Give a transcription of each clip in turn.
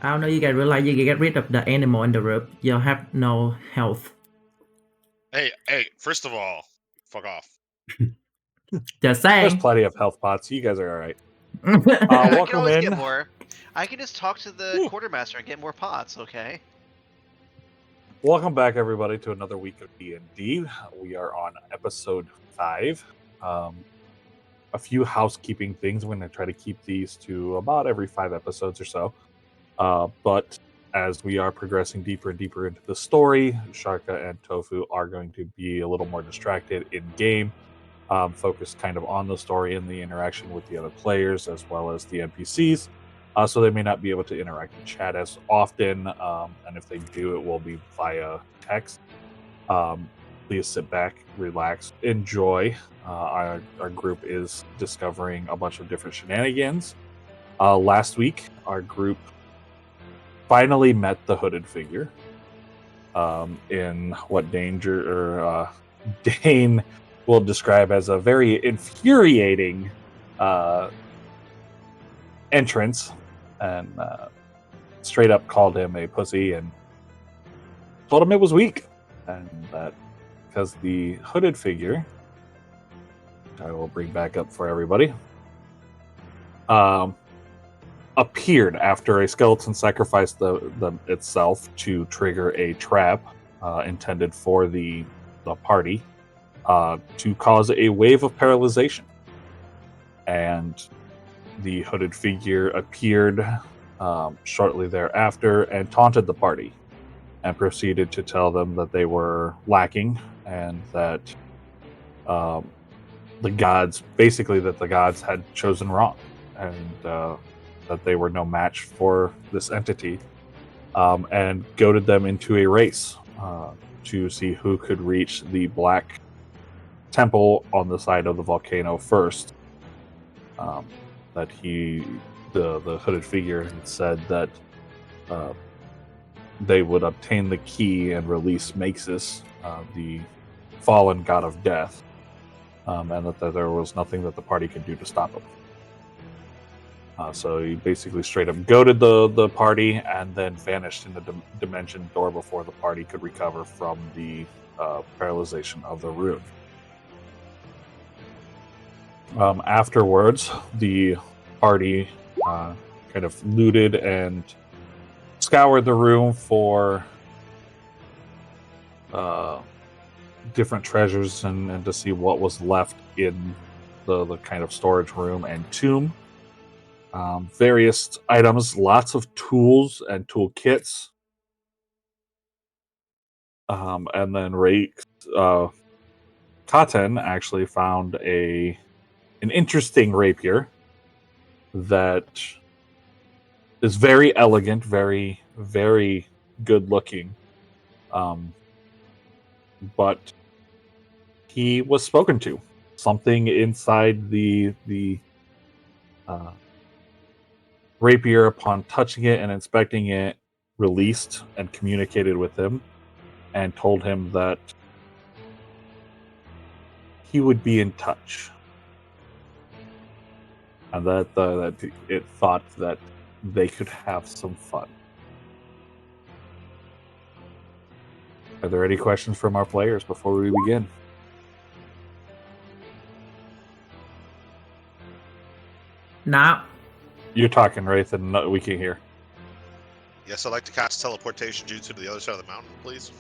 I don't know. You guys realize you get rid of the animal in the room. You have no health. Hey, first of all, fuck off. Just There's saying. plenty of health pots. You guys are all right. Yeah, I can Welcome always in. get more. I can just talk to the Woo. quartermaster and get more pots, okay? Welcome back, everybody, to another week of D&D. We are on episode 5. A few housekeeping things. We're going to try to keep these to about every 5 episodes or so. But as we are progressing deeper and deeper into the story, Sharka and Tofu are going to be a little more distracted in-game, focused kind of on the story and the interaction with the other players as well as the NPCs. So they may not be able to interact in chat as often, and if they do, it will be via text. Please sit back, relax, enjoy. Our group is discovering a bunch of different shenanigans. Last week, our group finally met the hooded figure in what Dane will describe as a very infuriating entrance, and straight up called him a pussy and told him it was weak, and that because the hooded figure, I will bring back up for everybody, appeared after a skeleton sacrificed itself to trigger a trap intended for the party to cause a wave of paralyzation. And the hooded figure appeared shortly thereafter and taunted the party and proceeded to tell them that they were lacking and that the gods had chosen wrong, and that they were no match for this entity, and goaded them into a race to see who could reach the black temple on the side of the volcano first. That the hooded figure had said that they would obtain the key and release Maxis, the fallen god of death, and that there was nothing that the party could do to stop him. So he basically straight up goaded the party and then vanished in the dimension door before the party could recover from the paralyzation of the rune. Afterwards, the party kind of looted and scoured the room for different treasures and to see what was left in the kind of storage room and tomb. Various items, lots of tools and toolkits. And then Cotton actually found an interesting rapier that is very elegant, very, very good looking. But he was spoken to. Something inside the rapier, upon touching it and inspecting it, released and communicated with him and told him that he would be in touch. And that it thought that they could have some fun. Are there any questions from our players before we begin? Now. You're talking, Wraith, and we can hear. Yes, I'd like to cast teleportation jutsu to the other side of the mountain, please.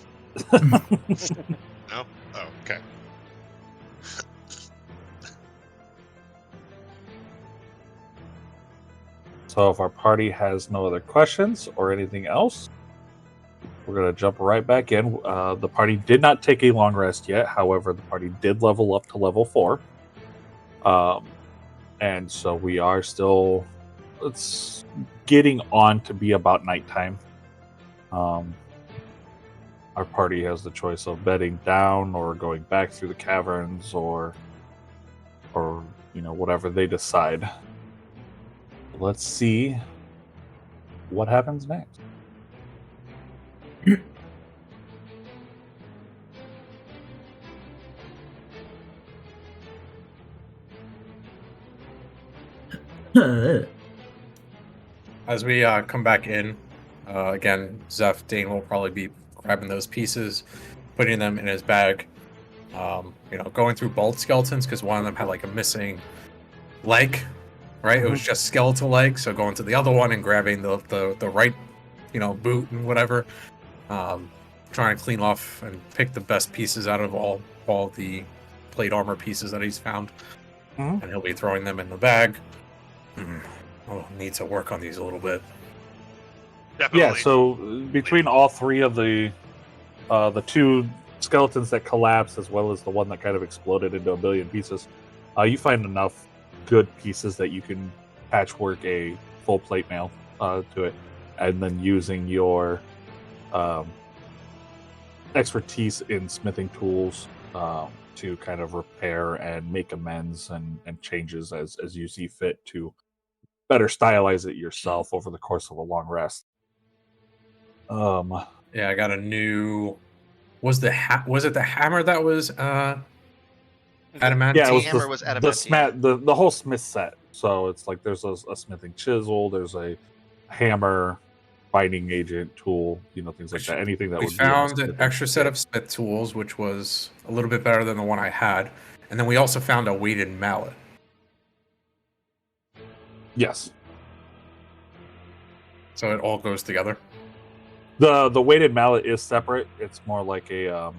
No? Oh, okay. So if our party has no other questions or anything else, we're going to jump right back in. The party did not take a long rest yet. However, the party did level up to level 4. And so we are still... It's getting on to be about nighttime. Our party has the choice of bedding down or going back through the caverns or whatever they decide. Let's see what happens next. As we come back in, Again, Zeph Dane will probably be grabbing those pieces, putting them in his bag. Going through both skeletons because one of them had like a missing leg, right? It was just skeletal leg. So going to the other one and grabbing the right, boot and whatever. Trying to clean off and pick the best pieces out of all the plate armor pieces that he's found, and he'll be throwing them in the bag. I'll need to work on these a little bit. Definitely. Yeah, so between all three of the two skeletons that collapsed, as well as the one that kind of exploded into a billion pieces, you find enough good pieces that you can patchwork a full plate mail to it, and then using your expertise in smithing tools to kind of repair and make amends and changes as you see fit to better stylize it yourself over the course of a long rest. Yeah, I got a new. Was it the hammer that was adamant? Yeah, it was hammer was adamantine. the whole smith set. So it's like there's a smithing chisel, there's a hammer, binding agent, tool, things like that. Anything that we would found be an extra set of smith tools, which was a little bit better than the one I had, and then we also found a weighted mallet. Yes. So it all goes together. The weighted mallet is separate. It's more like a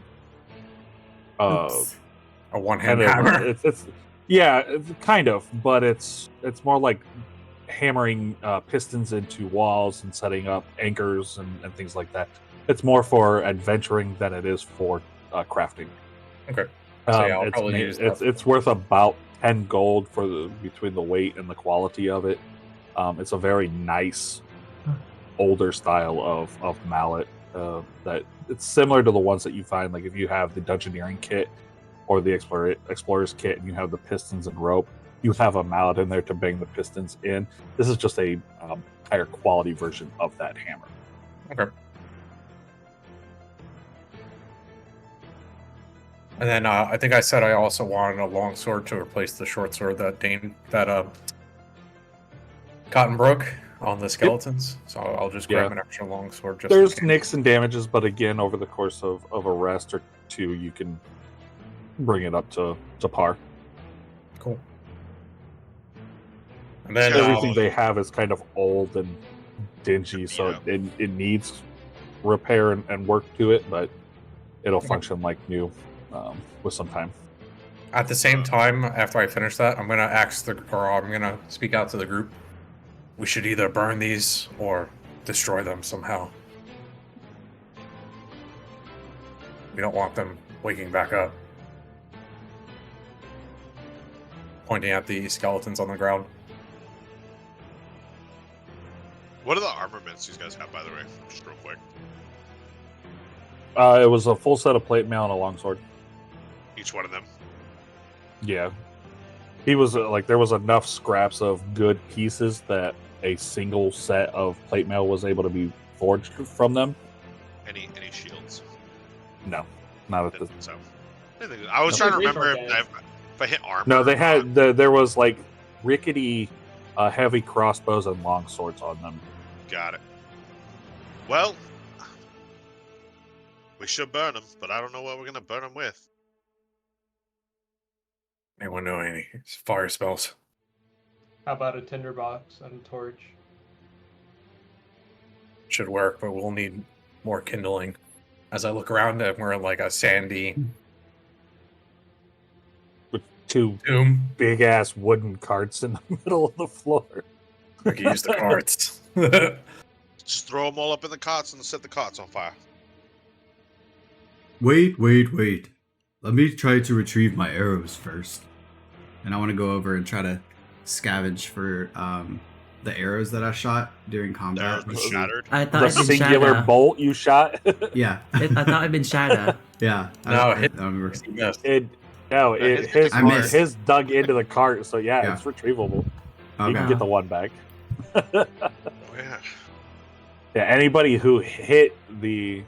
one-hand kind of, hammer. it's kind of, but it's more like hammering pistons into walls and setting up anchors and things like that. It's more for adventuring than it is for crafting. Okay. So yeah, I'll probably use that. It's worth about 10 gold between the weight and the quality of it. It's a very nice older style of mallet that it's similar to the ones that you find, like if you have the Dungeoneering kit or the Explorer's kit and you have the pistons and rope, you have a mallet in there to bang the pistons in. This is just a higher quality version of that hammer. Okay. And then I think I said I also wanted a long sword to replace the short sword that Cotton broke on the skeletons. So I'll just grab an extra long sword. There's nicks and damages, but again, over the course of a rest or two, you can bring it up to par. Cool. And then everything they have is kind of old and dingy, so it needs repair and work to it, but it'll function like new with some time. At the same time, after I finish that, I'm gonna speak out to the group. We should either burn these or destroy them somehow. We don't want them waking back up. Pointing at the skeletons on the ground. What are the armaments these guys have, by the way? Just real quick. It was a full set of plate mail and a longsword. Each one of them? Yeah. He was there was enough scraps of good pieces that a single set of plate mail was able to be forged from them. Any shields? No, not at the. So, I was trying to remember if I hit armor. No, they had there was like rickety, heavy crossbows and long swords on them. Got it. Well, we should burn them, but I don't know what we're gonna burn them with. Anyone know any fire spells? How about a tinderbox and a torch? Should work, but we'll need more kindling. As I look around, we're in like a sandy with two big ass wooden carts in the middle of the floor. We can use the carts. Just throw them all up in the carts and set the carts on fire. Wait. Let me try to retrieve my arrows first. And I want to go over and try to scavenge for the arrows that I shot during combat. Shattered. I thought The it'd been singular shatter. bolt you shot? Yeah. I thought it'd been shatter. Yeah. His dug into the cart, so yeah. It's retrievable. Okay. You can get the one back. Oh, yeah. Yeah, anybody who hit the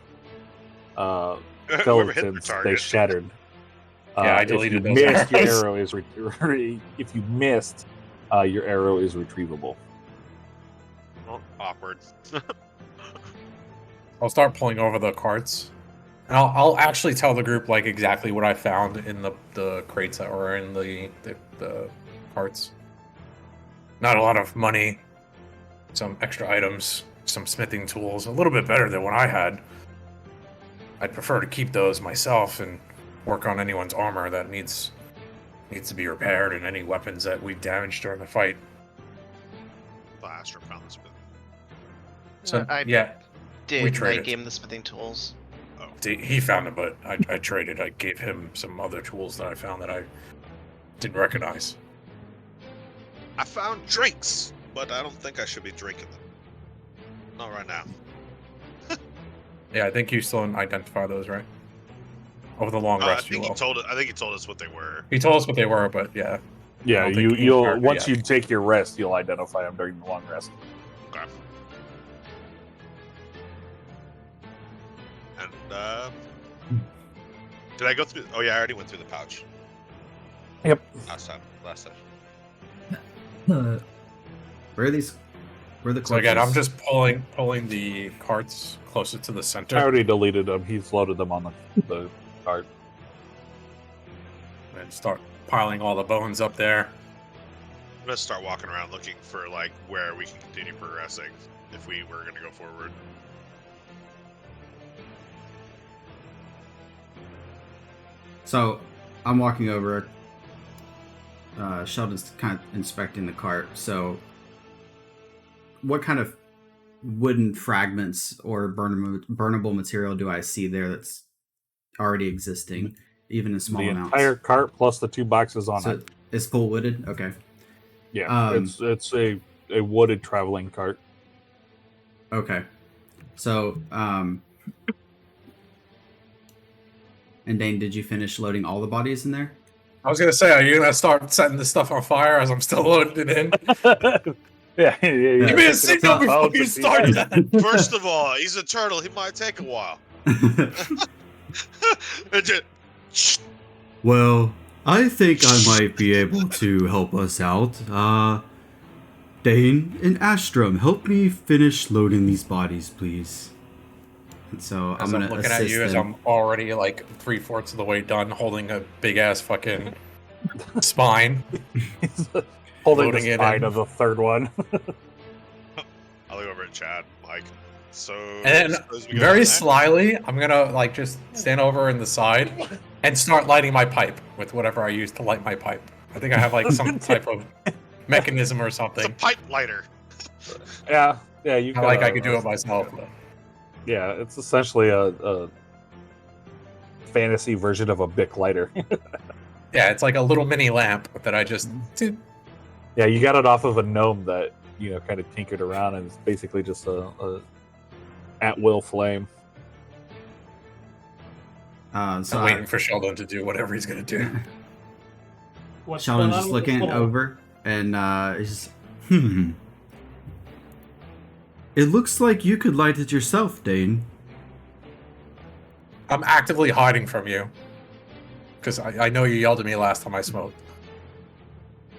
skeletons, they shattered. I deleted those. Missed, your arrow is if you missed, your arrow is retrievable. Oh, awkward. I'll start pulling over the carts. And I'll actually tell the group like exactly what I found in the crates that were in the carts. Not a lot of money, some extra items, some smithing tools, a little bit better than what I had. I'd prefer to keep those myself and work on anyone's armor that needs to be repaired and any weapons that we've damaged during the fight. Blaster found the smith. So I yeah, did. we And I traded. gave him the smithing tools. He found it, but I traded. I gave him some other tools that I found that I didn't recognize. I found drinks, but I don't think I should be drinking them. Not right now. Yeah, I think you still didn't identify those, right? Over the long I rest, you think he will. told. I think he told us what they were. He told us what they were, but yeah. Yeah, I don't think you'll character once yet. you take your rest, you'll identify them during the long rest. Okay. And did I go through? Oh yeah, I already went through the pouch Yep. last time. Where are these? Where are the corpses? So again, I'm just pulling the carts closer to the center. I already deleted them. He's loaded them on the cart. And start piling all the bones up there. I'm gonna start walking around looking for like where we can continue progressing if we were gonna go forward. So I'm walking over. Sheldon's kind of inspecting the cart. So, what kind of wooden fragments or burnable material do I see there that's already existing, even in small The amounts? entire cart plus the 2 boxes on So it. it's full wooded. Okay. Yeah, it's a wooded traveling cart. Okay. So, and Dane, did you finish loading all the bodies in there? I was gonna say, are you gonna start setting this stuff on fire as I'm still loading it in? yeah. Give me a signal before you start that. First of all, he's a turtle. He might take a while. Well, I think I might be able to help us out. Dane and Astrum, help me finish loading these bodies, please. And so As I'm I'm gonna looking at assist you as them. I'm already like 3/4 of the way done, holding a big ass fucking spine. Holding Loading the it spine in. of the third one. I'll look over at Chad, Mike. So And suppose we go very down there? slyly, I'm gonna like just stand over in the side and start lighting my pipe with whatever I use to light my pipe. I think I have like some type of mechanism or It's a something. pipe lighter. yeah, you. I like I could do it myself. But Yeah, it's essentially a fantasy version of a Bic lighter. yeah, it's like a little mini lamp that I just. Yeah, you got it off of a gnome that kind of tinkered around, and it's basically just a at will flame. So I'm waiting for Sheldon to do whatever he's gonna do. What's Sheldon's going on just with this looking little- over, and he's just, It looks like you could light it yourself, Dane. I'm actively hiding from you because I know you yelled at me last time I smoked.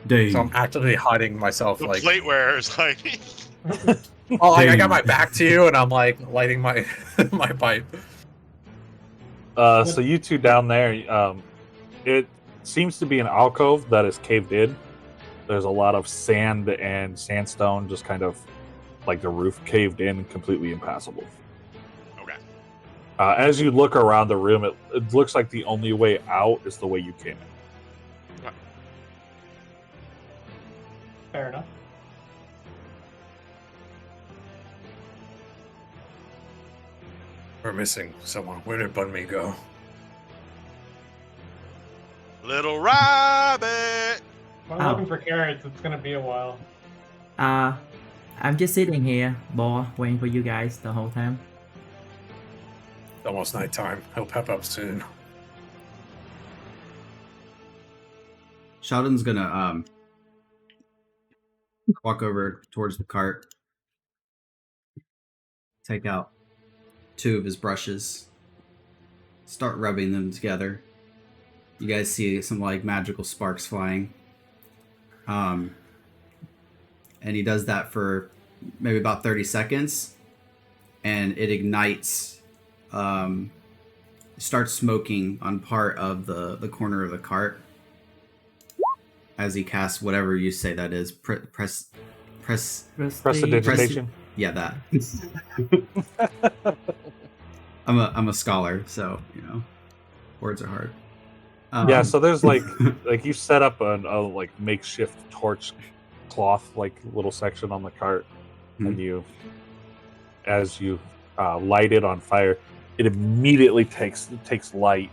Dane. So I'm actively hiding myself. The Like, plateware is like. oh, like I Dane. got my back to you, and I'm like lighting my my pipe. So you two down there, it seems to be an alcove that is caved in. There's a lot of sand and sandstone, just kind of like the roof caved in, completely impassable. Okay. As you look around the room, it looks like the only way out is the way you came in. Fair enough. We're missing someone. Where did Bunmi go? Little rabbit. I'm Oh. looking for carrots. It's gonna be a while. I'm just sitting here, bored, waiting for you guys the whole time. It's almost nighttime. He'll pep up soon. Sheldon's gonna walk over towards the cart, take out 2 of his brushes, start rubbing them together. You guys see some like magical sparks flying. And he does that for maybe about 30 seconds. and it ignites, starts smoking on part of the corner of the cart as he casts whatever you say that is. Prestidigitation. Yeah, that. I'm a scholar, so words are hard. Yeah, so there's like you set up a like makeshift torch cloth like little section on the cart, and as you light it on fire, it immediately takes light,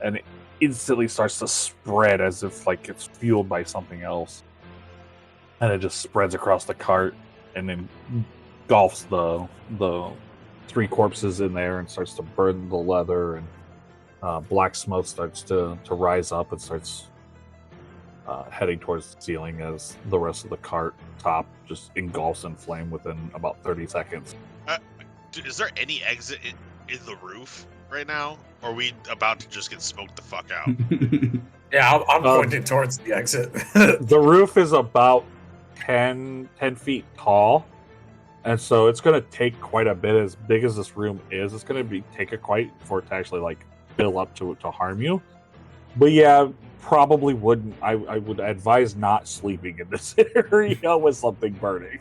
and it instantly starts to spread as if like it's fueled by something else, and it just spreads across the cart and then engulfs the 3 corpses in there and starts to burn the leather, and black smoke starts to rise up and starts heading towards the ceiling as the rest of the cart top just engulfs in flame within about 30 seconds. Is there any exit in the roof right now? Or are we about to just get smoked the fuck out? Yeah, I'm pointing towards the exit. The roof is about 10 feet tall, and so it's going to take quite a bit. As big as this room is, it's going to take quite for it to actually like build up to harm you. But yeah, probably wouldn't. I would advise not sleeping in this area with something burning.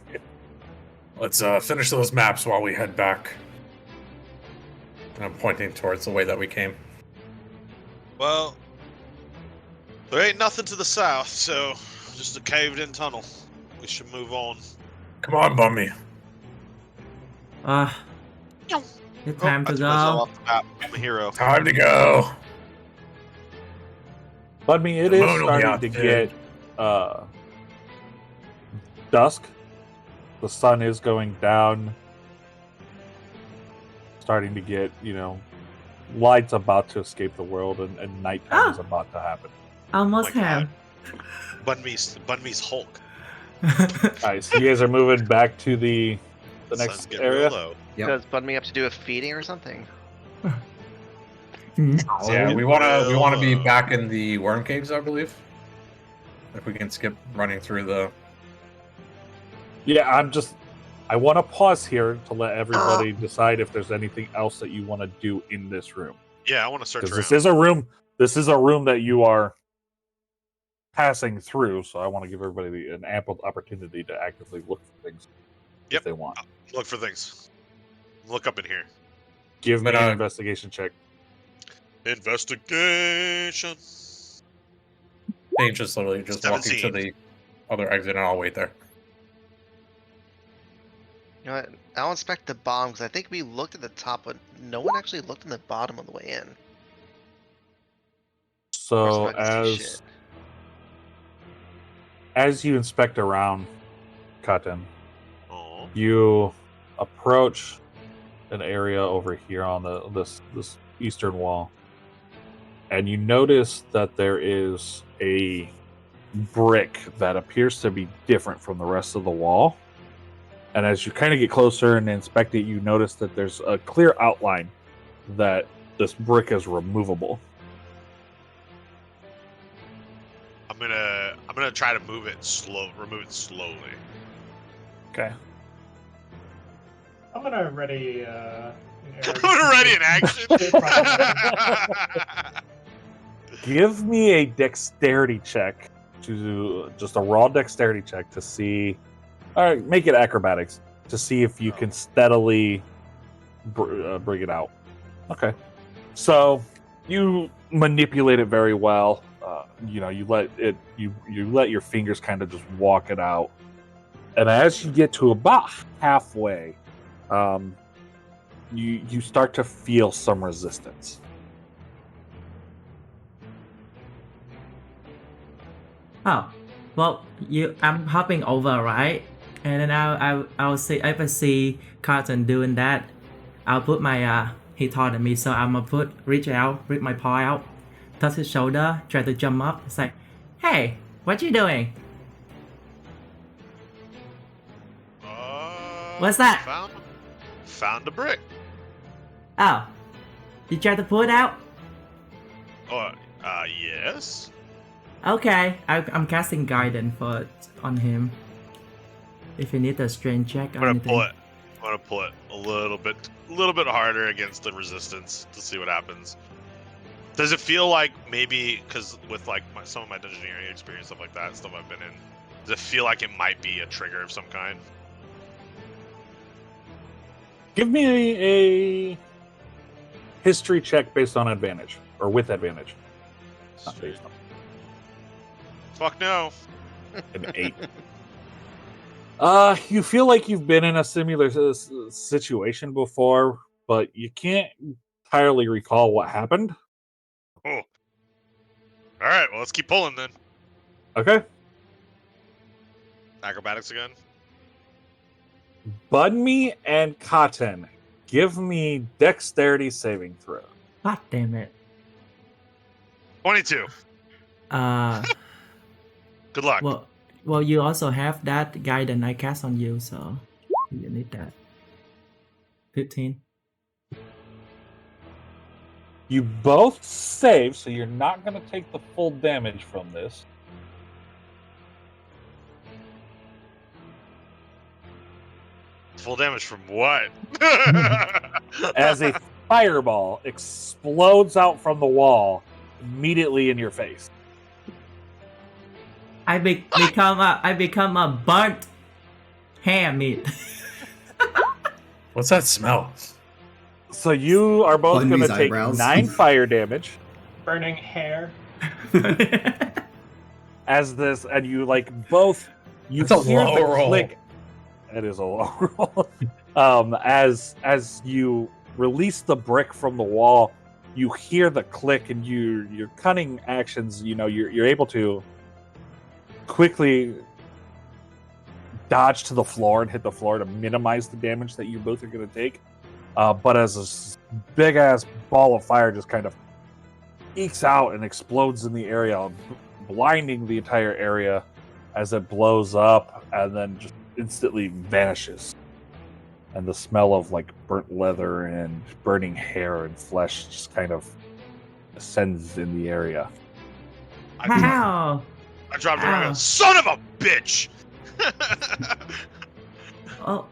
Let's finish those maps while we head back. And I'm pointing towards the way that we came. Well, there ain't nothing to the south, so just a caved-in tunnel. We should move on. Come on, Bummy. It's time to I took myself go. off the map. I'm a hero. Time to go. But I mean, it The is moon will be starting out to soon. get dusk. The sun is going down. Starting to get, light's about to escape the world, and nighttime is about to happen. Almost Oh my have. Bunmee's Hulk. Nice. You guys are moving back to the Sun's next getting area. real low. Yep. Does Bud me up to do a feeding or something? Yeah, we wanna be Real. back in the worm caves, I believe. If we can skip running through the. Yeah, I want to pause here to let everybody decide if there's anything else that you want to do in this room. Yeah, I want to search Because around. this is a room that you are passing through, so I want to give everybody an ample opportunity to actively look for things Yep. if they want. Look for things. Look up in here. Give me But, an investigation check. Investigation. They just literally just walking to 17. the other exit, and I'll wait there. You know what? I'll inspect the bottom because I think we looked at the top, but no one actually looked in the bottom on the way in. Of So course, I'm not gonna see shit. as you inspect around, Cotton, Oh. you approach an area over here on this eastern wall, and you notice that there is a brick that appears to be different from the rest of the wall. And as you kind of get closer and inspect it, you notice that there's a clear outline that this brick is removable. I'm gonna try to remove it slowly. Okay. I'm gonna ready. I'm gonna ready in action. Give me a dexterity check, to just a raw dexterity check to see. All right, make it acrobatics to see if you can steadily bring it out. Okay, so you manipulate it very well. You let it. You let your fingers kind of just walk it out, and as you get to about halfway, you start to feel some resistance. Oh, well, I'm hopping over, right? And then I'll see if I see Carton doing that, I'll put my he taunted me, so I'm gonna reach my paw out, touch his shoulder, try to jump up. It's like, hey, what you doing? What's that? Found a brick. Oh, you try to pull it out? Yes. Okay, I'm casting guidance on him. If you need a strength check I'm or gonna anything. pull it. I'm gonna pull it a little bit harder against the resistance to see what happens. Does it feel like maybe because with like some of my dungeoneering experience, stuff like that, stuff I've been in, does it feel like it might be a trigger of some kind? Give me a history check based on advantage, or with advantage. Not based on Fuck no. an 8. You feel like you've been in a similar situation before, but you can't entirely recall what happened. Oh. All right. Well, let's keep pulling then. Okay. Acrobatics again. Bunme and Cotton, give me dexterity saving throw. God damn it. 22. Uh, Good luck. well, you also have that guidance I cast on you, so you need that. 15. You both save, so you're not going to take the full damage from this. Full damage from what? As a fireball explodes out from the wall immediately in your face. I become a burnt ham meat. What's that smell? So you are both going to Bunme's take eyebrows. 9 fire damage Burning hair. as this, and you like both. You That's a hear low the roll. click. It is a low roll. As you release the brick from the wall, you hear the click, and your cunning actions. You know you're able to quickly dodge to the floor and hit the floor to minimize the damage that you both are going to take. But as this big ass ball of fire just kind of ekes out and explodes in the area, blinding the entire area as it blows up and then just instantly vanishes. And the smell of like burnt leather and burning hair and flesh just kind of ascends in the area. How? I dropped it around. Ow. Son of a bitch! Oh,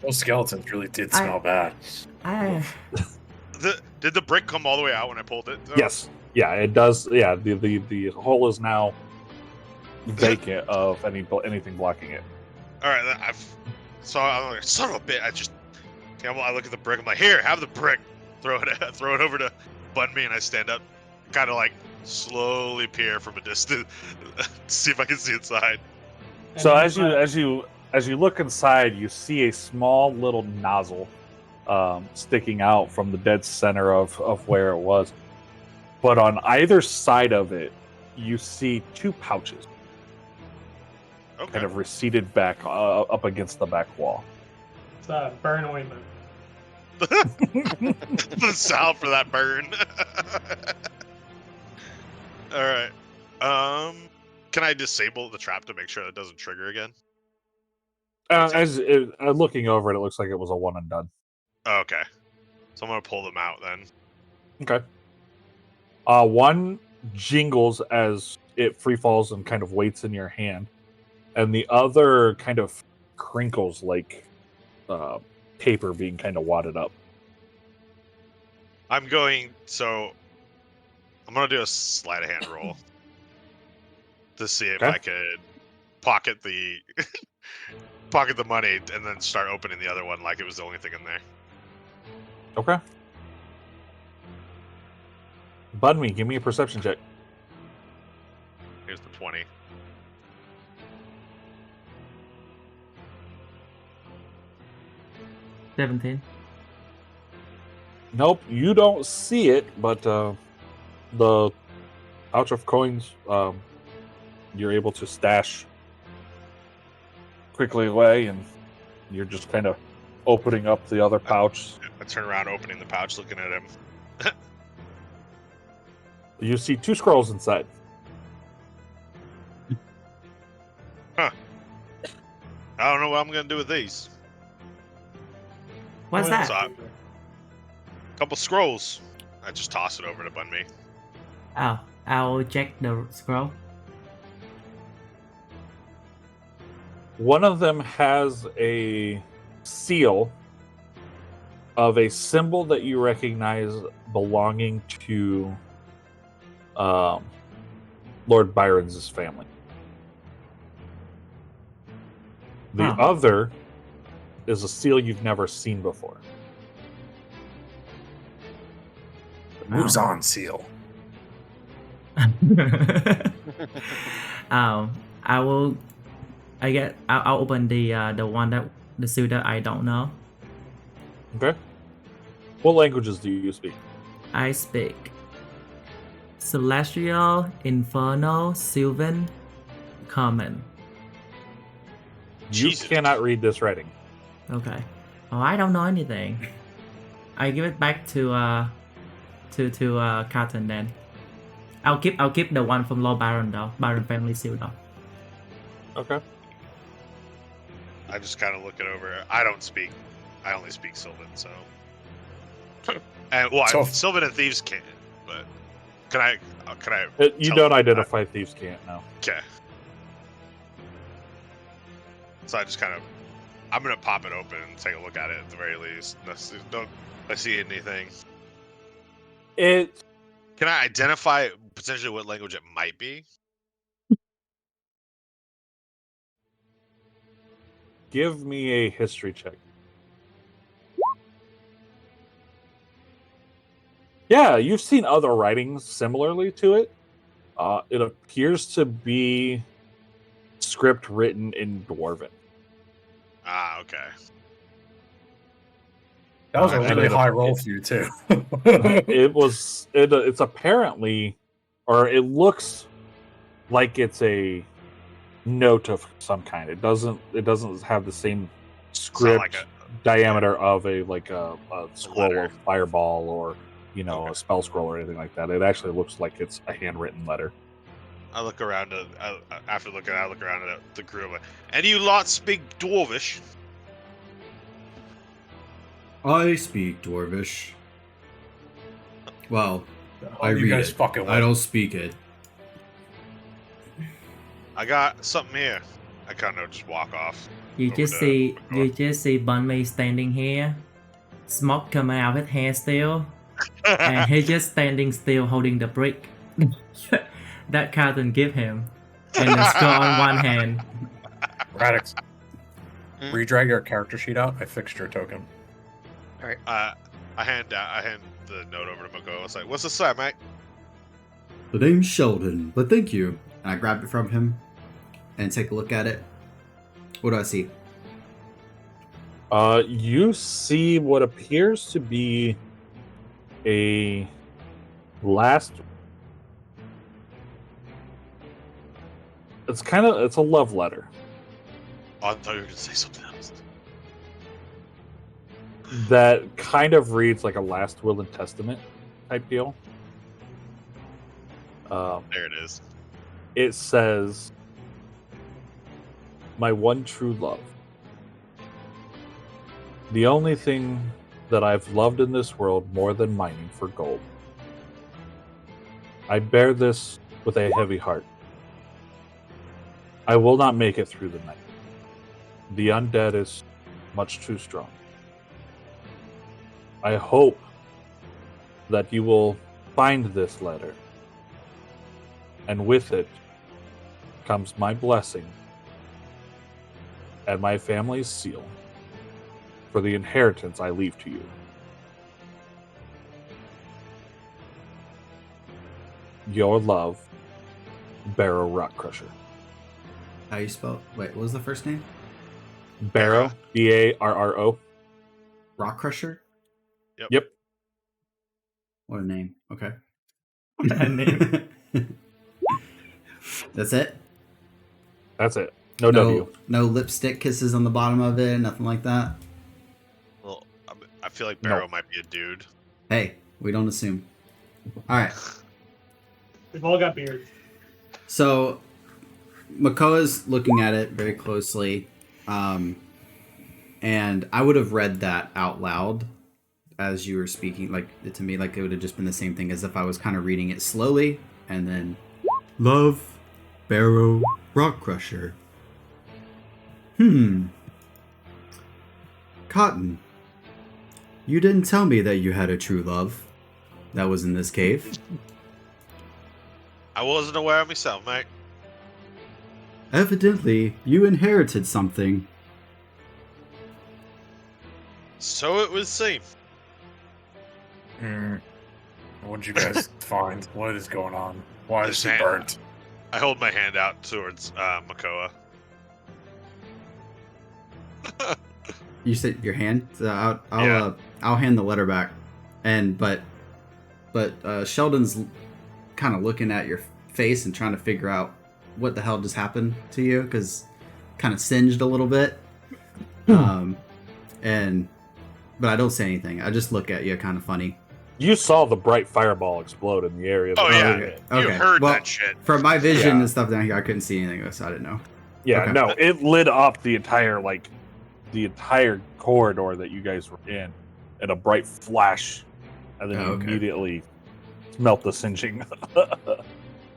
Those skeletons really did smell bad. Did the brick come all the way out when I pulled it? though? Yes. Yeah, it does. Yeah, the hole is now vacant of anything blocking it. All right. I'm like, son of a bitch. I look at the brick. I'm like, here, have the brick. Throw it over to Bunme, and I stand up, kind of like slowly peer from a distance, see if I can see inside. So And as you look inside, you see a small little nozzle sticking out from the dead center of where it was. But on either side of it, you see 2 pouches Okay. kind of receded back up against the back wall. it's burn ointment. The salve for that burn. All right. Can I disable the trap to make sure that doesn't trigger again? Looking over it, it looks like it was a one and done. Oh, okay. So I'm gonna pull them out then. Okay. One jingles as it free falls and kind of waits in your hand, and the other kind of crinkles like paper being kind of wadded up. I'm gonna do a sleight of hand roll to see if Okay. I could pocket the pocket the money and then start opening the other one like it was the only thing in there. Okay. Bunme, give me a perception check. Here's the 20. $17. Nope, you don't see it, but the pouch of coins you're able to stash quickly away, and you're just kind of opening up the other pouch. I turn around, opening the pouch, looking at him. You see 2 scrolls inside. I don't know what I'm gonna do with these. What's What that? is So couple scrolls. I just toss it over to Bunme. Oh, I'll check the scroll. One of them has a seal of a symbol that you recognize belonging to Lord Byron's family. The Huh. other is a seal you've never seen before. Muzan seal. I will. I'll open the one that the seal that I don't know. Okay. What languages do you speak? I speak Celestial, Infernal, Sylvan, Common. You Jesus. cannot read this writing. Okay. Oh, I don't know anything. I give it back to Carton then. I'll keep the one from Lord Baron though. Baron family seal though. Okay. I just kind of look it over. I don't speak. I only speak Sylvan, so. And well, So- Sylvan and Thieves can't. But can I? You tell don't them identify thieves can't now. Okay. So I just kind of, I'm gonna pop it open and take a look at it at the very least. Don't I see anything? It Can I identify potentially what language it might be? give me a history check. Yeah, you've seen other writings similarly to it. It appears to be script written in Dwarven. Ah, okay. That was a And really it- high roll for you too. It's apparently, or it looks like it's a note of some kind. It doesn't have the same It's not script like a diameter of a scroll letter. of fireball or Okay. a spell scroll or anything like that. It actually looks like it's a handwritten letter. I look around at after looking. I look around at the group. Like, and you lot speak Dwarvish? I speak Dwarvish. Well, I you read guys it. fucking I don't speak it. I got something here. I kind of just walk off. You Over just to see Macor. Bunmy standing here, smoke coming out of his hair still, and he's just standing still holding the brick that Carton give him, and the scroll on one hand. Radix. Hmm? Redrag your character sheet out. I fixed your token. I hand the note over to Mako. I was like, "What's this say, mate?" The name's Sheldon, but thank you. And I grab it from him and take a look at it. What do I see? You see what appears to be a last. It's a love letter Oh, I thought you were gonna say something else. that kind of reads like a last will and testament type deal. There it is. It says, "My one true love. The only thing that I've loved in this world more than mining for gold. I bear this with a heavy heart. I will not make it through the night. The undead is much too strong. I hope that you will find this letter, and with it comes my blessing and my family's seal for the inheritance I leave to you. Your love, Barrow Rock Crusher." How you spell? Wait, what was the first name? Barrow, Barro. Rock Crusher? Yep. What a name. Okay. What a name. That's it? That's it. No W. No lipstick kisses on the bottom of it, nothing like that. Well, I feel like No. Barrow might be a dude. Hey, we don't assume. Alright. We've all got beards. So Makoa's looking at it very closely. And I would have read that out loud as you were speaking, like to me, like it would have just been the same thing as if I was kind of reading it slowly and then Love, Barrow, Rock Crusher. Cotton, you didn't tell me that you had a true love that was in this cave. I wasn't aware of myself, mate. Evidently, you inherited something. So it would seem. What did you guys find? What is going on? Why is This she hand- burnt? I hold my hand out towards Makoa. You said your hand. I'll Yeah. I'll hand the letter back, but Sheldon's kind of looking at your face and trying to figure out what the hell just happened to you, because kind of singed a little bit. But I don't say anything. I just look at you, kind of funny. You saw the bright fireball explode in the area. Oh, that yeah. you're in. You Okay. heard Well, that shit. From my vision Yeah. and stuff down here, I couldn't see anything, so I didn't know. Yeah, Okay. no, it lit up the entire corridor that you guys were in a bright flash, and then Oh, you okay. immediately smelt the singeing.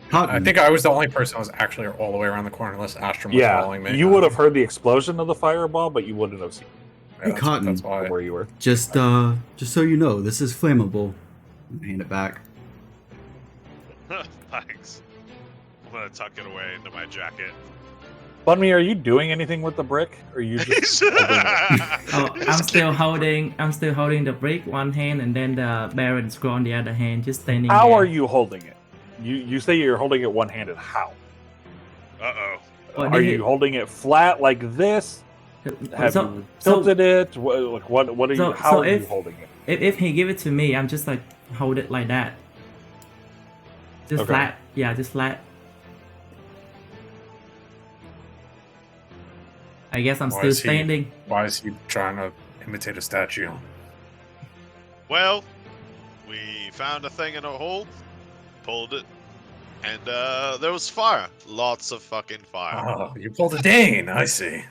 Cotton, I think I was the only person that was actually all the way around the corner, unless Astrum was Yeah, following me. you would have heard the explosion of the fireball, but you wouldn't have seen Yeah, that's, Cotton. that's why. where you were. just so you know, this is flammable. Hand it back. Thanks. I'm gonna tuck it away into my jacket. Bunmy, are you doing anything with the brick, or are you just holding it? Oh, I'm still holding the brick one hand, and then the Baron scroll on the other hand, just standing How there. are you holding it? You say you're holding it one-handed. How? Uh-oh. Well, Are did you holding it flat like this? Have So- you tilted it? What are you? so- How so are you if- holding it? If he give it to me, I'm just like hold it like that. Just Okay. flat. Yeah, just flat. I guess I'm Why still is he- standing. Why is he trying to imitate a statue? Well, we found a thing in a hole, pulled it, and there was fire. Lots of fucking fire. Oh, you pulled a Dane. I see.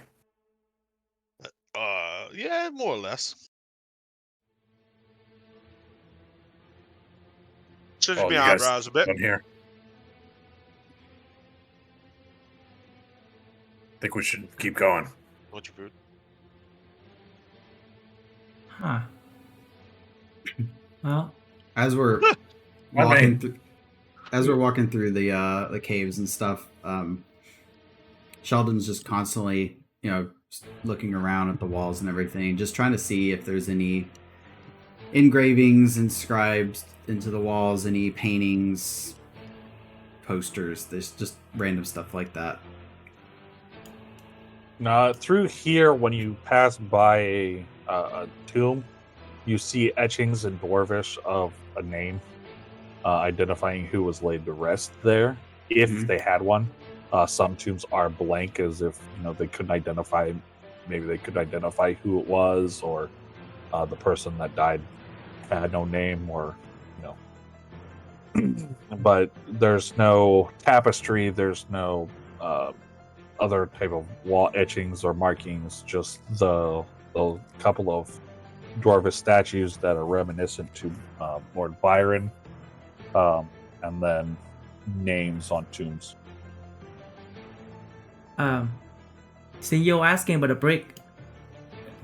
Yeah, more or less. Should Oh, be you guys eyebrows a bit. Down here. Think we should keep going. What's your food? Huh. Well, As we're My walking man. through, the caves and stuff, Sheldon's just constantly, looking around at the walls and everything, just trying to see if there's any engravings inscribed into the walls, any paintings, posters. There's just random stuff like that. Now, through here, when you pass by a tomb, you see etchings in Dwarvish of a name, identifying who was laid to rest there, if Mhm. they had one. Some tombs are blank, as if they couldn't identify. Maybe they could identify who it was, or the person that died had no name, or But there's no tapestry. There's no other type of wall etchings or markings. Just the couple of Dwarvish statues that are reminiscent to Lord Byron, and then names on tombs. see, you're asking about the brick.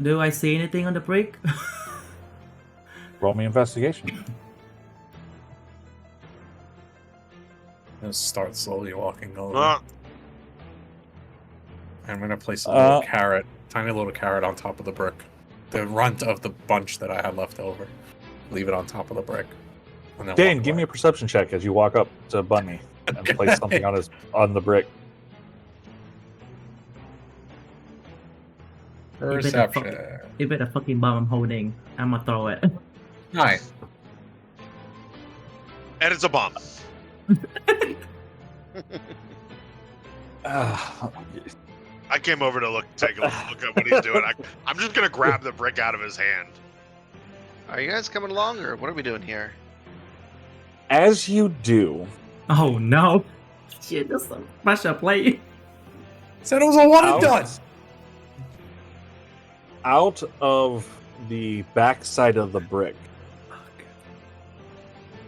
Do I see anything on the brick? Roll me investigation. Let's start slowly walking over. Uh, I'm gonna place a little Uh, carrot, tiny little carrot on top of the brick. The runt of the bunch that I had left over. Leave it on top of the brick. And then Dane, walk give me away. a perception check as you walk up to Bunny and place something on the brick. Perception. You bet the fucking bomb I'm holding. I'm gonna throw it. Nice. and it's a bomb. I came over to take a look at what he's doing. I'm just gonna grab the brick out of his hand. Are you guys coming along, or what are we doing here? As you do, Oh no! Shit, that's a pressure plate. Said it was a one and Out. done. out of the backside of the brick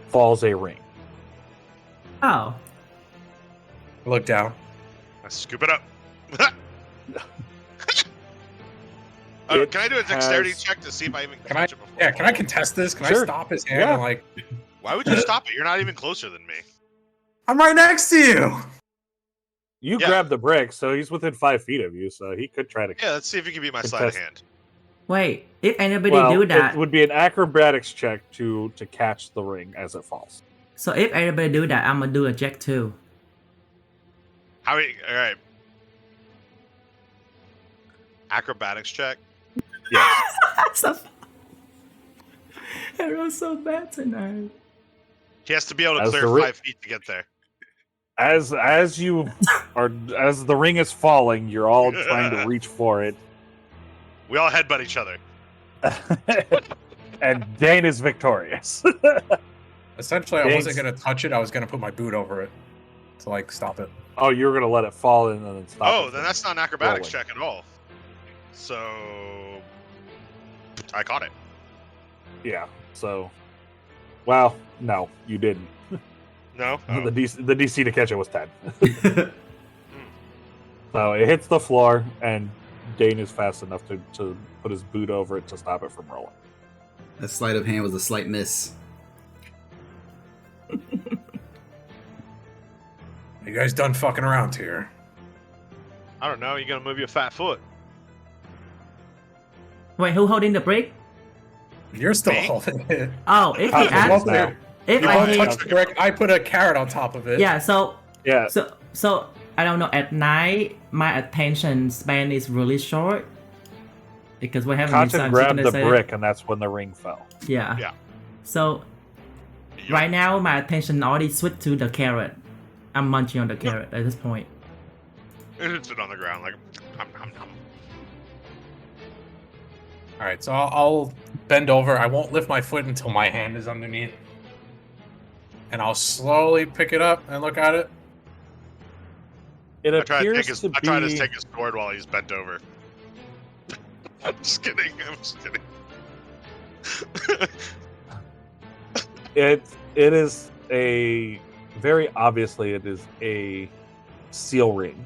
falls a ring. Oh, Look down. I scoop it up. Can I do a dexterity has- check to see if I even Can I? catch it before? Yeah, can I contest this? Can I Sure. stop his hand Yeah. and like? Why would you stop it? You're not even closer than me. I'm right next to you. You Yeah. grabbed the brick, so he's within 5 feet of you, so he could try to. Yeah, let's see if you can beat my sleight of Contest. hand. Wait, if anybody Well, do that, it would be an acrobatics check to catch the ring as it falls. so if anybody do that, I'm gonna do a check too. How many? All right. Acrobatics check. Yes. So, I rolled so bad tonight. He has to be able to As clear the ri- 5 feet to get there. As you are, as the ring is falling, you're all trying to reach for it, We all headbutt each other. and Dane is victorious. Essentially, I Thanks. wasn't gonna touch it. I was gonna put my boot over it to like stop it. Oh, you were gonna let it fall and then stop. Oh, it then from that's not an acrobatics rolling. check at all. So I caught it. Yeah. So, well, no, you didn't. No. Oh. The DC to catch it was 10. So it hits the floor, and Dane is fast enough to put his boot over it to stop it from rolling. That sleight of hand was a slight miss. You guys done fucking around here? I don't know. You gonna move your fat foot? Wait, who holding the brick? You're still Me? holding it. Oh, if he Cotton asks, is now. if You I both hit, touched the brick. I put a carrot on top of it. yeah. So Yeah. So I don't know. At night, my attention span is really short because we haven't Cotton grabbed the brick, and that's when the ring fell. Yeah. Yeah. So right now, my attention already switched to the carrot. I'm munching on the carrot at this point. It's on the ground like. Nom, nom, nom. All right, so I'll bend over. I won't lift my foot until my hand is underneath, and I'll slowly pick it up and look at it. It I try to appears take his. to I try to be. take his sword while he's bent over. I'm just kidding. I'm just kidding. It is a very obviously it is a seal ring,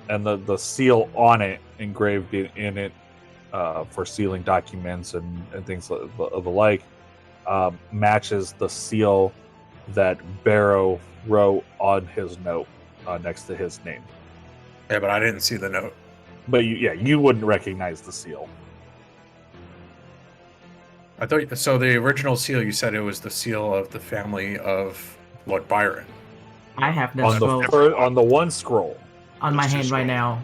and the seal on it engraved in it for sealing documents and things of the like matches the seal that Barrow wrote on his note next to his name. Yeah, but I didn't see the note. But you wouldn't recognize the seal. I thought so. The original seal, you said it was the seal of the family of Lord Byron. I have the On scroll on the one scroll, on my There's two hand right scrolls. now.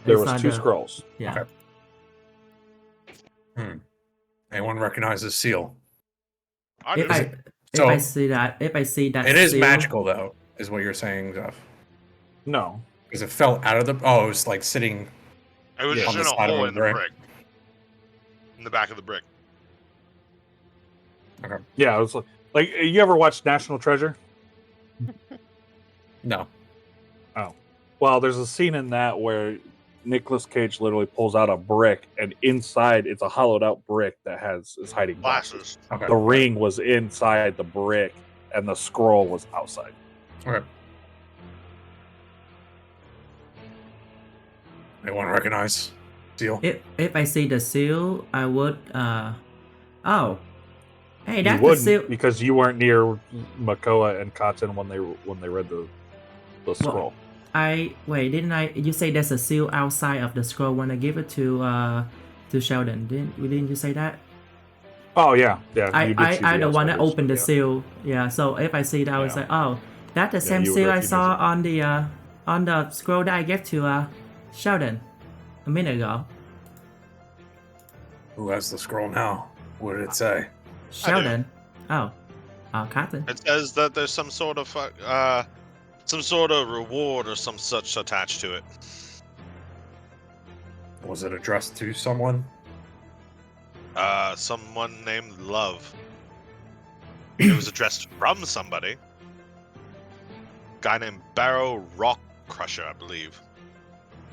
there It's was on 2 the- scrolls. Yeah. Okay. Anyone recognize the seal? I If do. I So- if I see that It is seal- magical, though, is what you're saying, Jeff. No, Because it fell out of the. Oh, it was like sitting. It was Yeah. just On in the a side of hole a in the brick. brick. In the back of the brick. yeah, it was like you ever watched National Treasure? No. Well, there's a scene in that where Nicolas Cage literally pulls out a brick, and inside it's a hollowed out brick that is hiding glasses. Glasses. Okay. The ring was inside the brick, and the scroll was outside. Okay. Anyone recognize seal? If I see the seal, I would oh. Hey, You that's the wouldn't seal. because you weren't near Makoa and Cotton when they read the scroll. Didn't I? You say there's a seal outside of the scroll when I give it to Sheldon? Didn't you say that? Oh yeah. I you did see the one that outsiders, opened the yeah. seal. Yeah. So if I see that, I was Yeah. like, oh, that's the same you would seal I recognize saw it. on the scroll that I gave to Sheldon a minute ago. Who has the scroll now? What did it say? Sheldon. Oh, Cotton. It says that there's some sort of reward or some such attached to it. Was it addressed to someone? Someone named Love. It was addressed from somebody. Guy named Barrow Rock Crusher, I believe.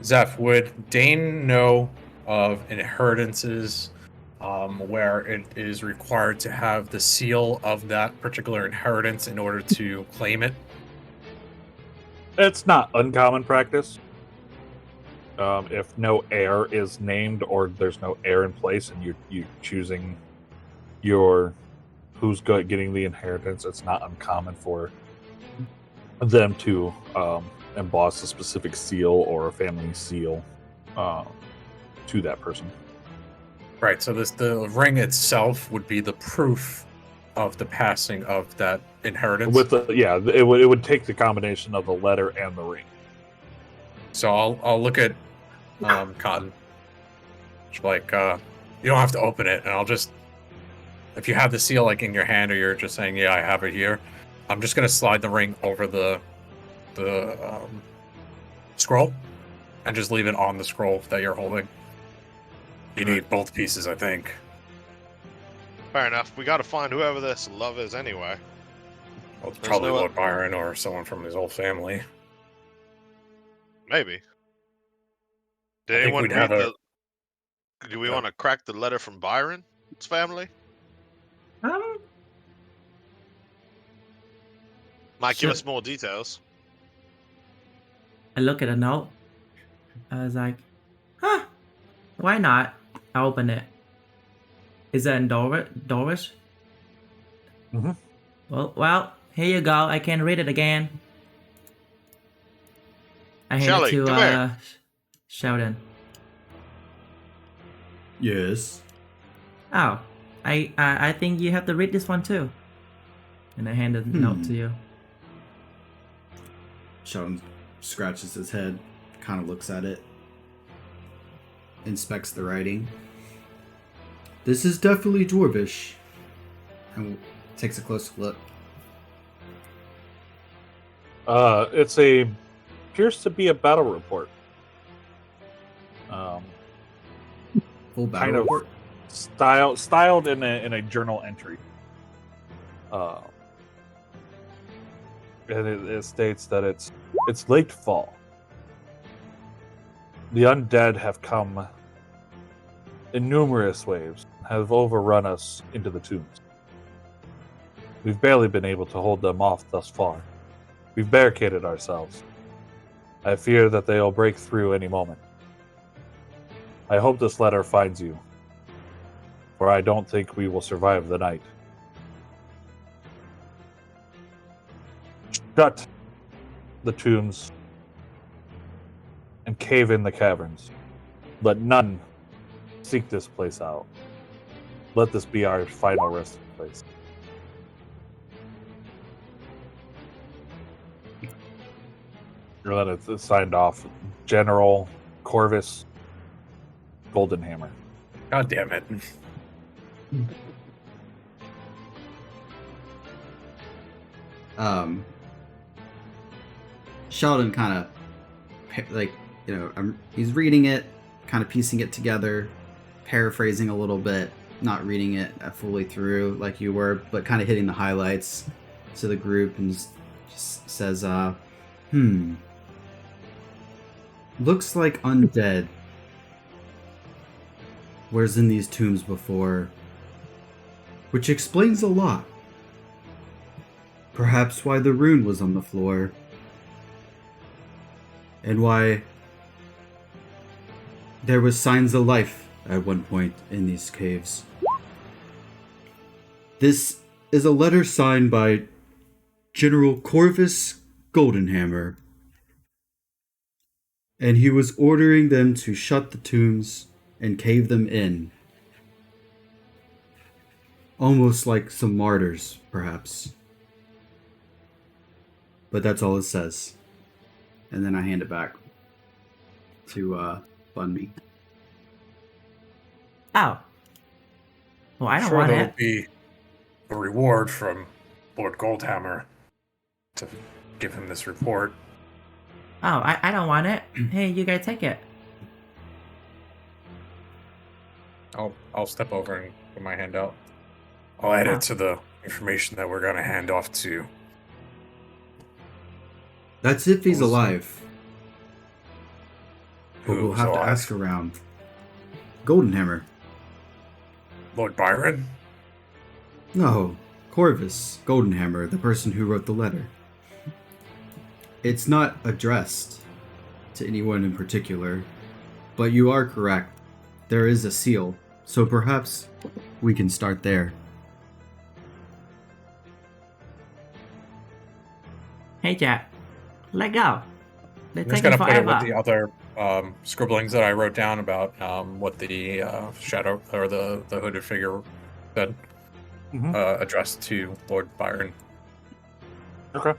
Zeph, would Dane know of inheritances where it is required to have the seal of that particular inheritance in order to claim it? It's not uncommon practice. If no heir is named or there's no heir in place, and you choosing who's getting the inheritance, it's not uncommon for them to emboss a specific seal or a family seal to that person. Right. So the ring itself would be the proof of the passing of that inheritance. It would take the combination of the letter and the ring. So I'll look at Cotton. Like you don't have to open it, and I'll just, if you have the seal like in your hand, or you're just saying, yeah, I have it here, I'm just gonna slide the ring over the scroll and just leave it on the scroll that you're holding. You need both pieces, I think. Fair enough. We gotta find whoever this love is anyway. Well, it's There's probably no- Lord Byron or someone from his old family. Maybe. I Did think anyone we'd read have the... Do we Yeah. want to crack the letter from Byron's family? Might give Sure. us more details. I look at the note. I was like, huh, why not? I open it. Is it in Dorish? Mhm. Well, here you go. I can read it again. I hand Shelley, it to come here. Sheldon. Yes. Oh, I think you have to read this one too. And I hand the note to you. Sheldon scratches his head, kind of looks at it, inspects the writing. This is definitely Dwarvish. And takes a close look. It's appears to be a battle report. Full battle Kind of report. styled in a journal entry. And it states that it's late fall. The undead have come in numerous waves, have overrun us into the tombs. We've barely been able to hold them off thus far. We've barricaded ourselves. I fear that they'll break through any moment. I hope this letter finds you, for I don't think we will survive the night. Shut the tombs and cave in the caverns. Let none seek this place out. Let this be our final resting place. And then it's signed off General Corvus Goldenhammer. God damn it. Sheldon kind of, he's reading it, kind of piecing it together, paraphrasing a little bit, not reading it fully through like you were, but kind of hitting the highlights to the group, and just says, looks like undead. Was in these tombs before, which explains a lot. Perhaps why the rune was on the floor, and why there was signs of life at one point in these caves. This is a letter signed by General Corvus Goldenhammer, and he was ordering them to shut the tombs and cave them in. Almost like some martyrs, perhaps. But that's all it says. And then I hand it back to Bunby. Oh. Well, I don't Sure, want there it. would be a reward from Lord Goldhammer to give him this report. Oh, I don't want it. Hey, you guys take it. I'll step over and put my hand out. I'll add it to the information that we're gonna hand off to. That's if he's Who's- alive. But we'll Who's have to alive? ask around. Goldenhammer. Lord Byron? No, Corvus Goldenhammer, the person who wrote the letter. It's not addressed to anyone in particular. But you are correct. There is a seal, so perhaps we can start there. Hey, Jack. Let go. They're I'm just taking gonna put it with forever. the other scribblings that I wrote down about what the shadow or the hooded figure said, addressed to Lord Byron, Okay.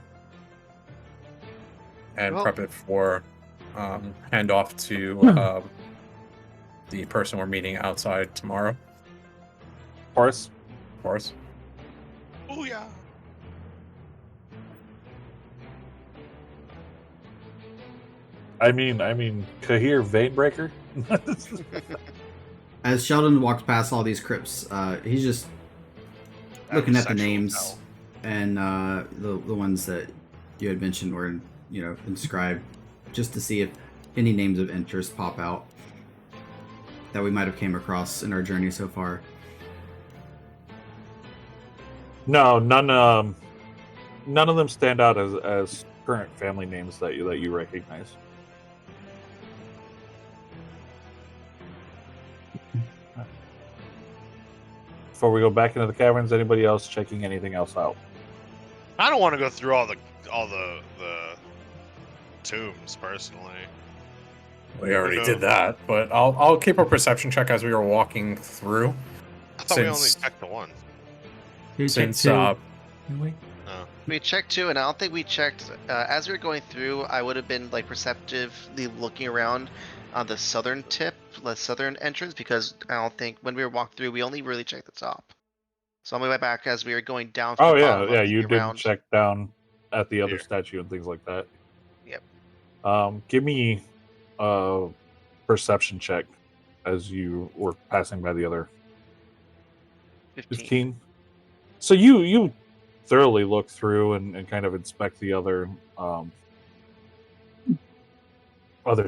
and Well- prep it for handoff to the person we're meeting outside tomorrow. Horace. Of course. Oh yeah. I mean, Kahir Veinbreaker. As Sheldon walks past all these crypts, he's just looking at the Sexual names hell. and the ones that you had mentioned were inscribed, just to see if any names of interest pop out that we might have came across in our journey so far. No, none. None of them stand out as current family names that you recognize. Before we go back into the caverns, anybody else checking anything else out? I don't want to go through all the tombs personally. We already no. did that, but I'll keep a perception check as we were walking through. I thought we only Since- checked the one. You check Since two. We checked 2, and I don't think we checked as we were going through. I would have been like perceptively looking around on the southern tip, the southern entrance, because I don't think when we were walked through, we only really checked the top. So on my way back, as we were going down. To Oh the yeah, bottom, yeah. looking You didn't around. check down at the other Yeah. statue and things like that. Yep. Give me a perception check as you were passing by the other 15. So you thoroughly look through and kind of inspect the other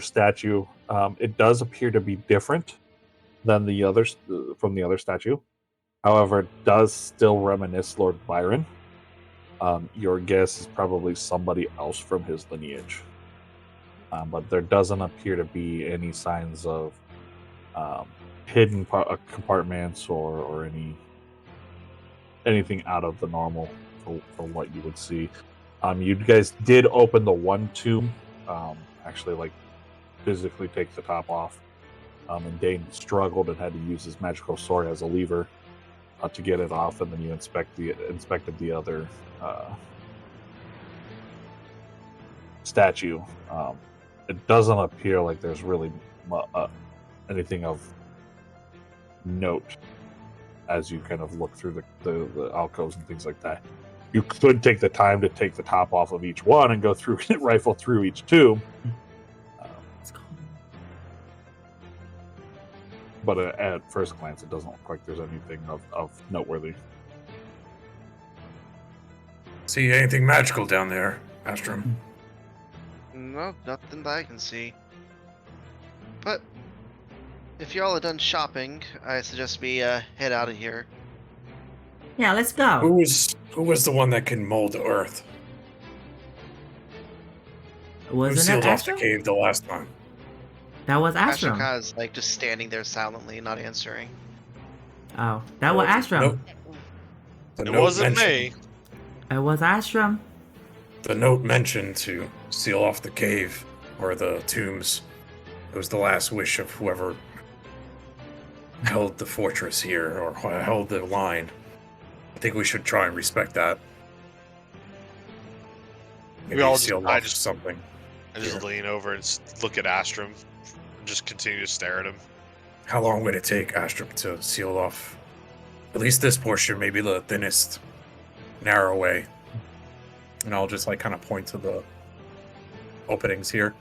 statue. It does appear to be different than the others from the other statue. However, it does still reminisce Lord Byron. Your guess is probably somebody else from his lineage. But there doesn't appear to be any signs of hidden compartments or anything out of the normal for what you would see. You guys did open the one tomb, actually like physically take the top off, and Dane struggled and had to use his magical sword as a lever to get it off, and then you inspected the other statue. It doesn't appear like there's really anything of note as you kind of look through the alcoves and things like that. You could take the time to take the top off of each one and go through rifle through each tomb. But at first glance, it doesn't look like there's anything of noteworthy. See anything magical down there, Astrum? No, nothing that I can see. But if y'all are done shopping, I suggest we head out of here. Yeah, let's go. Who was the one that can mold the earth? Who Wasn't sealed that off the Astrum? cave the last time? That was Astrum Astrum. kind of like just standing there silently, not answering. Oh, that was Astrum. Nope. The It note wasn't mentioned- me. It was Astrum. The note mentioned to seal off the cave or the tombs. It was the last wish of whoever held the fortress here or held the line. I think we should try and respect that. Maybe all seal just- I off just- something. I just lean over and look at Astrum and just continue to stare at him. How long would it take Astrum to seal off at least this portion, maybe the thinnest narrow way? And I'll just like kind of point to the openings here.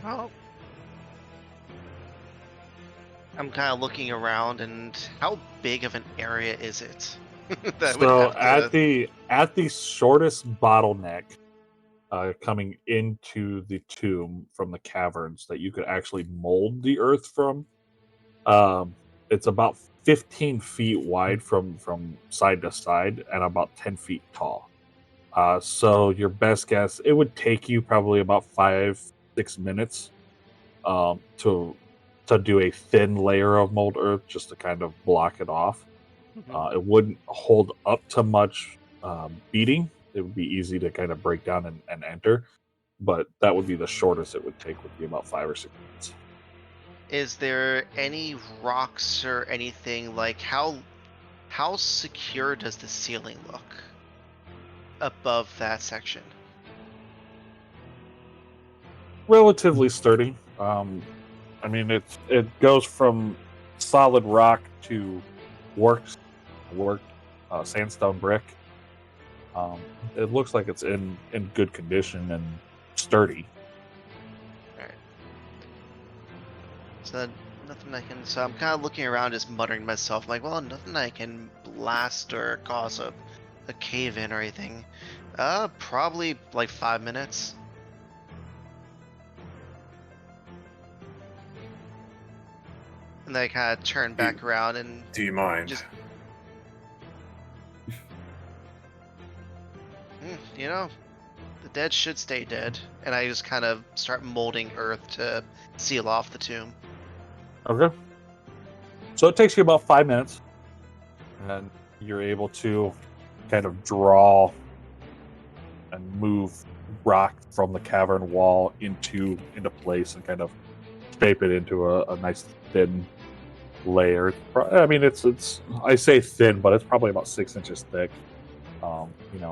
Well, I'm kind of looking around, and how big of an area is it? that would So have to- at the shortest bottleneck coming into the tomb from the caverns that you could actually mold the earth from, it's about 15 feet wide from side to side and about 10 feet tall. So your best guess, it would take you probably about 5-6 minutes to do a thin layer of mold earth just to kind of block it off. It wouldn't hold up to much beating. It would be easy to kind of break down and enter, but that would be the shortest it would take. Would be about 5 or 6 minutes. Is there any rocks or anything like how secure does the ceiling look above that section? Relatively sturdy. I mean, it goes from solid rock to worked sandstone brick. It looks like it's in good condition and sturdy. Alright. So nothing I can. So I'm kind of looking around, just muttering to myself, like, well, nothing I can blast or cause a cave in or anything. Probably like 5 minutes. And then I kind of turn back around and Do you mind? just. You know, the dead should stay dead. And I just kind of start molding earth to seal off the tomb. Okay. So it takes you about 5 minutes, and you're able to kind of draw and move rock from the cavern wall into place and kind of shape it into a nice thin layer. I mean, it's I say thin, but it's probably about 6 inches thick.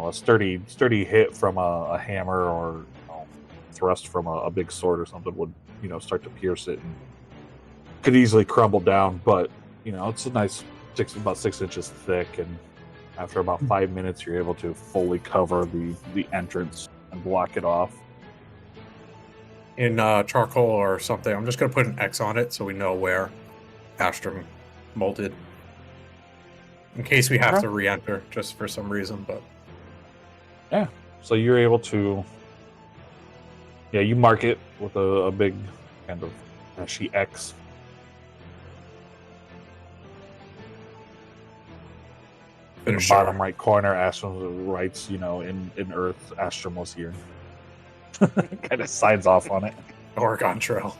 A sturdy hit from a hammer or thrust from a big sword or something would start to pierce it and could easily crumble down. But it's a nice about 6 inches thick, and after about 5 minutes, you're able to fully cover the entrance and block it off. In charcoal or something, I'm just going to put an X on it so we know where Astrum molded. In case we have to re-enter, just for some reason, but... Yeah, so you're able to... Yeah, you mark it with a big kind of ashy X. In the bottom right corner, Astrum writes, in Earth, Astrum was here. Kind of signs off on it. Oregon Trail.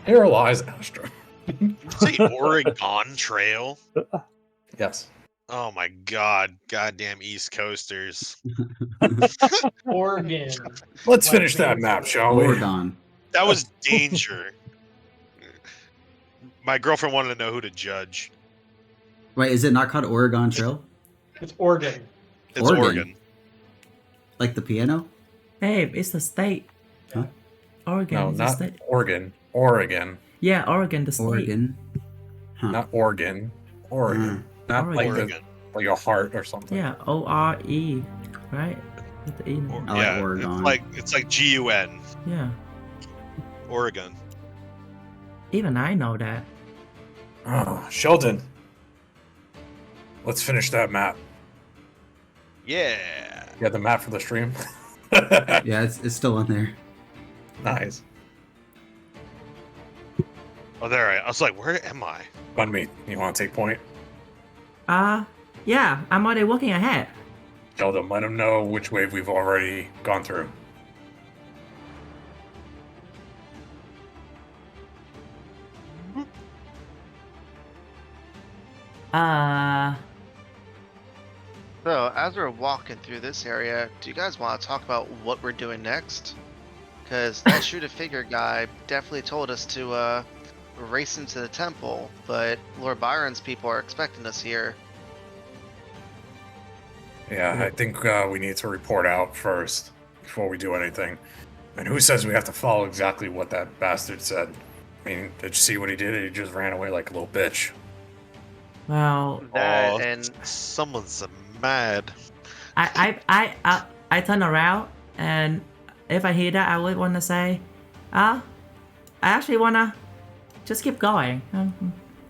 Here lies Astrum. Say Oregon Trail. Yes. Oh my god, goddamn East Coasters. Oregon. Let's finish that map, shall we? Oregon. That was danger. My girlfriend wanted to know who to judge. Wait, is it not called Oregon Trail? It's Oregon. It's Oregon. Like the piano? Hey, it's the state. Huh? Oregon No, is the not state. Oregon. Oregon. Yeah, Oregon, the state. Oregon. Huh. Not Oregon. Oregon. Not Oregon. like Oregon. like a heart or something. Yeah, O-R-E, right? With the E. in it. I like Oregon. It's like G-U-N. Yeah, Oregon. even I know that. Oh, Sheldon. Let's finish that map. Yeah. You got the map for the stream? Yeah, it's still on there. Nice. Oh, there I was like, where am I? Fun me. You want to take point? Yeah, I'm already looking ahead. Sheldon, let him know which wave we've already gone through. So, as we're walking through this area, do you guys want to talk about what we're doing next? Because that shoot a figure guy definitely told us to race into the temple, but Lord Byron's people are expecting us here. Yeah, I think we need to report out first before we do anything. And who says we have to follow exactly what that bastard said? I mean, did you see what he did? He just ran away like a little bitch. Well, That and Someone's mad. I turn around, and if I hear that, I would want to say, I actually wanna just keep going.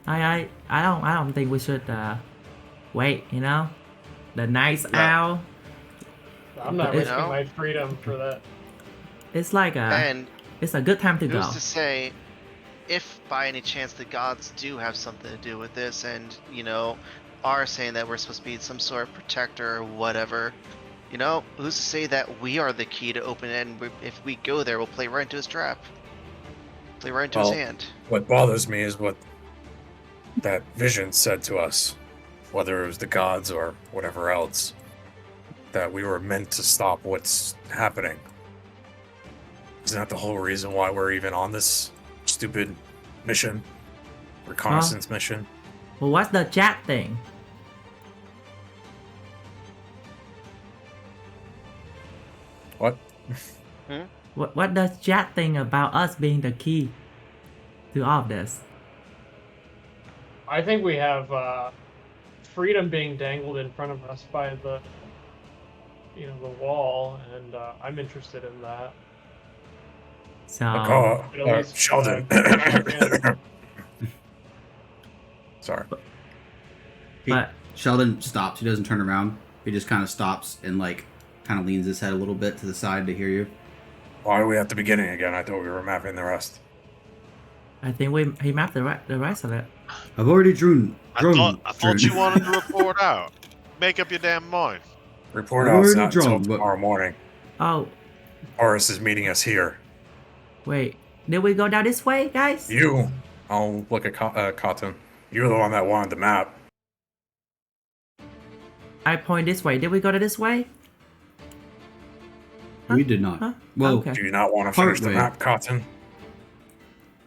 I don't think we should wait. The night's out. I'm not It's- risking my freedom for that. It's like and it's a good time to go. who's to say if by any chance the gods do have something to do with this, and are saying that we're supposed to be some sort of protector or whatever, you know, who's to say that we are the key to open it, and if we go there, we'll play right into his trap. Play right into his Well, hand. what bothers me is what that vision said to us, whether it was the gods or whatever else, that we were meant to stop what's happening. Isn't that the whole reason why we're even on this stupid mission? Reconnaissance mission? Well, what's the chat thing? What? What does chat think about us being the key to all of this? I think we have freedom being dangled in front of us by the, the wall, and I'm interested in that. So, At least, Sheldon. check Sorry. but Sheldon stops. He doesn't turn around. He just kind of stops and like kind of leans his head a little bit to the side to hear you. Why are we at the beginning again? I thought we were mapping the rest. I think he mapped the rest of it. I've already drawn. I thought you wanted to report out. Make up your damn mind. Report I've out's already not until drawn, but- tomorrow morning. Oh, Horace is meeting us here. wait. Did we go down this way, guys? I'll look at Cotton. You're the one that wanted the map. I point this way. Did we go to this way? We did not. Huh? Well, Okay. Do you not want to finish the Partway. map, Cotton?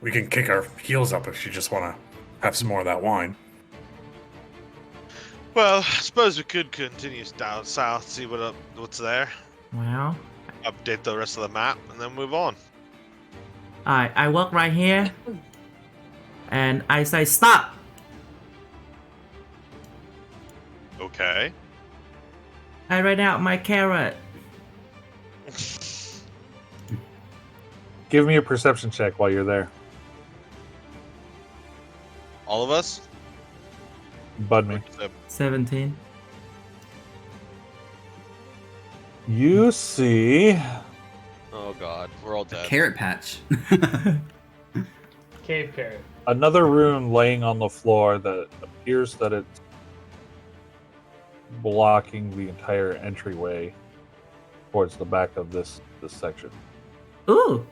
We can kick our heels up if you just want to have some more of that wine. Well, I suppose we could continue down south, see what's there, Well, update the rest of the map, and then move on. alright. I walk right here, and I say stop. Okay. I read out my carrot. Give me a perception check while you're there. All of us? Bud me. 17. You see Oh god, we're all a dead. carrot patch. Cave carrot. another rune laying on the floor that appears that it's blocking the entire entryway towards the back of this section. Ooh.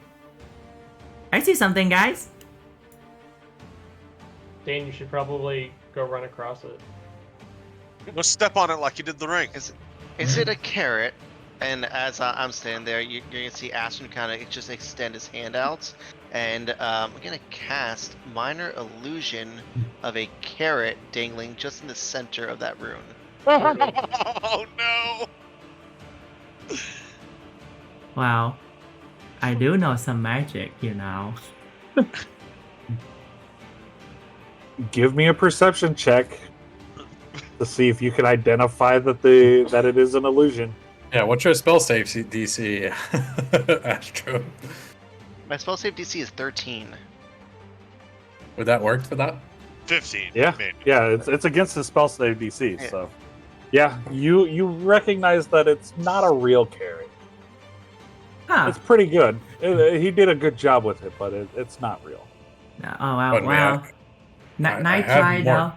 I see something, guys. Dane, you should probably go run across it. Go step on it like you did the ring. Is it a carrot? And as I'm standing there, you're gonna see Ashton kind of just extend his hand out, and I'm gonna cast Minor Illusion of a carrot dangling just in the center of that rune. Oh no! Wow. I do know some magic, you know. Give me a perception check to see if you can identify that it is an illusion. Yeah, what's your spell save DC, Astro? My spell save DC is 13. Would that work for that? 15. Yeah. maybe. Yeah, it's against the spell save DC, Yeah. so yeah, you recognize that it's not a real carrot. Huh. It's pretty good. He did a good job with it, but it's not real. Oh, wow. But, Wow. I Nice have try, more- though.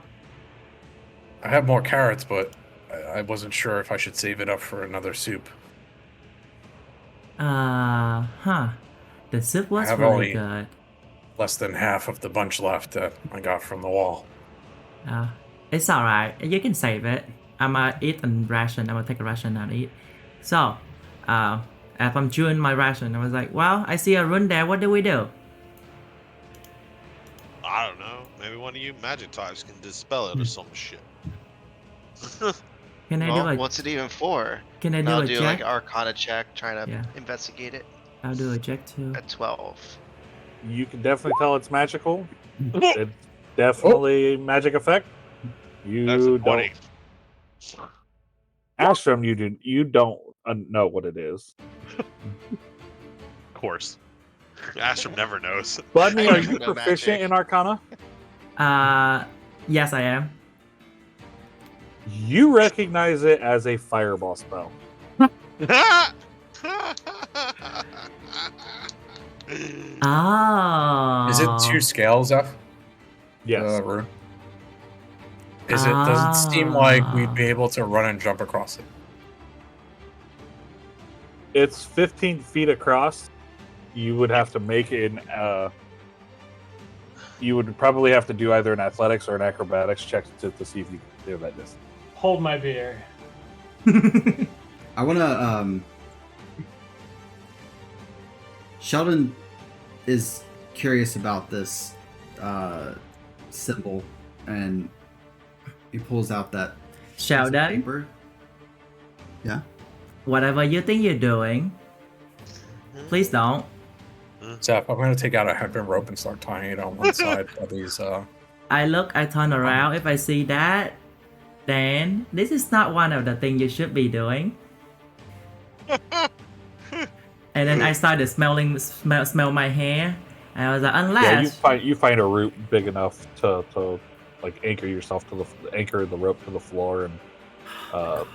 I have more carrots, but I wasn't sure if I should save it up for another soup. Huh. The soup was have really only- good. Less than half of the bunch left that I got from the wall. It's alright. You can save it. I'm gonna eat a ration. I'm gonna take a ration and eat. So, if I'm chewing my ration, I was like, well, I see a rune there. What do we do? I don't know. Maybe one of you magic types can dispel it or some shit. Can I Well, do a what's it even for? Can I do I'll a do check? like Arcana check, trying to Yeah. investigate it I'll do a check too. at 12. You can definitely tell it's magical. It's definitely a magic effect. You That's a don't, 20. Astrum. You don't know what it is. Of course. Astrum never knows. Budney, I are you don't know proficient magic. in Arcana? Yes, I am. You recognize it as a fireball spell. Oh. Is it 2 scales, F? Yes. Rune? does it seem like we'd Ah. be able to run and jump across it? It's 15 feet across. You would have to make an. You would probably have to do either an athletics or an acrobatics check to see if you can do that distance. Hold my beer. I want to. Sheldon is curious about this symbol, and he pulls out that piece of Sheldon, paper. Yeah. whatever you think you're doing, please don't. Zeph, I'm gonna take out a hempen rope and start tying it on one side of these. I turn around. If I see that, then this is not one of the things you should be doing. And then I started smell my hair. And I was like, unless Yeah, you find a root big enough to like anchor yourself to anchor the rope to the floor and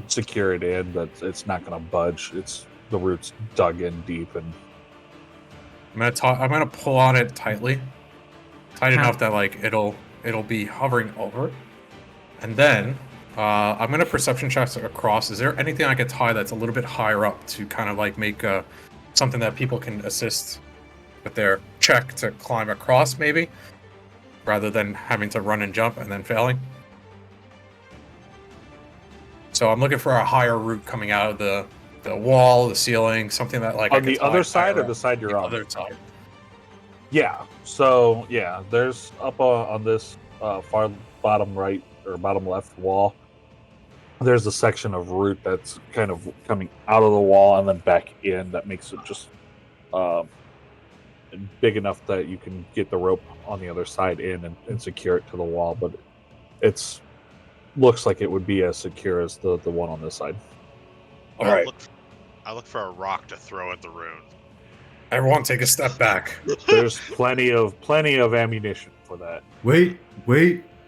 secure it in, but it's not going to budge. It's the roots dug in deep, and I'm gonna pull on it tightly, tight How- enough that like it'll be hovering over, and then I'm gonna perception check across. Is there anything I could tie that's a little bit higher up to kind of like make something that people can assist with their check to climb across, maybe, rather than having to run and jump and then failing? So I'm looking for a higher root coming out of the wall, the ceiling, something that like I on could the tie other side higher or the up. side you're The on. other side. Yeah. So yeah, there's up on this far bottom right or bottom left wall. There's a section of root that's kind of coming out of the wall and then back in. That makes it just big enough that you can get the rope on the other side in and secure it to the wall. But it's looks like it would be as secure as the one on this side. All right, I look for a rock to throw at the rune. everyone, take a step back. There's plenty of ammunition for that. Wait,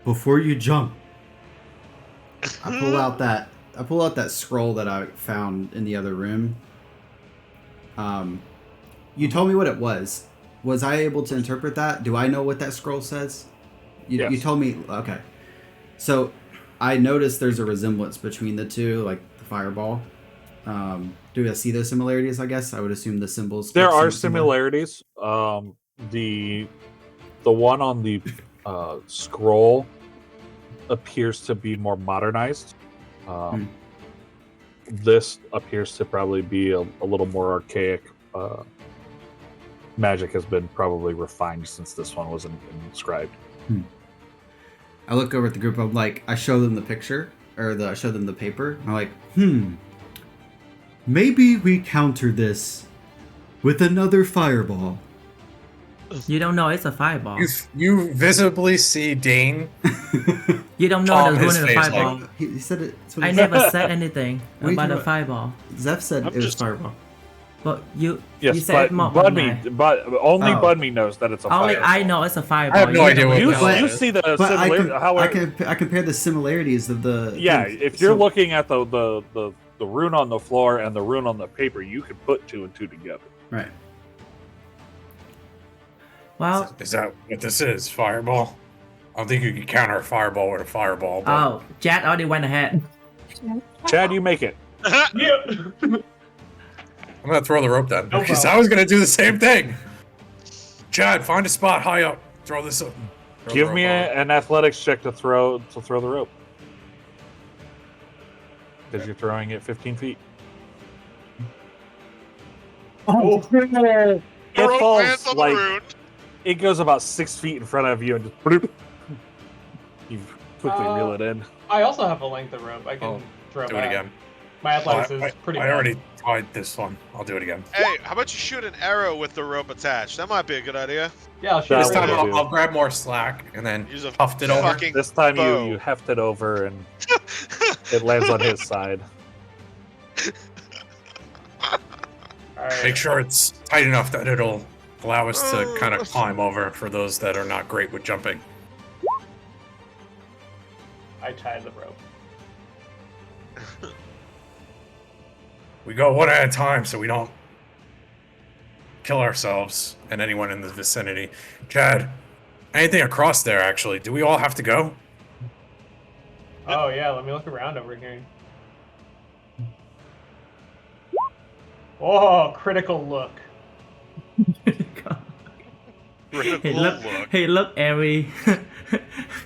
before you jump. I pull out that scroll that I found in the other room. You told me what it was. Was I able to interpret that? Do I know what that scroll says? You Yes. told me. Okay. So I noticed there's a resemblance between the two, like the fireball. Do I see those similarities? I guess I would assume the symbols. There look are similar. similarities. The one on the scroll appears to be more modernized. This appears to probably be a little more archaic. Magic has been probably refined since this one was inscribed. I look over at the group. I'm like, I show them the picture, I show them the paper. I'm like, maybe we counter this with another fireball. You don't know it's a fireball. You visibly see Dane. You don't know Palm the his rune of the face, fireball. like- He said it. that's what I he said. never said anything What are you about a talking fireball. Zeph said I'm it was just- fireball. But you Yes, said but more than only Oh. Budme knows that it's a Only fireball. I know it's a fireball. I have no You idea know what You, the hell it you is. see the But I similarity. I compare the similarities of the. Yeah, things. if you're So- looking at the rune on the floor and the rune on the paper, you can put two and two together. Right. Well, Is that what this is? Fireball? I don't think you can counter a fireball with a fireball. But oh, Chad already went ahead. Chad, you make it. Yeah. I'm gonna throw the rope then No because problem. I was gonna do the same thing. Chad, find a spot high up. Throw this up. Throw the Give rope me over. an athletics check to throw the rope. Because you're throwing it 15 feet. Oh. The rope falls lands on like- the rune. It goes about 6 feet in front of you and just bloop. You quickly reel it in. I also have a length of rope. I can Oh, throw Do back. it again. My athletics I is pretty I bad. already tried this one. I'll do it again. Hey, how about you shoot an arrow with the rope attached? That might be a good idea. Yeah, I'll shoot That This it time would right do. I'll grab more slack and then Use a puffed it over. fucking This time bow. you heft it over and it lands on his side. Alright. Make sure it's tight enough that it'll allow us to kind of climb over for those that are not great with jumping. I tied the rope. We go one at a time so we don't kill ourselves and anyone in the vicinity. Chad, anything across there actually? Do we all have to go? Oh yeah, let me look around over here. Oh, critical look. Critical look, look. hey, look every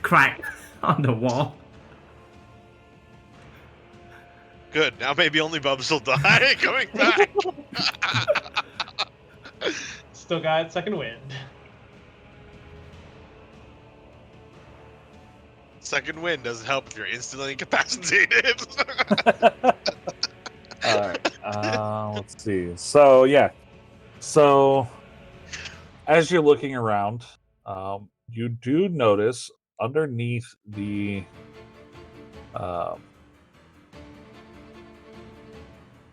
crack on the wall. Good. Now maybe only Bubs will die. Coming back. Still got second wind. Second wind doesn't help if you're instantly incapacitated. All right. Let's see. So yeah. So as you're looking around, you do notice underneath the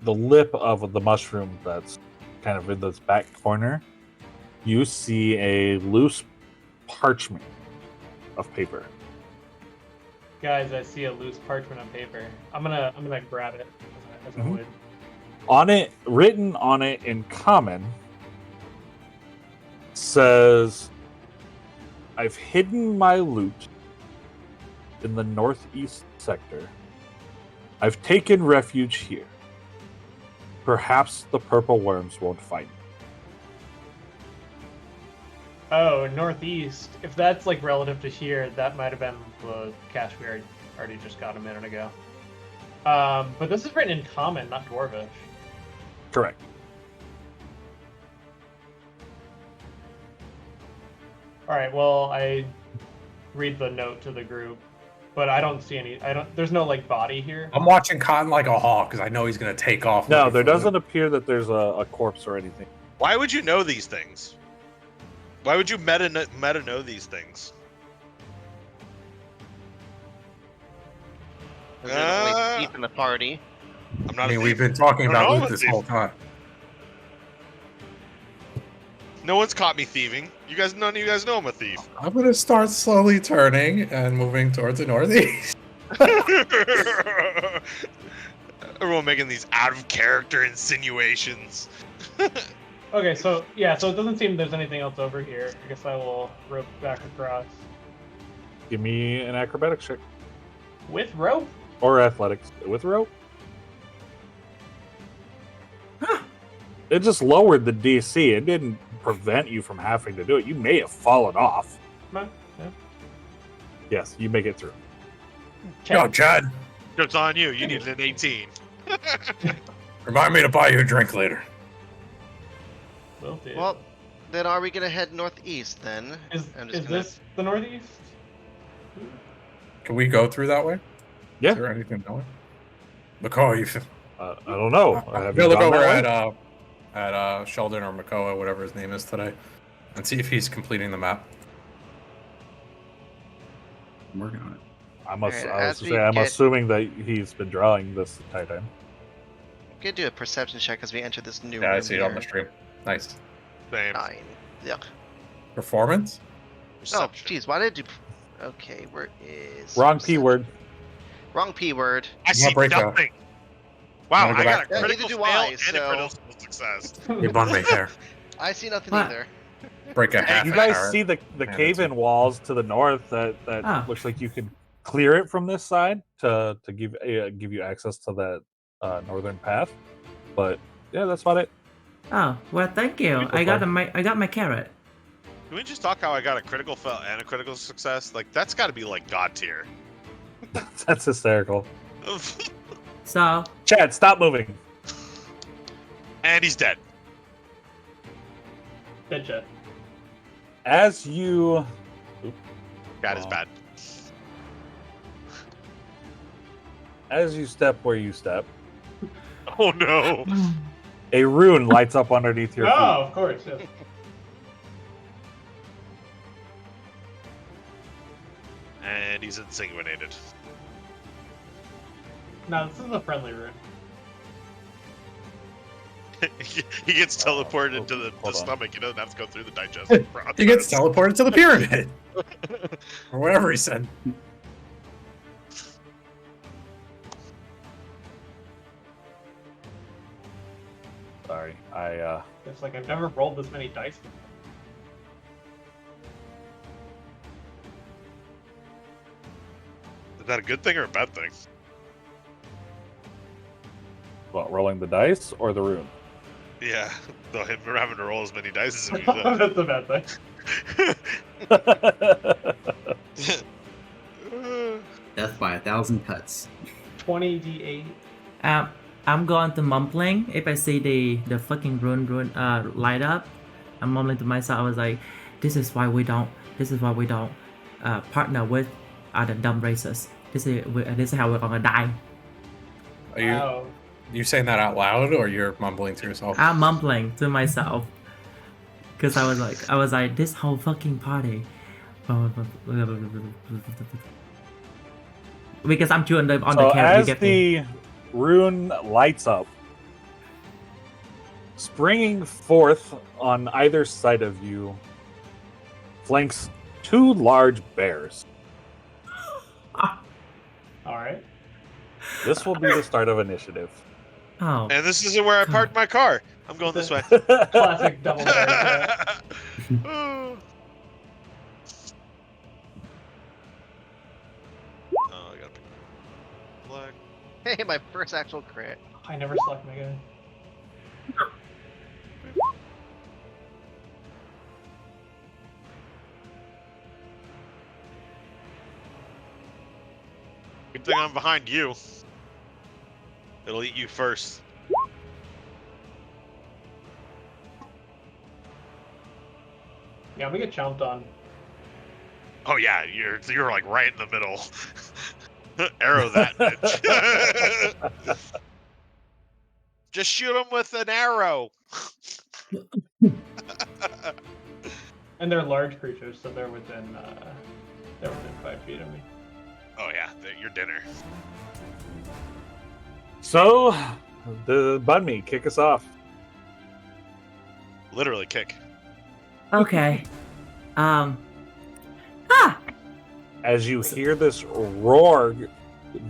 lip of the mushroom that's kind of in this back corner, you see a loose parchment of paper. Guys, I see a loose parchment on paper. I'm gonna grab it as I Mhm. would. On it, written on it in common, says, "I've hidden my loot in the northeast sector. I've taken refuge here. Perhaps the purple worms won't find me." Oh, northeast. If that's like relative to here, that might have been the cache we already just got a minute ago. But this is written in common, not dwarvish. Correct. All right. Well, I read the note to the group, but I don't see any. There's no like body here. I'm watching Cotton like a hawk because I know he's gonna take off. No, looking there for doesn't loot. appear that there's a corpse or anything. Why would you know these things? Why would you meta know these things? Is it only deep in the party? I'm not. I mean, a we've thief. been talking No, about no, I'm loot a this thief. whole time. No one's caught me thieving. None of you guys know I'm a thief. I'm gonna start slowly turning and moving towards the northeast. Everyone making these out of character insinuations. Okay, so yeah, so it doesn't seem there's anything else over here. I guess I will rope back across Give me an acrobatics check with rope. or athletics with rope. It just lowered the DC. It didn't prevent you from having to do it. You may have fallen off. Come on. Yeah. Yes, you make it through. Yo, Check. Chad, It's on you. You needed an 18. remind me to buy you a drink later. Will do. Well, then are we gonna head northeast then? is I'm just is gonna- this the northeast? Can we go through that way? Yeah. Is there anything going? McCoy, you I don't know. I'm Have gonna you look gone over that way? at Sheldon or Makoa, whatever his name is today, and see if he's completing the map. I'm working on it. I'm Alright, as we I'm get- assuming that he's been drawing this entire time. I'm gonna do a perception check as we enter this new Yeah, I room see it on here. the stream. Nice. Same. 9. Yuck. Performance? Oh, Perception. jeez, why did I do... Okay, where is... Wrong P word. Wrong P word. I see break that. nothing. Wow, I'm gonna I go got back. a Yeah, critical neither do fail I, and a so- critical success. You bun me there. I see nothing What? either. Break a half. You a guys carrot. see the Yeah, cave-in walls to the north that Ah. looks like you can clear it from this side to give you access to that northern path. But yeah, that's about it. Oh, well, thank you. Beautiful. I got my carrot. Can we just talk how I got a critical fail and a critical success? Like, that's got to be like god tier. That's hysterical. So, Chad, stop moving. And he's dead. Dead jet. As you God is Wow. bad. step where you step, Oh no. a rune lights up underneath your Oh, feet. of course. Yes. And he's insinuated. No, this is a friendly room. He gets teleported into the hold on. stomach. He doesn't have to go through the digestive process. He gets teleported to the pyramid. Or whatever he said. Sorry, It's like I've never rolled this many dice before. that a good thing or a bad thing? What, rolling the dice or the rune? Yeah, though him having to roll as many dice as he That's a bad thing. does. Death by 1,000 cuts. 20d8. I'm going to mumbling. If I see the fucking rune light up, I'm mumbling to myself. I was like, this is why we don't partner with other dumb races. This is how we're gonna die. Are you Wow. you saying that out loud, or you're mumbling to yourself? I'm mumbling to myself because I was like, this whole fucking party. Because I'm chewing on So the carrot. You as get me? the rune lights up, springing forth on either side of you, flanks 2 large bears. All right. This will be the start of initiative. Oh, And this isn't where I parked my car. I'm going this way. Classic double bear trap. Oh, I gotta pick black. Hey, my first actual crit. I never select my guy. Good thing I'm behind you. It'll eat you first. Yeah, I'm gonna get chomped on. Oh yeah, you're like right in the middle. Arrow that bitch. Just shoot him with an arrow. And they're large creatures, so they're within 5 feet of me. Oh yeah, your dinner. So, the Bunmy, kick us off. Literally kick. okay. As you hear this roar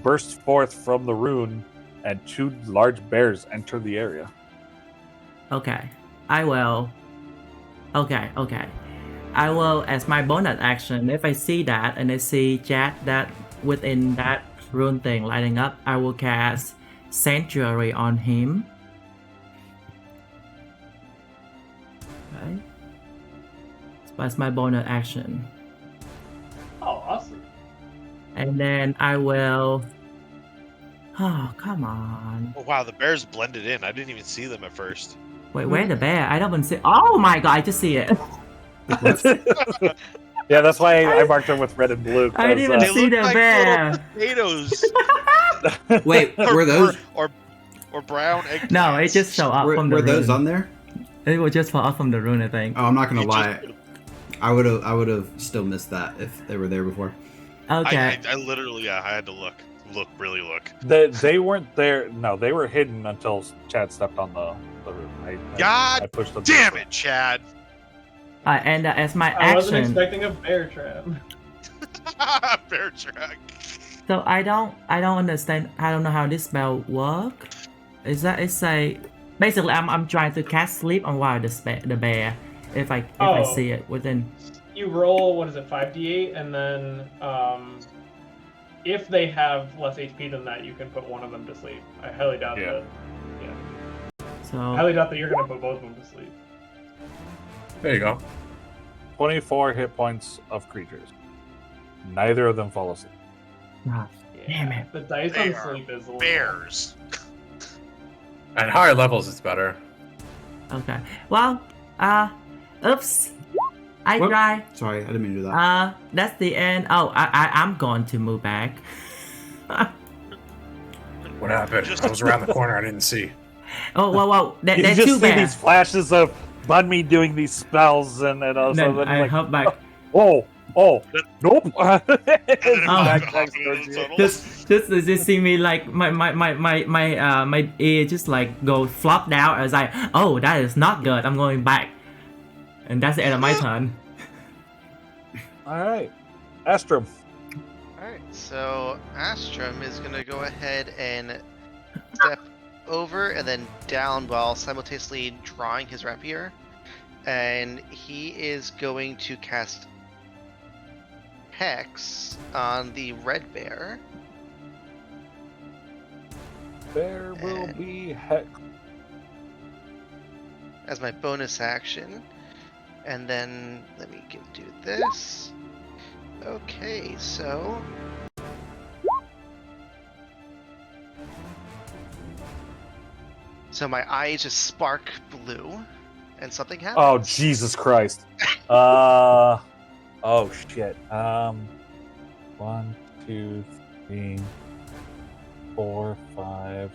burst forth from the rune, and 2 large bears enter the area. Okay. I will. Okay. I will, as my bonus action, if I see that and I see Jack that within that rune thing lighting up, I will cast Sanctuary on him. Okay. So that's my bonus action. Oh, awesome. And then I will. Oh, come on. Oh wow, the bears blended in. I didn't even see them at first. Wait, where the bear? I don't even see. Oh my god, I just see it. Yeah, that's why I marked them with red and blue. I didn't even They see look the like bear. little potatoes. Wait, were those or brown egg? No, it just fell up from the were those rune. on there? It was just fall off from the rune, I think. Oh, I'm not gonna You lie. I would have still missed that if they were there before. Okay. I literally, I had to look, really look. They weren't there. No, they were hidden until Chad stepped on the rune. God I pushed them. damn it, Chad! And as my I wasn't action, expecting a bear trap. Bear track. so I don't understand. I don't know how this spell work. Is that it's a basically I'm trying to cast sleep on the bear if I Oh. see it within. You roll, what is it, 5d8, and then if they have less HP than that, you can put one of them to sleep. I highly doubt Yeah. that. So I highly doubt that you're gonna put both of them to sleep. There you go. 24 hit points of creatures. Neither of them fall asleep. Damn it. The dice They on are sleep is a little... Bears. At higher levels, it's better. Okay. Well, oops. I Whoop. try. Sorry, I didn't mean to do that. That's the end. Oh, I'm going to move back. What happened? Just- I was around the corner. I didn't see. Oh, whoa. You They're just too see bad. these flashes of Bunmy doing these spells, and then all of a Then sudden, I like, hop back. oh, nope. And then Back hopping towards into the you. tunnel. Just see me like my ear just like go flop down. I was like, oh, that is not good. I'm going back, and that's the end of my turn. All right, Astrum. Alright, so Astrum is gonna go ahead and step over and then down while simultaneously drawing his rapier. And he is going to cast hex on the red bear. There will And- be hex. As my bonus action. And then let me do this. Okay, so my eyes just spark blue, and something happens. Oh Jesus Christ. Oh shit. 1, 2, 3, 4, 5.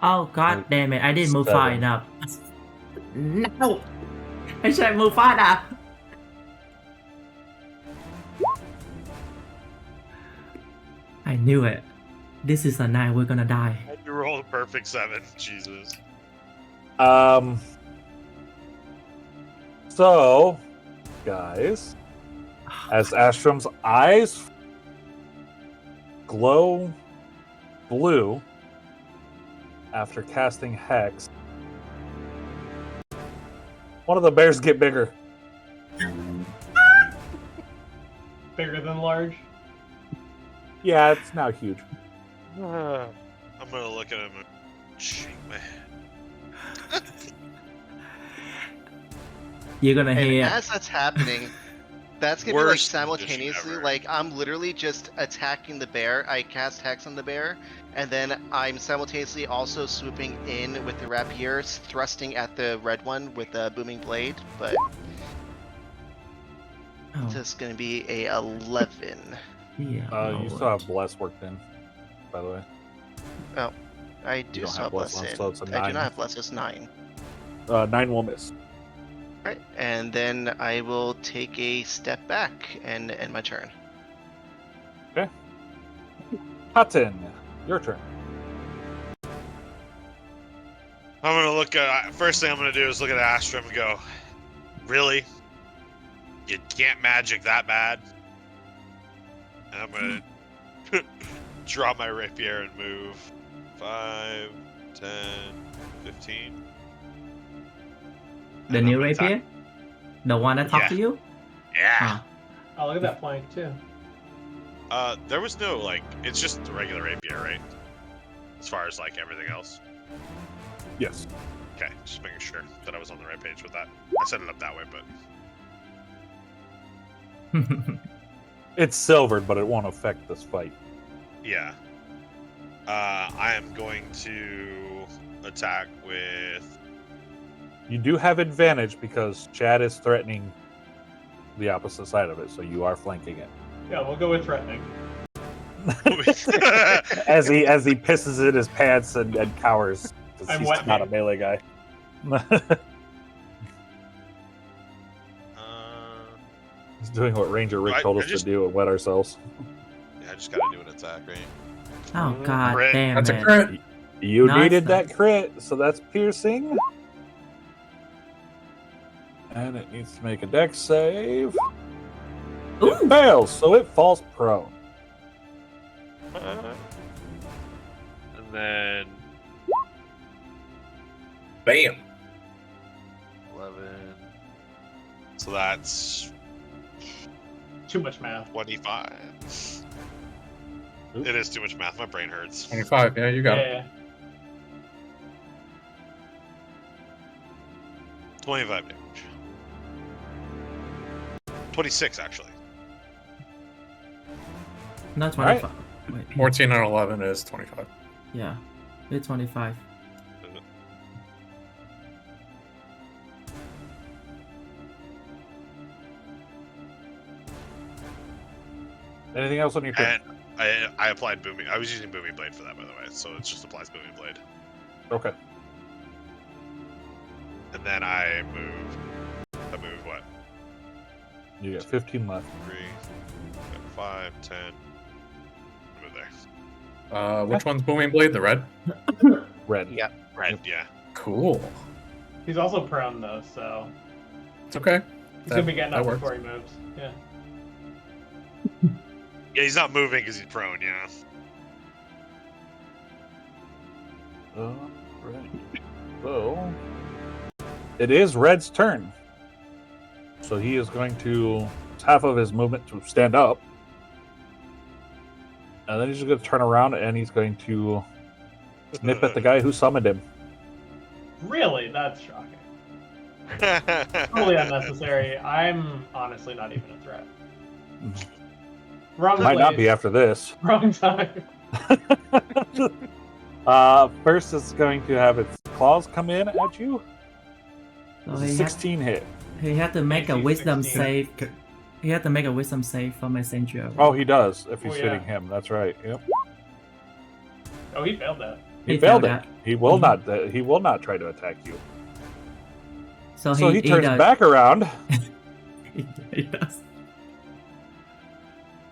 Oh god Eight, damn it! I didn't move far 7. enough. No, I should have moved farther. I knew it. This is a night we're gonna die. You rolled a perfect 7. Jesus. So, guys, as Astrom's eyes glow blue after casting Hex, one of the bears get bigger. Bigger than large. Yeah, it's now huge. I'm gonna look at him and shake my head. You're gonna And hear. as that's happening, that's gonna be like Worst magician simultaneously, ever. like I'm literally just attacking the bear. I cast hex on the bear, and then I'm simultaneously also swooping in with the rapier, thrusting at the red one with the booming blade. But Oh, it's just gonna be a 11. yeah. You still have Bless worked in, by the way. I do don't still have have bless bless on, in. so it's a I do 9. not have bless. It's 9. 9 will miss. Right, and then I will take a step back and end my turn. Hutton, your turn. I'm gonna look at. First thing I'm gonna do is look at Astrum and go, "Really? You can't magic that bad?" And I'm gonna drop my rapier and move 5, 10, 15. The And new I'm gonna attack- rapier? The one that talked Yeah. to you? Yeah. Huh. Oh, look at that flank too. There was no like. It's just the regular rapier, right? As far as like everything else. Yes. Okay, just making sure that I was on the right page with that. I set it up that way, but It's silvered, but it won't affect this fight. yeah. I am going to attack with. You do have advantage because Chad is threatening the opposite side of it, so you are flanking it. Yeah, we'll go with threatening. as he pisses in his pants and cowers because I'm he's wet not a me. melee guy. He's doing what Ranger Rick told us to do and wet ourselves. Yeah, I just gotta do an attack, right? Oh god Crit. damn That's a it. crit. You No, it's needed not. that crit, so that's piercing. And it needs to make a dex save. Ooh. It fails, so it falls prone. And then Bam. 11. So that's Too much math. 25. Ooh. It is too much math. My brain hurts. 25. Yeah, you got it. Yeah. 25 damage. 26 actually. Not Alright. 25. Wait, 14 and 11 is 25. yeah. It's 25. Anything else on your turn? And I applied booming. I was using booming blade for that, by the way. So it just applies booming blade. Okay. And then I move. I move what? You got 15 left. 3, 5, 10. I move there. Which one's Booming Blade? The red? Red. Yeah. Red, yeah. Cool. He's also prone though, so It's okay. he's gonna be getting that up works. before he moves. Yeah. Yeah, he's not moving because he's prone, yeah. Right. So it is Red's turn. So he is going to half of his movement to stand up. And then he's just going to turn around and he's going to snip at the guy who summoned him. Really? That's shocking. Totally unnecessary. I'm honestly not even a threat. Wrong Might not place, be after this. wrong time. First, it's going to have its claws come in at you. So It's a 16 hit. he had to make a DC wisdom 16. save. He had to make a wisdom save for my Sentry. Oh, he does if he's Oh, yeah. hitting him. That's right. Yep. Oh, he failed that. He failed it. that. He will Mhm. not. He will not try to attack you. So, So he turns does- back around he does.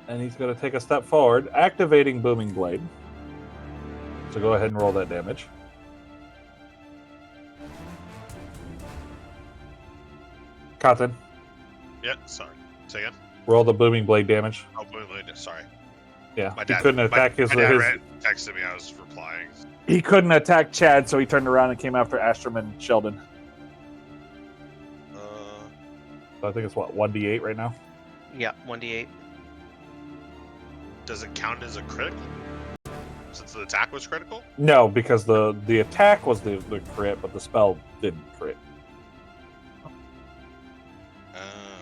and he's going to take a step forward, activating Booming Blade. So go ahead and roll that damage. Cotton, Yeah, sorry. Say again. roll the Booming Blade damage. Oh, wait, sorry. Yeah, My he dad couldn't attack my his. dad texted me. I was replying. He couldn't attack Chad, so he turned around and came after Astrom and Sheldon. So I think it's what 1d8 right now. Yeah, 1d8. Does it count as a critical? Since the attack was critical? No, because the attack was the crit, but the spell didn't crit.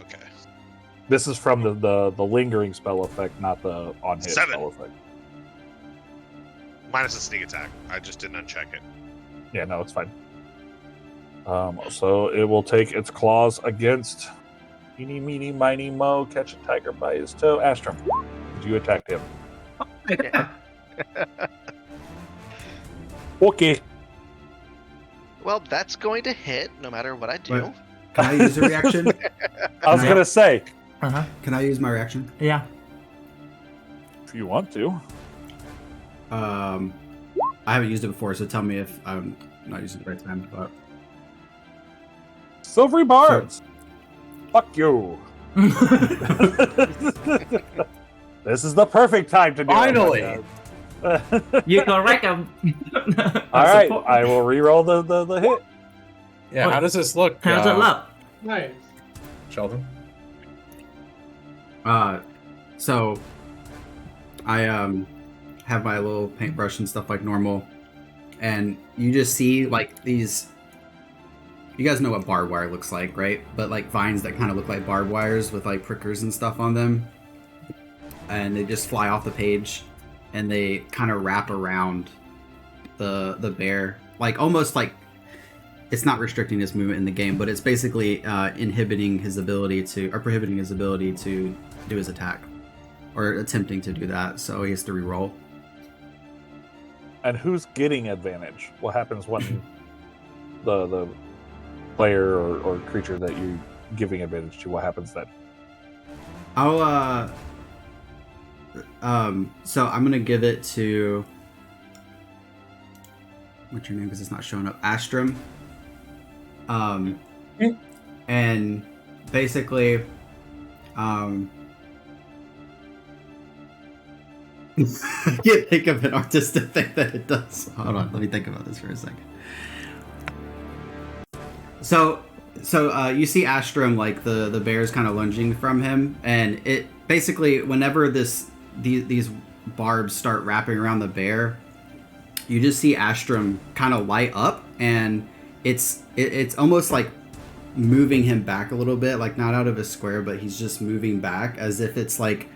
Okay. This is from the lingering spell effect, not the on hit 7. spell effect. Minus the sneak attack. I just didn't uncheck it. Yeah, no, it's fine. So it will take its claws against Eeny, Meeny, Miny, Mo, catch a tiger by his toe. Astrom, did you attack him? Yeah. Okay. Well, that's going to hit no matter what I do. Wait. Can I use a reaction? I was Yeah. gonna say, Uh-huh. Can I use my reaction? Yeah. if you want to. I haven't used it before, so tell me if I'm not using it the right time. But Silvery Bards! Fuck you! This is the perfect time to do Finally! it. You correct him. All right, I will re-roll the hit. Yeah, how does this look? How's it look? Nice. Sheldon? so I have my little paintbrush and stuff like normal, and you just see like these. You guys know what barbed wire looks like, right? But like vines that kind of look like barbed wires with like prickers and stuff on them, and they just fly off the page, and they kind of wrap around the bear, like almost like it's not restricting his movement in the game, but it's basically inhibiting his ability to, or prohibiting his ability to do his attack, or attempting to do that. So he has to re-roll. And who's getting advantage? What happens when the player or creature that you're giving advantage to, what happens then? I'll so I'm gonna give it to, what's your name, because it's not showing up, Astrom. And basically I can't think of an artistic thing that it does. Hold on, let me think about this for a second. So you see Astrom, like the bear's kind of lunging from him, and it basically, whenever these barbs start wrapping around the bear, you just see Astrom kind of light up, and it's almost like moving him back a little bit, like not out of a square, but he's just moving back as if it's like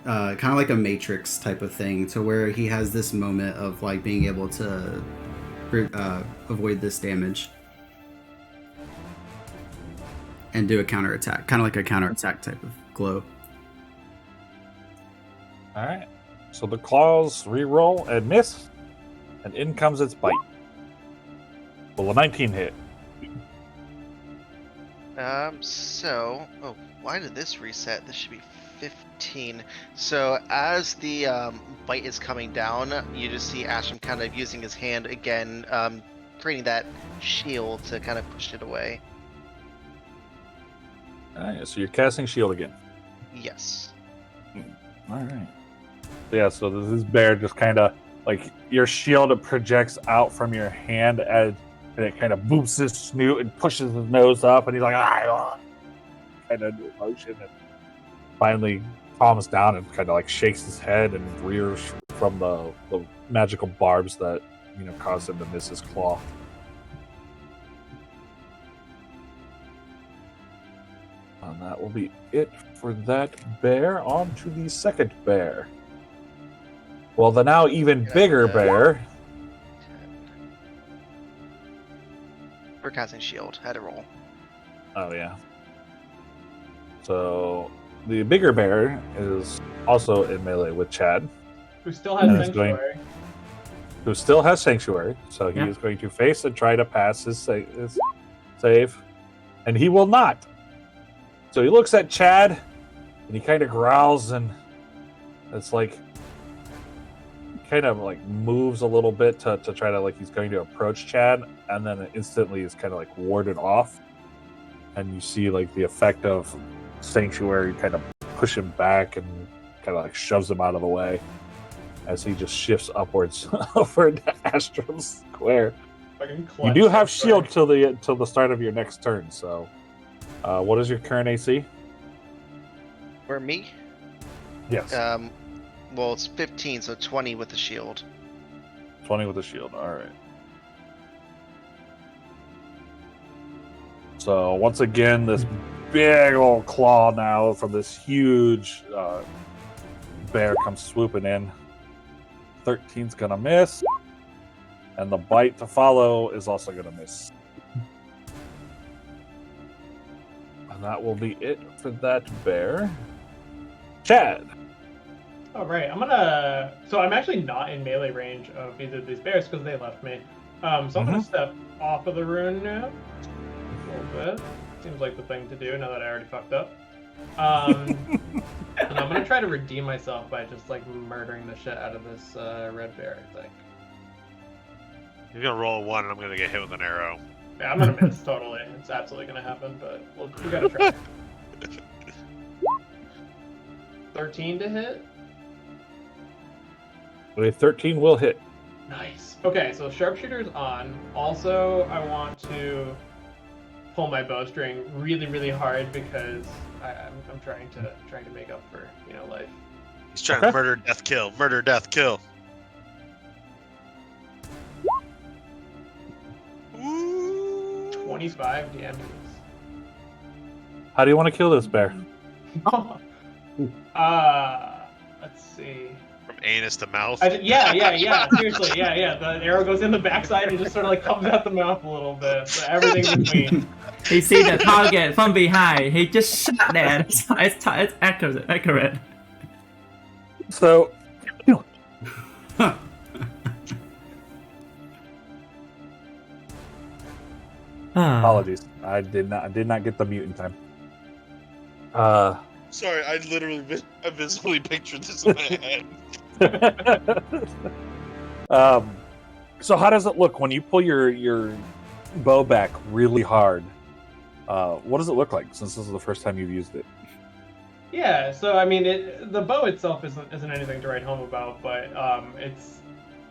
kind of like a Matrix type of thing, to where he has this moment of like being able to avoid this damage and do a counterattack, kind of like a counterattack type of glow. All right. So the claws re-roll and miss, and in comes its bite. Will a 19 hit? Why did this reset? This should be 15. So as the bite is coming down, you just see Asham kind of using his hand again, creating that shield to kind of push it away. All right. So you're casting shield again. Yes. All right. Yeah. So this bear just kind of like your shield projects out from your hand and it kind of boops his snoot and pushes his nose up, and he's like, ah. kind of motion, and finally calms down and kind of like shakes his head and rears from the magical barbs that caused him to miss his claw. And that will be it for that bear. On to the second bear. Well, the now even bigger bear. We're casting shield. Had to roll. Oh yeah. So the bigger bear is also in melee with Chad, Who still has And it's sanctuary? who still has sanctuary. So he Yeah. is going to face and try to pass his save, and he will not. So he looks at Chad, and he kind of growls, and it's like kind of like moves a little bit to try to like he's going to approach Chad, and then instantly is kind of like warded off, and you see like the effect of sanctuary kind of push him back and kind of like shoves him out of the way as he just shifts upwards over to Astrom's square. Fucking You clutch do have sanctuary. shield till the start of your next turn. So, what is your current AC? For me, Yes, well, it's 15, so 20 with the shield. 20 with a shield. All right. So once again, this big old claw now from this huge bear comes swooping in. 13's gonna miss, and the bite to follow is also gonna miss. And that will be it for that bear. Chad. Oh, right. So I'm actually not in melee range of either of these bears because they left me. So I'm gonna step off of the rune now. A little bit. Seems like the thing to do now that I already fucked up. And I'm gonna try to redeem myself by just like murdering the shit out of this red bear, I think. You're gonna roll a 1, and I'm gonna get hit with an arrow. Yeah, I'm gonna miss totally. It's absolutely gonna happen, but we gotta try. 13 to hit. A 13 will hit. Nice. Okay, so sharpshooter's on. Also, I want to pull my bowstring really, really hard because I'm trying to make up for life. He's trying to murder, death, kill. Murder, death, kill. Ooh. 25 damage. How do you want to kill this bear? Let's see. From anus to mouth. Yeah. Seriously, yeah. The arrow goes in the backside and just sort of like comes out the mouth a little bit. So everything between. He see the target from behind. He just shot that. It's accurate. So, apologies. I did not get the mute in time. Sorry, I literally I visibly pictured this in my head. So how does it look when you pull your bow back really hard? What does it look like since this is the first time you've used it? Yeah, so I mean, the bow itself isn't anything to write home about, but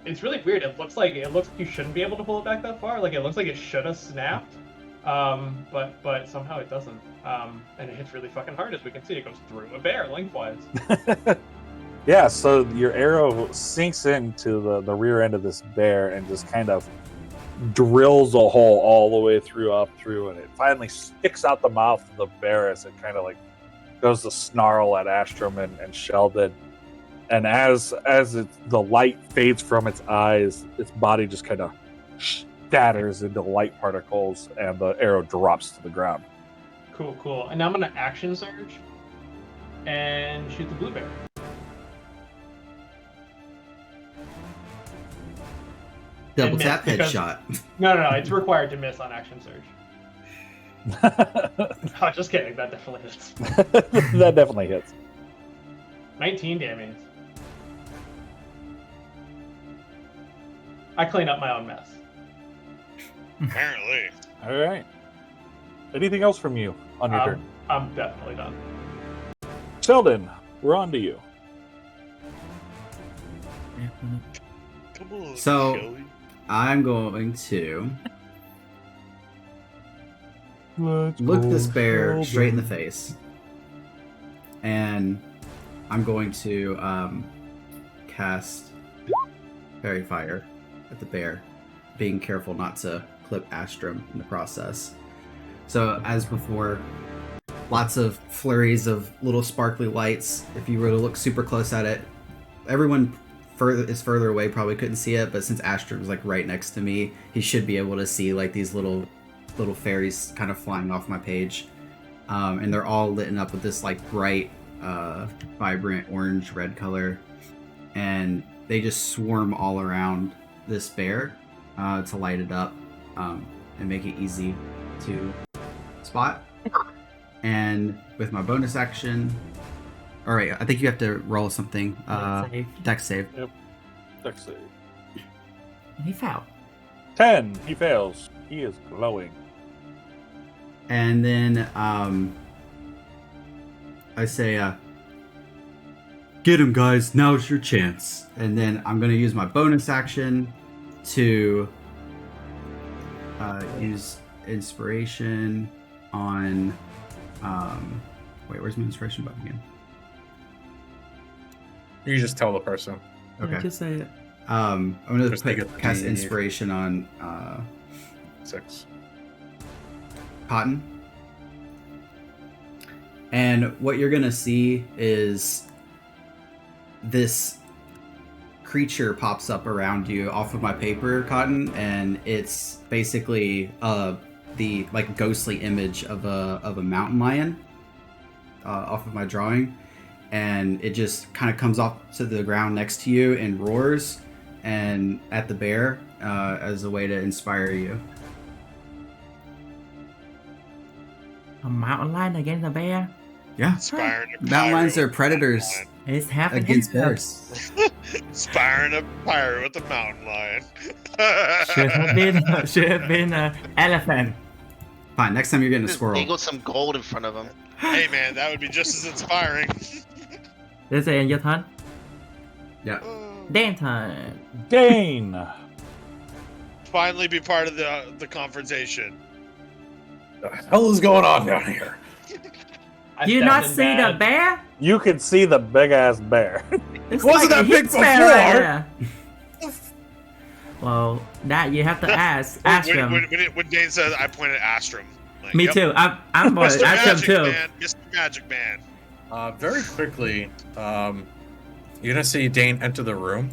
it's really weird. It looks like you shouldn't be able to pull it back that far. Like it looks like it should have snapped, but somehow it doesn't. And it hits really fucking hard, as we can see. It goes through a bear lengthwise. Yeah, so your arrow sinks into the rear end of this bear and just kind of drills a hole all the way up through, and it finally sticks out the mouth of the bear as it kind of like goes to snarl at Astrom and Sheldon. And as the light fades from its eyes, its body just kind of shatters into light particles, and the arrow drops to the ground. Cool. And now I'm gonna action surge and shoot the blue bear. Double And tap miss, because- headshot. No, it's required to miss on action surge. Oh, just kidding. That definitely hits. That definitely hits. 19 damage. I clean up my own mess. Apparently. All right. Anything else from you on your turn? I'm definitely done. Sheldon, we're on to you. Come on, So- Shelly. I'm going to Let's look go this bear straight in the shopping. face, and I'm going to cast Fairy Fire at the bear, being careful not to clip Astrum in the process. So as before, lots of flurries of little sparkly lights. If you were to look super close at it, everyone further away probably couldn't see it, but since Astrum's like right next to me, he should be able to see like these little fairies kind of flying off my page, and they're all lit up with this like bright, vibrant orange red color, and they just swarm all around this bear to light it up and make it easy to spot. And with my bonus action, all right, I think you have to roll something. Dex save. Yep. Dex save. He fell. 10. He fails. He is glowing. And then I say, get him, guys. Now's your chance. And then I'm going to use my bonus action to use inspiration on... wait, where's my inspiration button again? You just tell the person. Okay. Just say it. I'm going Just to take it. cast inspiration on 6. Cotton. And what you're gonna see is this creature pops up around you off of my paper, Cotton, and it's basically the like ghostly image of a mountain lion off of my drawing, and it just kind of comes off to the ground next to you and roars and at the bear as a way to inspire you. A mountain lion against a bear? Yeah. Inspiring a Mountain lions pyro are with a predators mountain It's happening. against bears. lion. Inspiring a pyro with a mountain lion. Should have been an elephant. Fine, next time you're getting a Just squirrel. dangle some gold in front of him. Hey man, that would be just as inspiring. This is your turn. Yeah. Dane turn. Dane. Finally be part of the confrontation. The hell is going on down here? I You stepped not in see bad. the bear? You can see the big ass bear. It's Wasn't like a that big heat bear right before? there. Well, that you have to ask. When, Astrum. when Dane says, I pointed at Astrum. Like, Me yep. too. I'm Mr. Astrum Magic too. Man, Mr. Magic Man. Very quickly, you're gonna see Dane enter the room.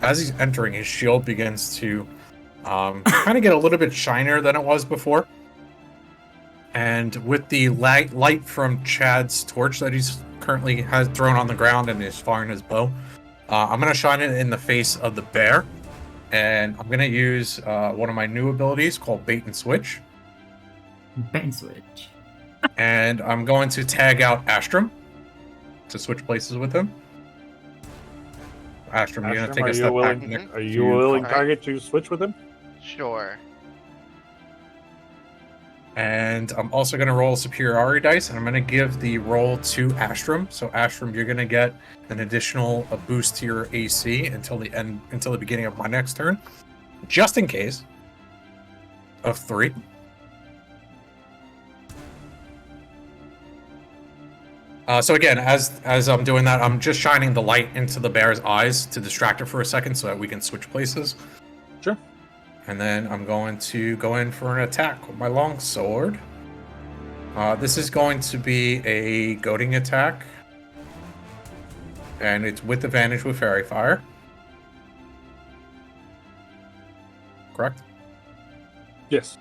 As he's entering, his shield begins to kind of get a little bit shinier than it was before. And with the light from Chad's torch that he's currently has thrown on the ground and is firing his bow, I'm gonna shine it in the face of the bear, and I'm gonna use one of my new abilities called Bait and Switch, Ben switch. and I'm going to tag out Astrum to switch places with him. Astrum, you're gonna Astrum, take are a you step willing- back. Nick, Are you a willing Alright. target to switch with him? Sure. And I'm also going to roll a superiority dice, and I'm going to give the roll to Astrum. So Astrum, you're going to get an additional boost to your AC until the beginning of my next turn, just in case, of 3. So again, as I'm doing that, I'm just shining the light into the bear's eyes to distract it for a second so that we can switch places. Sure. And then I'm going to go in for an attack with my longsword. This is going to be a goading attack. And it's with advantage with Fairy Fire. Correct? Yes.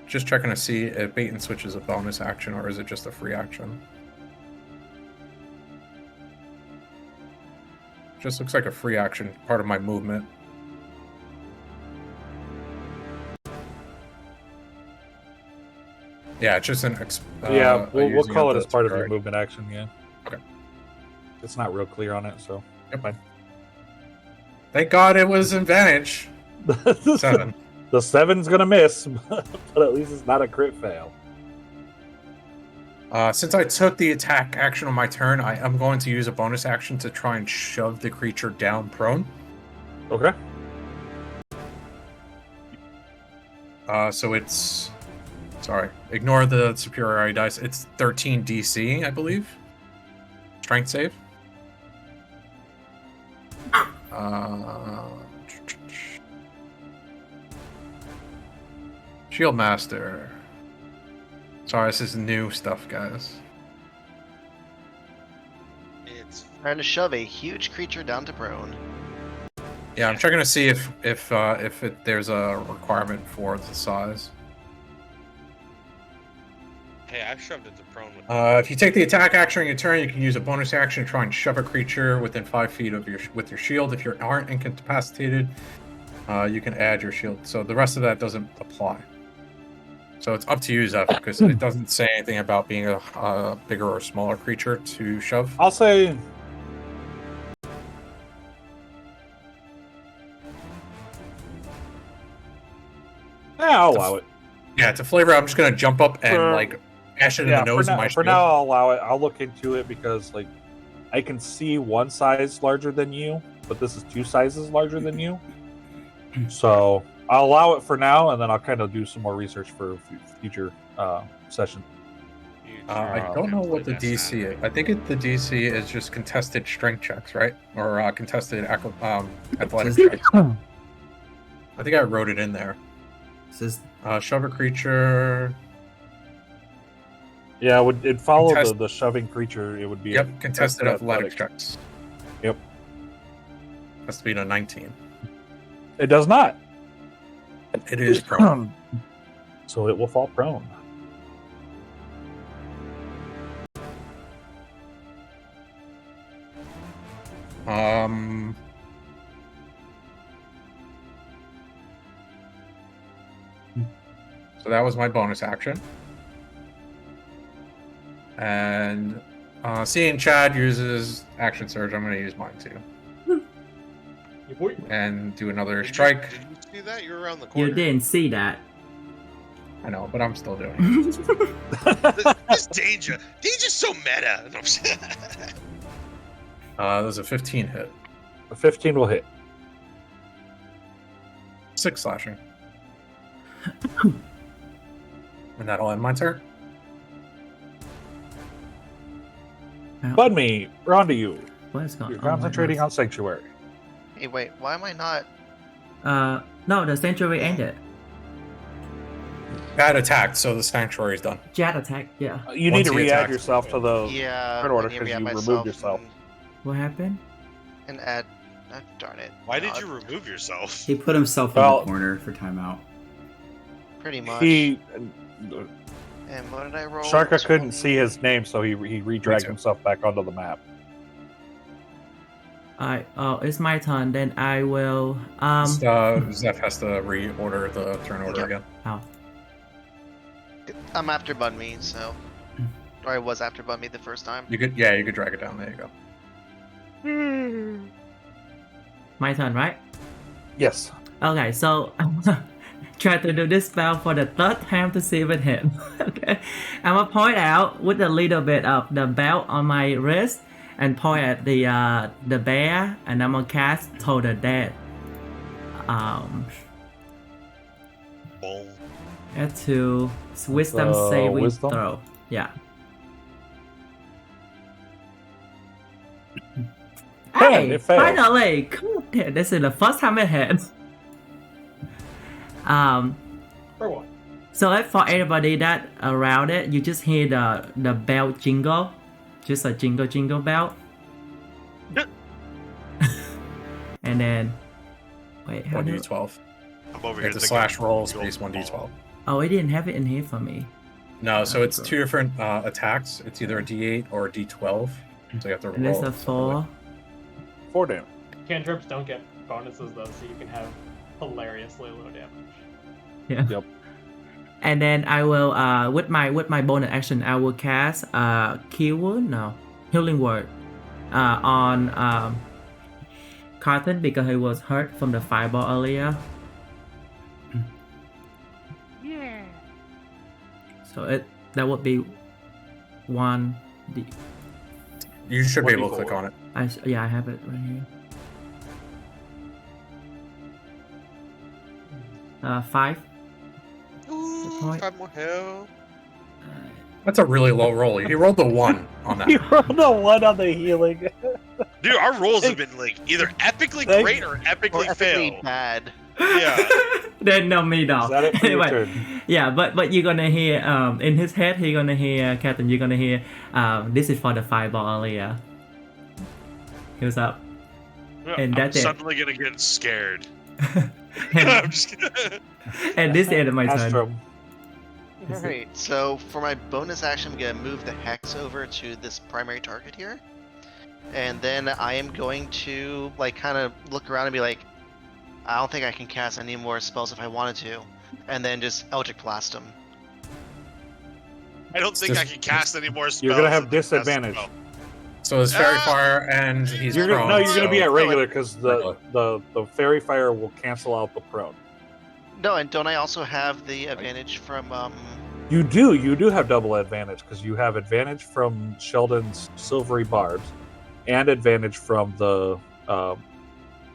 Just checking to see if Bait and Switch is a bonus action or is it just a free action. Just looks like a free action, part of my movement. Yeah, it's just an. Yeah, we'll using call it the as part of your superiority. movement action, yeah. Okay. It's not real clear on it, so. Yep. Fine. Thank God it was advantage. 7. The 7's gonna miss, but at least it's not a crit fail. Since I took the attack action on my turn, I am going to use a bonus action to try and shove the creature down prone. Okay. So it's sorry. Ignore the superiority dice. It's 13 DC, I believe. Strength save. Shield Master. Sorry, this is new stuff, guys. It's Trying to shove a huge creature down to prone. Yeah, I'm checking to see if there's a requirement for the size. hey, I've shoved it to prone with. If you take the attack action on your turn, you can use a bonus action to try and shove a creature within 5 feet of with your shield. If you aren't incapacitated, you can add your shield. So the rest of that doesn't apply. So it's up to you, Zeph, because it doesn't say anything about being a bigger or smaller creature to shove. I'll say. Yeah, I'll allow it. Yeah, to flavor, I'm just gonna jump up and For- like bash it in the nose of my for shield. now, I'll allow it. I'll look into it because, like, I can see one size larger than you, but this is 2 sizes larger than you. So I'll allow it for now, and then I'll kind of do some more research for future session. I don't know what the DC is. I think the DC is just contested strength checks, right? Or contested athletic checks. I think I wrote it in there. Says Shove a creature. Yeah, it'd follow Contest- the shoving creature. It would be Yep, contested athletic athletic. checks. Yep. Has to be a 19. It does not. It is prone. So it will fall prone. So that was my bonus action. And seeing Chad uses action surge, I'm going to use mine too. And do another strike. Did you see that? You're around the You corner. didn't see that. I know, but I'm still doing it. This danger. Danger's so meta. No, I'm just- There's a 15 hit. A 15 will hit. 6 slashing. And that'll end my turn. Bud me, we're on to you. What is going You're on? concentrating on Sanctuary. Hey, wait, why am I not? No, the sanctuary ended. Bad attack, so the sanctuary is done. Jet attack, yeah. You Once need to he re-add attacks- yourself to the Yeah, turn order I need to because re-add you myself removed yourself. What happened? And add. Oh, darn it. Why did God, you remove yourself? he put himself in Well- the corner for timeout. Pretty much. He And what did I roll? Sharka couldn't see his name, so he re-dragged too. himself back onto the map. Alright, oh, it's my turn. Then I will. Zeph has to reorder the turn order Yep. again. Oh, I'm after Bunme, so. Or I was after Bunme the first time. You could drag it down. There you go. my turn, right? Yes. Okay, so try to do this spell for the third time to see if it hit. Okay, I'm gonna point out with a little bit of the belt on my wrist and point at the bear, and I'm gonna cast Toll the Dead. Boom. Add to wisdom The saving wisdom? throw. Yeah. Hey, Hey, it failed. finally! Cool. This is the first time it hit. For what? So for everybody that around it, you just hear the bell jingle, just a jingle bell, and then wait, how do? 1d12. I'm over You here. have to thinking slash rolls, you'll base 1d12. fall. Oh, it didn't have it in here for me. No, so it's Okay. 2 different attacks. It's either a d8 or a d12. So you have to roll. And there's a separately. 4 damage. Cantrips don't get bonuses though, so you can have hilariously low damage. Yeah. Yep. And then I will with my bonus action I will cast Cure Wound, no, Healing Word on Carton because he was hurt from the fireball earlier. Yeah. So that would be 1d. You should be able to 1d4. click on it. Yeah, I have it right here. 5. point. 5 more health. That's a really low roll. He rolled a 1 on that. You rolled a 1 on the healing. Dude, our rolls have been like either epically Thank- great or epically Or epically fail. bad. Yeah. Then no me dog. Is that it for your Anyway, turn? yeah, but you're gonna hear in his head he's gonna hear Captain. You're gonna hear this is for the fireball earlier. Here's up. And I'm that's it. suddenly gonna get scared. and, I'm just kidding. and this is the end of my turn. Astrum. Alright, so for my bonus action, I'm gonna move the hex over to this primary target here. And then I am going to, like, kind of look around and be like, I don't think I can cast any more spells if I wanted to. And then just Eldritch Blast him. I don't think I can cast any more spells. You're gonna have than this disadvantage. spell. So it's Fairy Ah! Fire, and he's You're prone. no, you're gonna be so- at regular because Regular. the fairy fire will cancel out the prone. No, and don't I also have the advantage from, You do have double advantage because you have advantage from Sheldon's silvery barbs, and advantage from the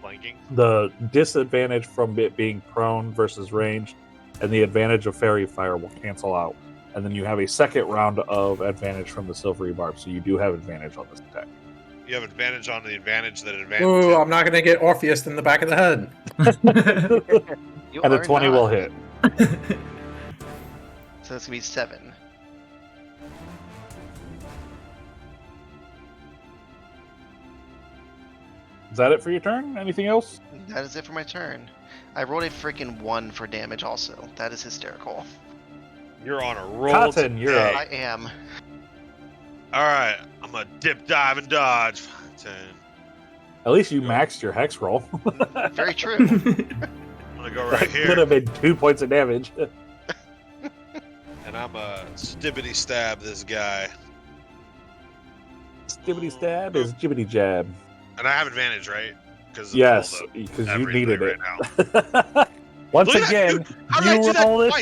Flanking. disadvantage from it being prone versus range, and the advantage of fairy fire will cancel out. And then you have a second round of advantage from the silvery barb, so you do have advantage on this attack. You have advantage on the advantage that advantage. Ooh, I'm not gonna get Orpheus in the back of the head. you And a are 20 not. will hit. So that's gonna be 7. Is that it for your turn? Anything else? That is it for my turn. I rolled a freaking 1 for damage also. That is hysterical. You're on a roll. Cotton, you're today. up. I am. Alright, I'm gonna dip, dive, and dodge. 10. At least you maxed your hex roll. Very true. I'm gonna go right That here. would have been 2 points of damage. And I'm gonna stibbity stab this guy. Skibbity stab is jibbity jab. And I have advantage, right? Because Yes, because you everything needed right it. now. Once Look at that, again, dude, how did I you do that roll it.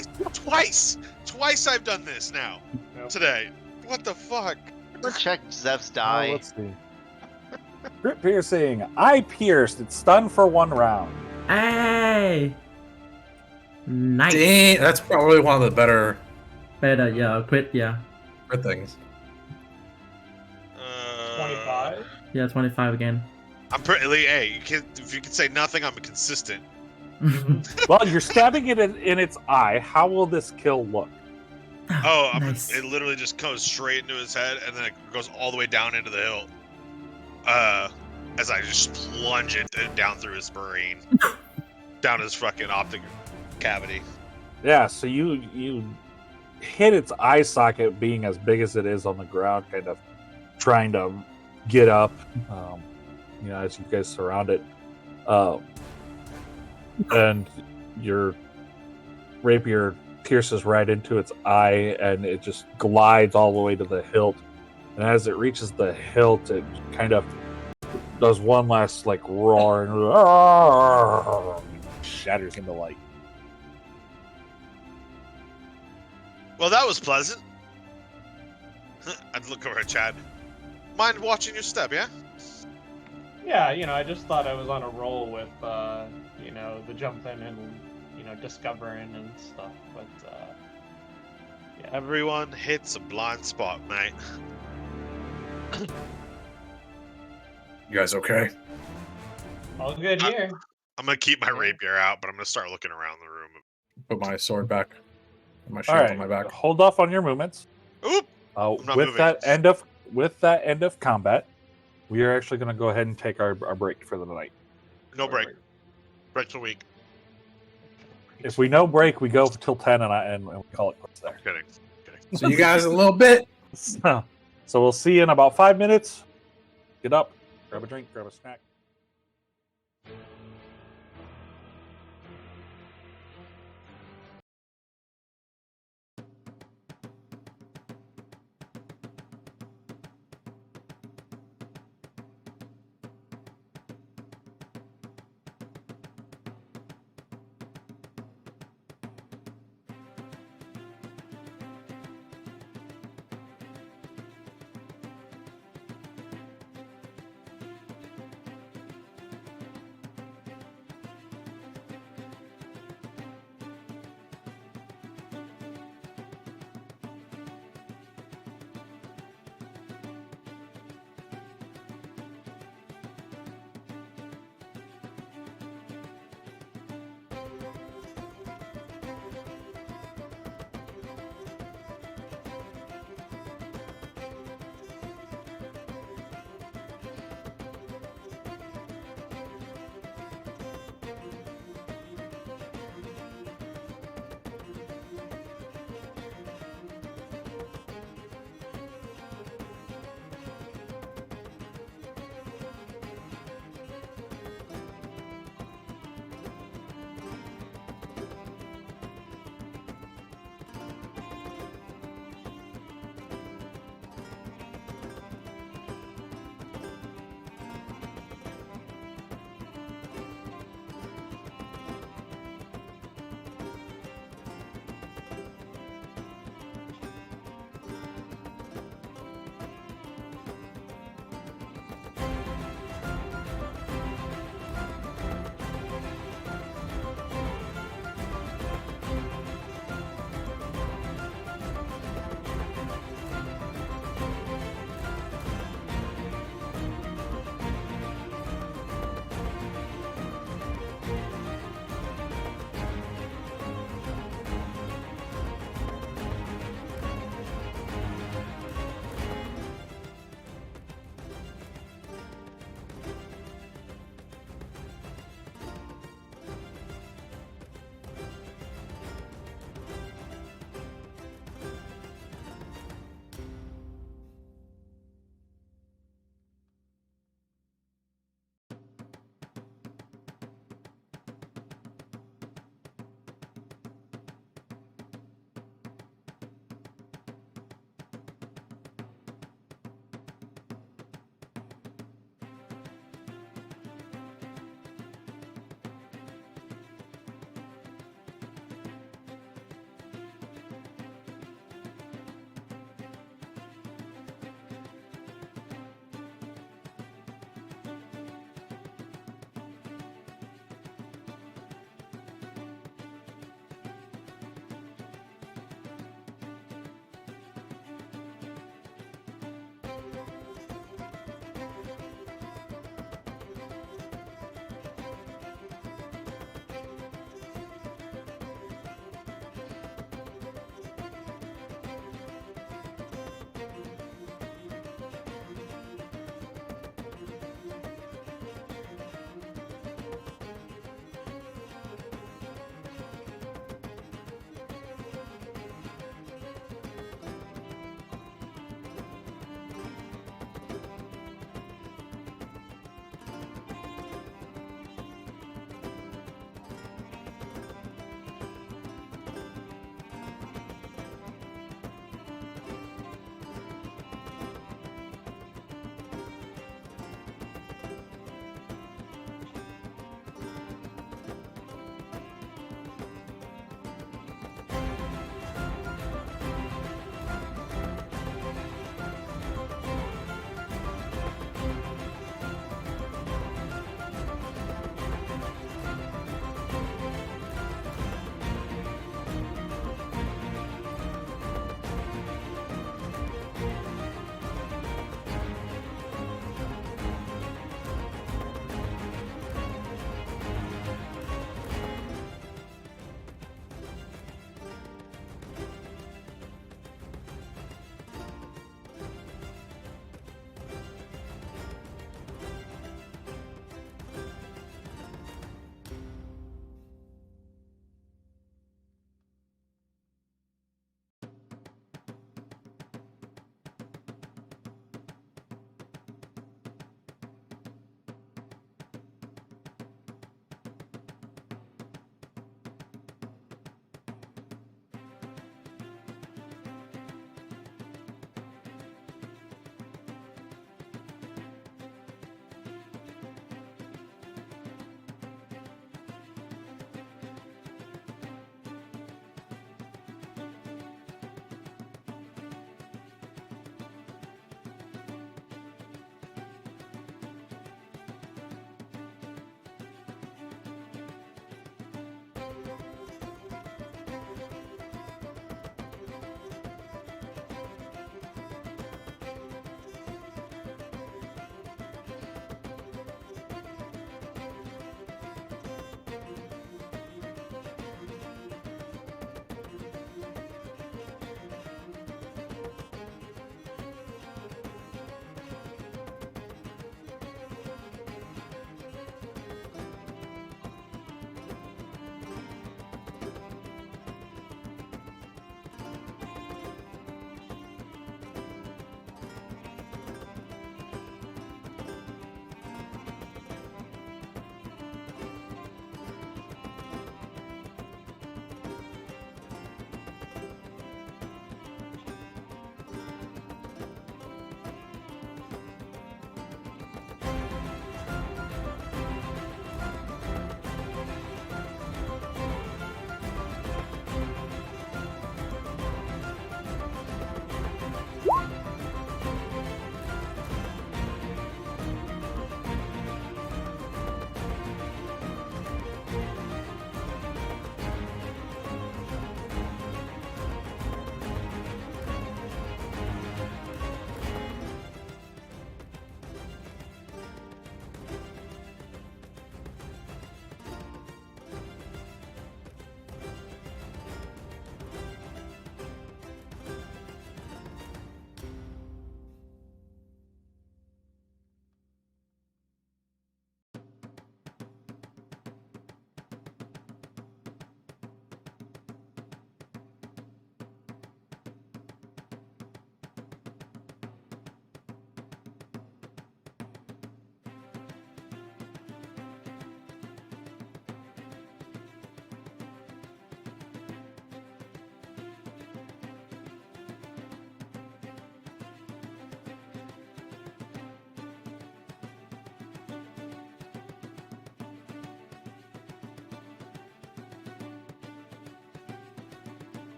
twice I've done this now. Nope. Today. What the fuck? Let's check Zev's Oh, die. let's see. Grip piercing. I pierced. It's stunned for 1 round. Hey, nice. Dang, that's probably one of the better Better, yeah, crit, yeah, things. 25. yeah, 25 again. I'm pretty. Hey, if you can say nothing, I'm consistent. Well, you're stabbing it in its eye. How will this kill look? Oh, nice. it literally just goes straight into his head, and then it goes all the way down into the hilt. As I just plunge it down through his brain, down his fucking optic cavity. Yeah, so you hit its eye socket, being as big as it is on the ground, kind of trying to get up. As you guys surround it, and your rapier pierces right into its eye, and it just glides all the way to the hilt. And as it reaches the hilt, it kind of does one last like roar and shatters into light. Well, that was pleasant. I'd look over at Chad. Mind watching your step, yeah? Yeah, I just thought I was on a roll with, the jumping and, discovering and stuff. But, yeah. Everyone hits a blind spot, mate. You guys okay? All good here. I'm gonna keep my rapier out, but I'm gonna start looking around the room. Put my sword back. Put my All shield right, on my back. hold off on your movements. Oop! I'm not With moving. that end of combat, we are actually going to go ahead and take our break for the night. No break. Break for the week. If we no break, we go till 10 and we call it quits there. Kidding. So you guys a little bit. So we'll see you in about 5 minutes. Get up, grab a drink, grab a snack.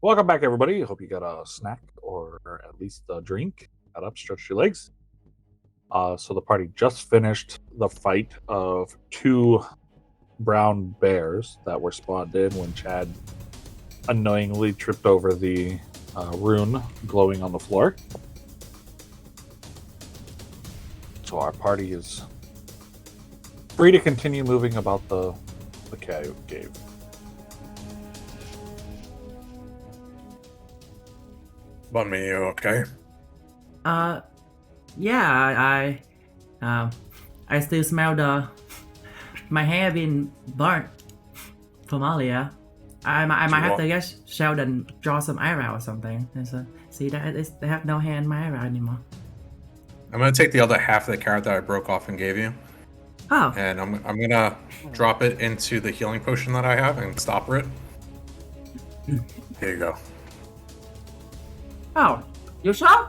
Welcome back, everybody. Hope you got a snack or at least a drink. Got up, stretched your legs. So the party just finished the fight of 2 brown bears that were spawned in when Chad unknowingly tripped over the rune glowing on the floor. So our party is free to continue moving about the cave. Bun me, you okay? Yeah, I still smell my hair being burnt from earlier. I might have to get Sheldon draw some eyebrow or something. And so, see that they have no hair in my eyebrow anymore. I'm gonna take the other half of the carrot that I broke off and gave you, Oh, and I'm gonna drop it into the healing potion that I have and stopper it. Here you go. oh, you sure?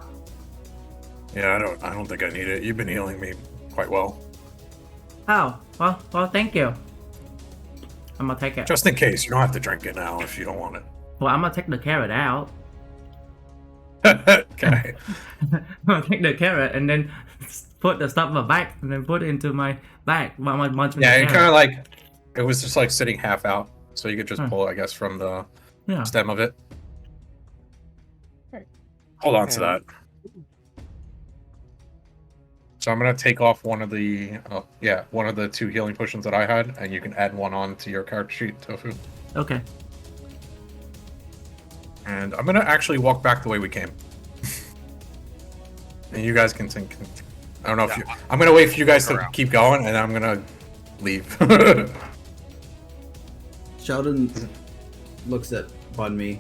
Yeah, I don't think I need it. You've been healing me quite well. Oh, well, thank you. I'm gonna take it. Just in case, you don't have to drink it now if you don't want it. Well, I'm gonna take the carrot out. Okay. I'm gonna take the carrot and then put the stuff in my bag and then put it into my bag while I'm munching Yeah, the it carrot. kind of like it was just like sitting half out, so you could just Hmm. pull, I guess, from the Yeah. stem of it. Hold on to that. So I'm gonna take off one of the 2 healing potions that I had, and you can add one on to your character sheet, Tofu. Okay. And I'm gonna actually walk back the way we came. And you guys can think. I don't know if you. I'm gonna wait for you guys to keep going, and I'm gonna leave. Sheldon looks at Bunmi,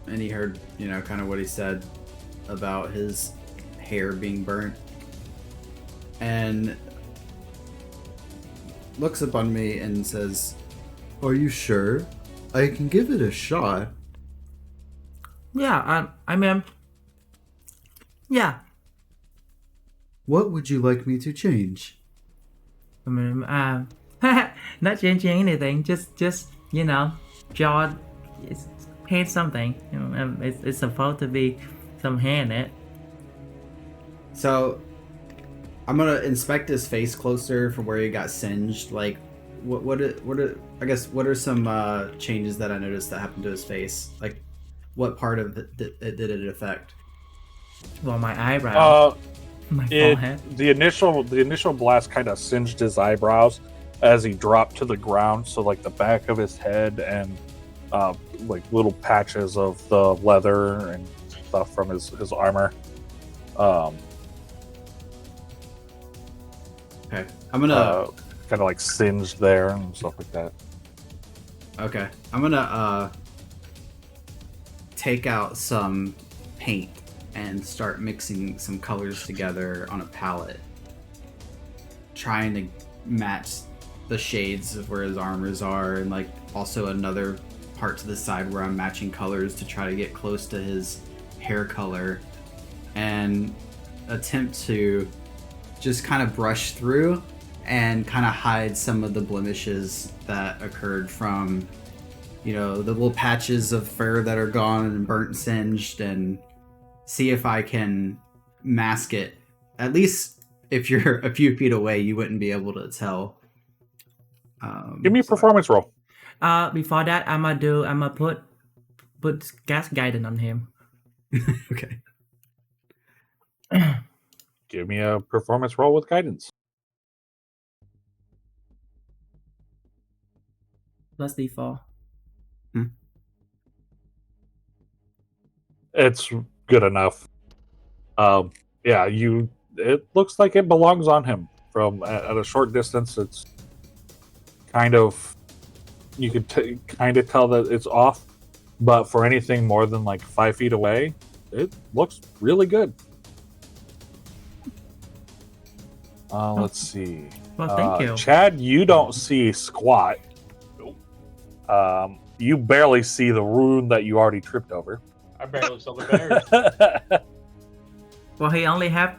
and he heard, kind of what he said about his hair being burnt, and looks at Bunmi and says, "Are you sure? I can give it a shot." Yeah, I mean, yeah. What would you like me to change? I mean, not changing anything. Just draw, paint something. It's supposed to be some hair in it. So, I'm gonna inspect his face closer from where he got singed. Like, what are some changes that I noticed that happened to his face? Like, what part of it did it affect? Well, my eyebrow, my forehead. The initial blast kind of singed his eyebrows as he dropped to the ground. So like the back of his head and like little patches of the leather and stuff from his armor. Okay, I'm gonna kind of like singed there and stuff like that. Okay, I'm gonna take out some paint and start mixing some colors together on a palette, trying to match the shades of where his armors are, and like also another part to the side where I'm matching colors to try to get close to his hair color, and attempt to just kind of brush through and kind of hide some of the blemishes that occurred from, the little patches of fur that are gone and burnt and singed, and see if I can mask it. At least if you're a few feet away, you wouldn't be able to tell. Give me a performance roll. Before that, I'm gonna put gas guidance on him. Okay. Give me a performance roll with guidance. Plus D4. It's good enough. Yeah, it looks like it belongs on him from at a short distance. It's kind of, you could kind of tell that it's off, but for anything more than like 5 feet away, it looks really good. Let's see. Well, thank you. Chad, you don't see squat. You barely see the rune that you already tripped over. I barely saw the bears. Well, he only have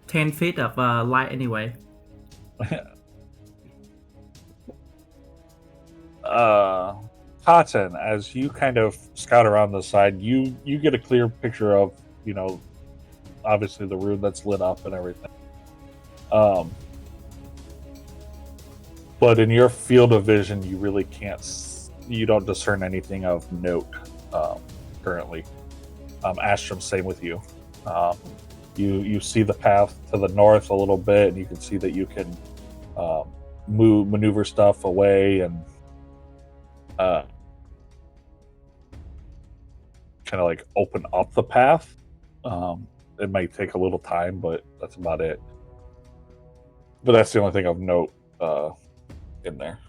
10 feet of light anyway. Cotton, as you kind of scout around the side, you get a clear picture of, obviously the room that's lit up and everything. But in your field of vision, you really you don't discern anything of note currently. Astrum, same with you. You see the path to the north a little bit, and you can see that you can maneuver stuff away and kind of like open up the path. It might take a little time, but that's about it. But that's the only thing of note in there.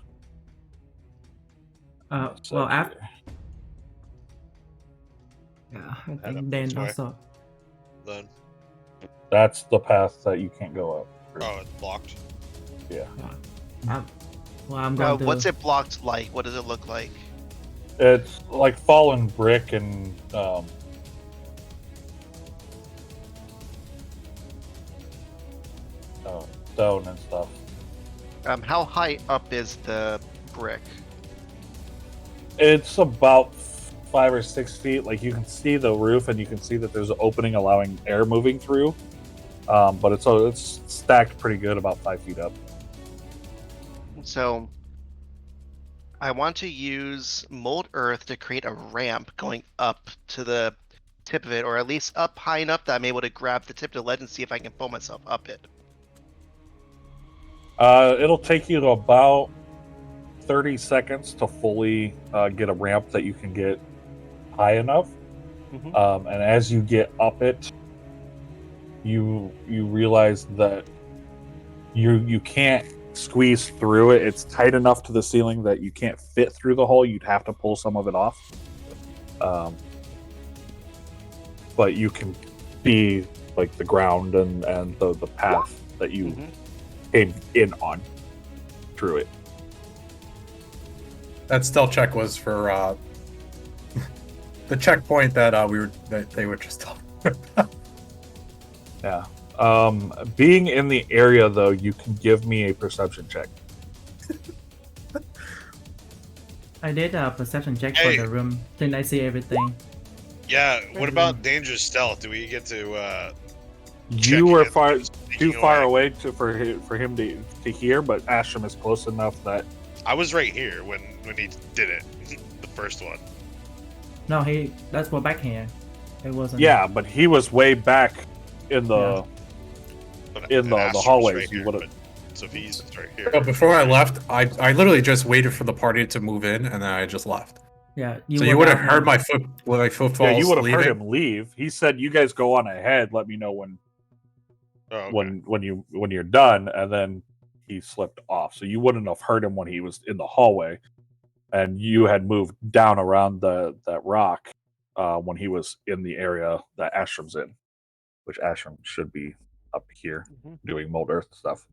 Well, after. Yeah, I up think Dan this way. also. Then. That's the path that you can't go up. Oh, it's blocked. Yeah. I'm going to. What's it blocked like? What does it look like? It's like fallen brick and stone and stuff. How high up is the brick? It's about 5 or 6 feet. Like, you can see the roof and you can see that there's an opening allowing air moving through. But it's stacked pretty good, about 5 feet up. So I want to use Mold Earth to create a ramp going up to the tip of it, or at least up high enough that I'm able to grab the tip of the ledge and see if I can pull myself up it. It'll take you to about 30 seconds to fully get a ramp that you can get high enough. Mm-hmm. And as you get up it, you realize that you can't squeeze through it. It's tight enough to the ceiling that you can't fit through the hole. You'd have to pull some of it off. But you can see like the ground and the path that you came in on through it. That stealth check was for the checkpoint that they were just talking about. Yeah. Being in the area, though, you can give me a perception check. I did a perception check Hey. for the room. Didn't I see everything? Yeah. What about dangerous stealth? Do we get to? You were Checking too it. far away for him to hear, but Astrum is close enough that I was right here when he did it, the first one. No, that's for backhand. It wasn't. yeah, but he was way back in the But in the Astrum's hallways. right You here, would have. but- So if he's right here. So before I left, I literally just waited for the party to move in, and then I just left. Yeah. So you would have not heard know. my footfalls. Yeah, you would have leaving. heard him leave. He said, "You guys go on ahead. Let me know when Oh, okay. when you're done." And then he slipped off, so you wouldn't have heard him when he was in the hallway. And you had moved down around that rock when he was in the area that Astrum's in, which Astrum should be up here doing Mold Earth stuff.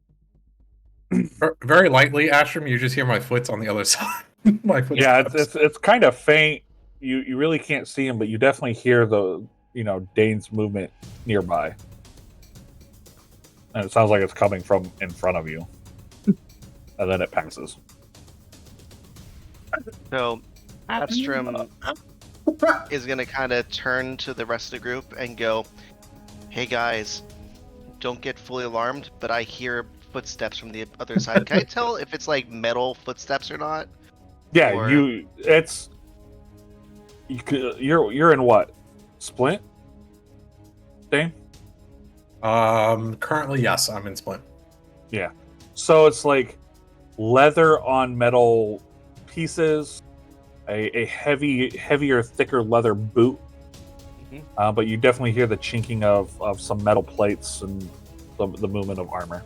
Very lightly, Astrum. You just hear my foot's on the other side. My Yeah, footsteps. it's kind of faint. You really can't see him, but you definitely hear the Dane's movement nearby, and it sounds like it's coming from in front of you, and then it passes. So Astrum is going to kind of turn to the rest of the group and go, "Hey guys, don't get fully alarmed, but I hear footsteps from the other side. Can I tell if it's like metal footsteps or not?" Yeah, Or- you're in what? Splint? Dane? Currently, yes, I'm in Splint. Yeah. So it's like leather on metal pieces, a heavier, thicker leather boot. But you definitely hear the chinking of some metal plates and the movement of armor.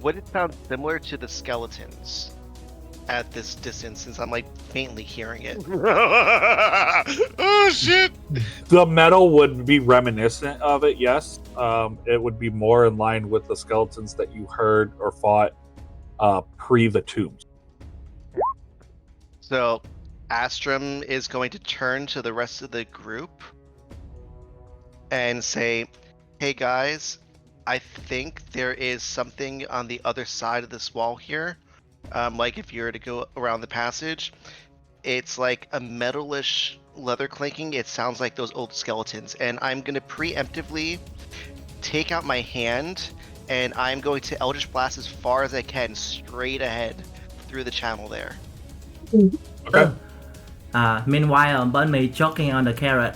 Would it sound similar to the skeletons at this distance, since I'm like faintly hearing it? Oh shit! The metal would be reminiscent of it, yes. It would be more in line with the skeletons that you heard or fought pre the tombs. So Astrum is going to turn to the rest of the group and say, "Hey guys, I think there is something on the other side of this wall here. Like if you were to go around the passage, It's like a metalish leather clanking. It sounds like those old skeletons. And I'm going to preemptively take out my hand, and I'm going to Eldritch Blast as far as I can, straight ahead through the channel there. Okay. Meanwhile, Bunmy choking on the carrot.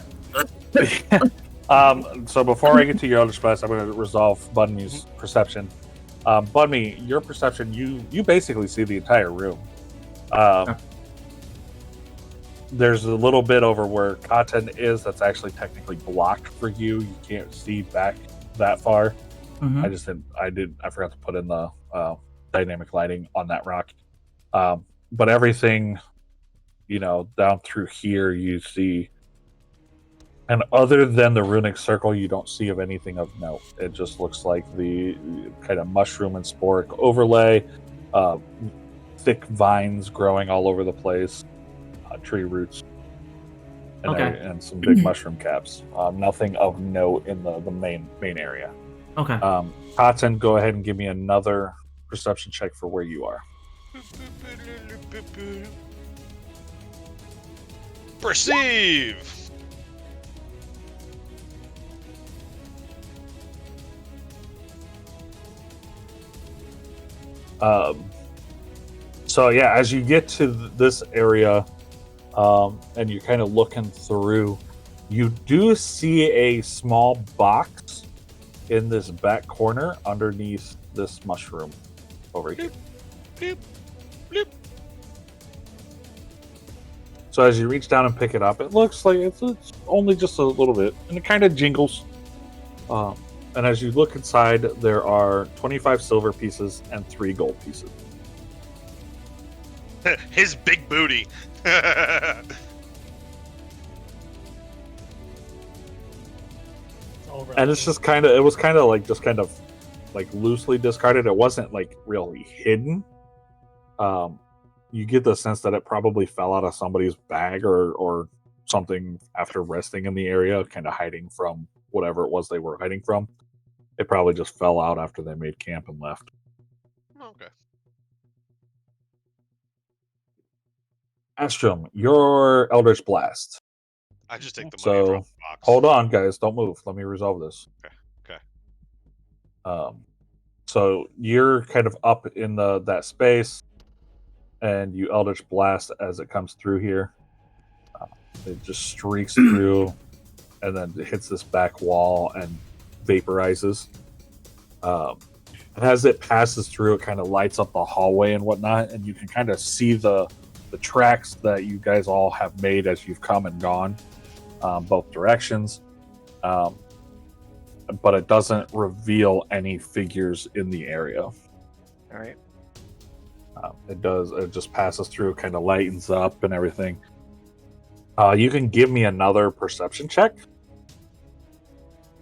So before I get to your Eldritch Blast, I'm going to resolve Bunmy's perception. Bunmy, your perception, you basically see the entire room. There's a little bit over where Cotton is that's actually technically blocked for you. You can't see back that far. Mhm. I forgot to put in the dynamic lighting on that rock. But everything, down through here, you see. And other than the runic circle, you don't see of anything of note. It just looks like the kind of mushroom and sporic overlay, thick vines growing all over the place, tree roots, and some big mushroom caps. Nothing of note in the main area. Okay. Cotton, go ahead and give me another perception check for where you are. Perceive. So yeah, as you get to this area, and you're kind of looking through, you do see a small box in this back corner underneath this mushroom over here. Bloop, bloop. So as you reach down and pick it up, it looks like it's only just a little bit, and it kind of jingles. And as you look inside, there are 25 silver pieces and 3 gold pieces. His big booty. And it's just it was kind of loosely discarded. It wasn't like really hidden. You get the sense that it probably fell out of somebody's bag or something after resting in the area, kind of hiding from whatever it was they were hiding from. It probably just fell out after they made camp and left. Okay. Astrum, your Eldritch Blast. I just take the money and So drop the box. hold on, guys, don't move. Let me resolve this. Okay. So you're kind of up in that space, and you Eldritch Blast as it comes through here. It just streaks through, and then it hits this back wall and vaporizes. As it passes through, it kind of lights up the hallway and whatnot, and you can kind of see the tracks that you guys all have made as you've come and gone, both directions. But it doesn't reveal any figures in the area. All right. It does. It just passes through, kind of lightens up and everything. You can give me another perception check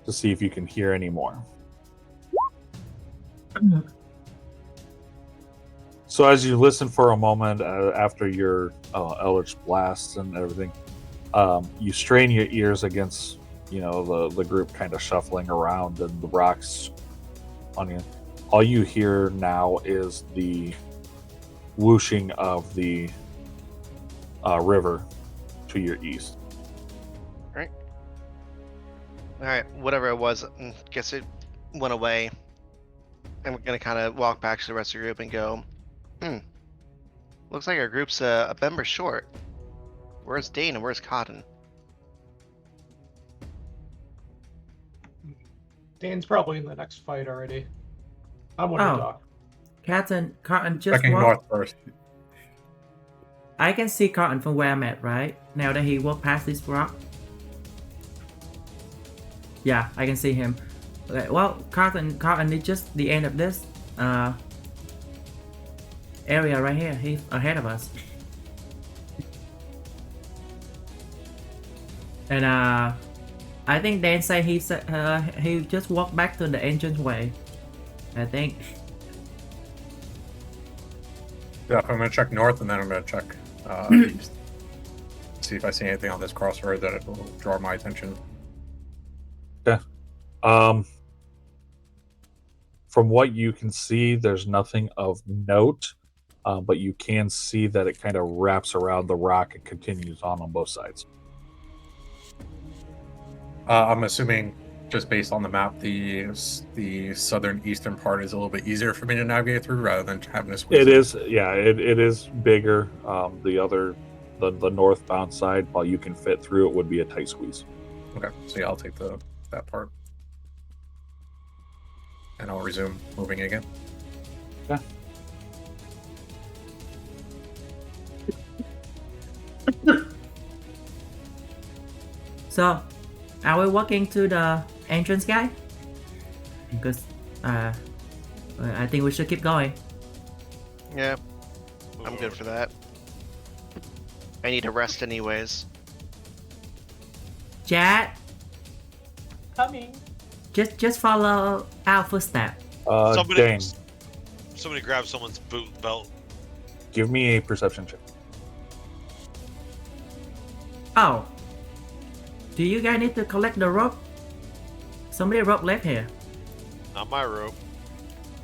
to see if you can hear any more. So as you listen for a moment after your Eldritch Blast and everything, you strain your ears against, the group kind of shuffling around and the rocks on you. All you hear now is the whooshing of the river to your east. All right. Whatever it was, guess it went away. I'm gonna kind of walk back to the rest of the group and go, looks like our group's a member short. Where's Dane and where's Cotton? Dane's probably in the next fight already. I'm one to Oh. talk. Cotton just Checking walk. north first. I can see Cotton from where I'm at, right? Now that he walked past this rock. Yeah, I can see him. Okay, well, Cotton is just the end of this area right here. He's ahead of us. And I think Dan said he just walked back to the entranceway. I think. Yeah, I'm gonna check north and then I'm gonna check east. See if I see anything on this crossroad that will draw my attention. From what you can see, there's nothing of note. but you can see that it kind of wraps around the rock and continues on both sides. I'm assuming, just based on the map, the southern eastern part is a little bit easier for me to navigate through rather than having to squeeze It in. is, yeah, it is bigger. The northbound side, while you can fit through it, would be a tight squeeze. Okay, so yeah, I'll take that part, and I'll resume moving again. Yeah. So, are we walking to the entrance, guy? Because I think we should keep going. Yeah, I'm good for that. I need to rest anyways. Chat, Coming. just follow our footstep. Dane, Somebody grab someone's boot belt. give me a perception check. Oh, do you guys need to collect the rope? Somebody rope left here. Not my rope.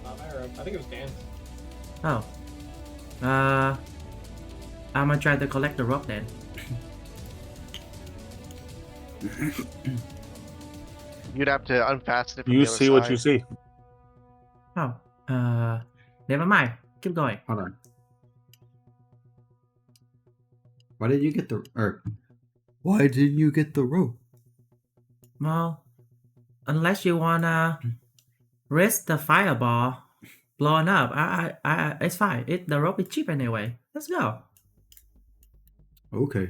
Not my room. I think it was Dan's. Oh, I'm gonna try to collect the rope then. You'd have to unfasten it from You the other see what side. you see. Oh, never mind. Keep going. Hold on. Why didn't you get the rope? Well, unless you wanna risk the fireball blowing up, it's fine. The rope is cheap anyway. Let's go. Okay.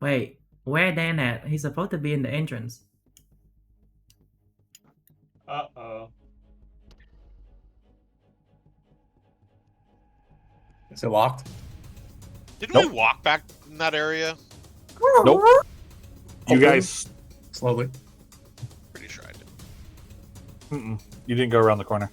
Wait, where Dan at? He's supposed to be in the entrance. Uh-oh. Is it locked? Didn't Nope. we walk back in that area? Nope. You Open. guys, Slowly. Pretty sure I did. you didn't go around the corner.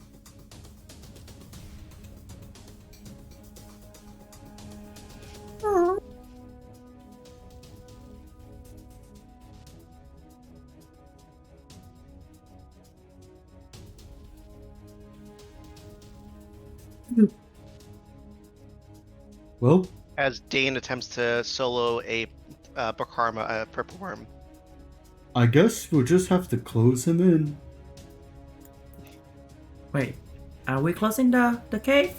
Well, As Dane attempts to solo a Bakarma, a purple worm. I guess we'll just have to close him in. Wait, are we closing the cave?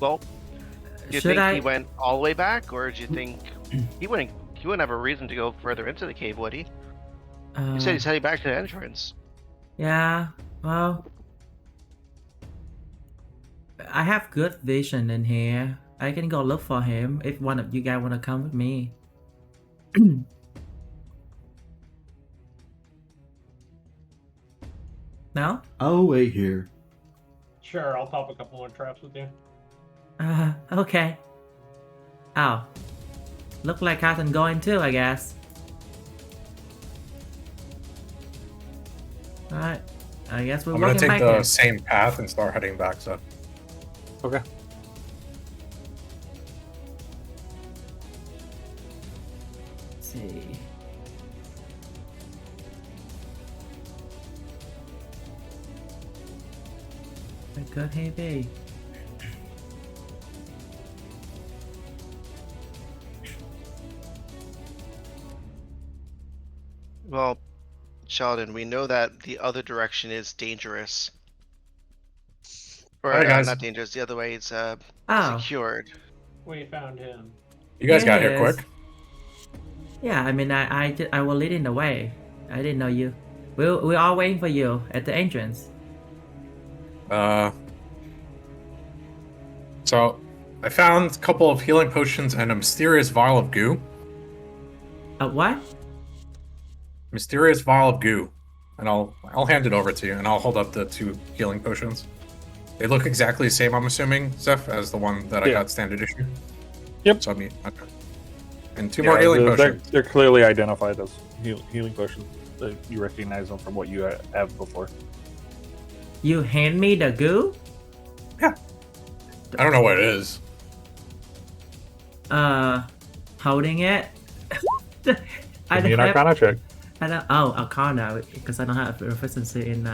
Well, do you Should think I? he went all the way back, or do you think he wouldn't have a reason to go further into the cave, would he? You said he's heading back to the entrance. Yeah, well, I have good vision in here. I can go look for him if one of you guys want to come with me. No? I'll wait here. Sure, I'll pop a couple more traps with you. Okay. Oh. Look like Cotton going too, I guess. Alright. I guess we're I'm gonna walking take back the then. same path and start heading back. So Okay. Let's see. My god, hey babe. Well, Sheldon, we know that the other direction is dangerous. Or Alright, guys. not dangerous. The other way is Oh, secured. We found him. you guys got here Yes. quick. yeah. I mean, I was leading the way. I didn't know you. We're all waiting for you at the entrance. So I found a couple of healing potions and a mysterious vial of goo. What? Mysterious vial of goo, and I'll hand it over to you, and I'll hold up the 2 healing potions. They look exactly the same, I'm assuming, Zeph, as the one that I Yeah. got standard issue. Yep. So I mean, okay. And 2 more healing they're, potions. they're clearly identified as healing potions. You recognize them from what you have before. You hand me the goo? I don't know what it is. holding it. I Give me an don't have. Arcana check. I don't. Oh, Arcana because I don't have proficiency in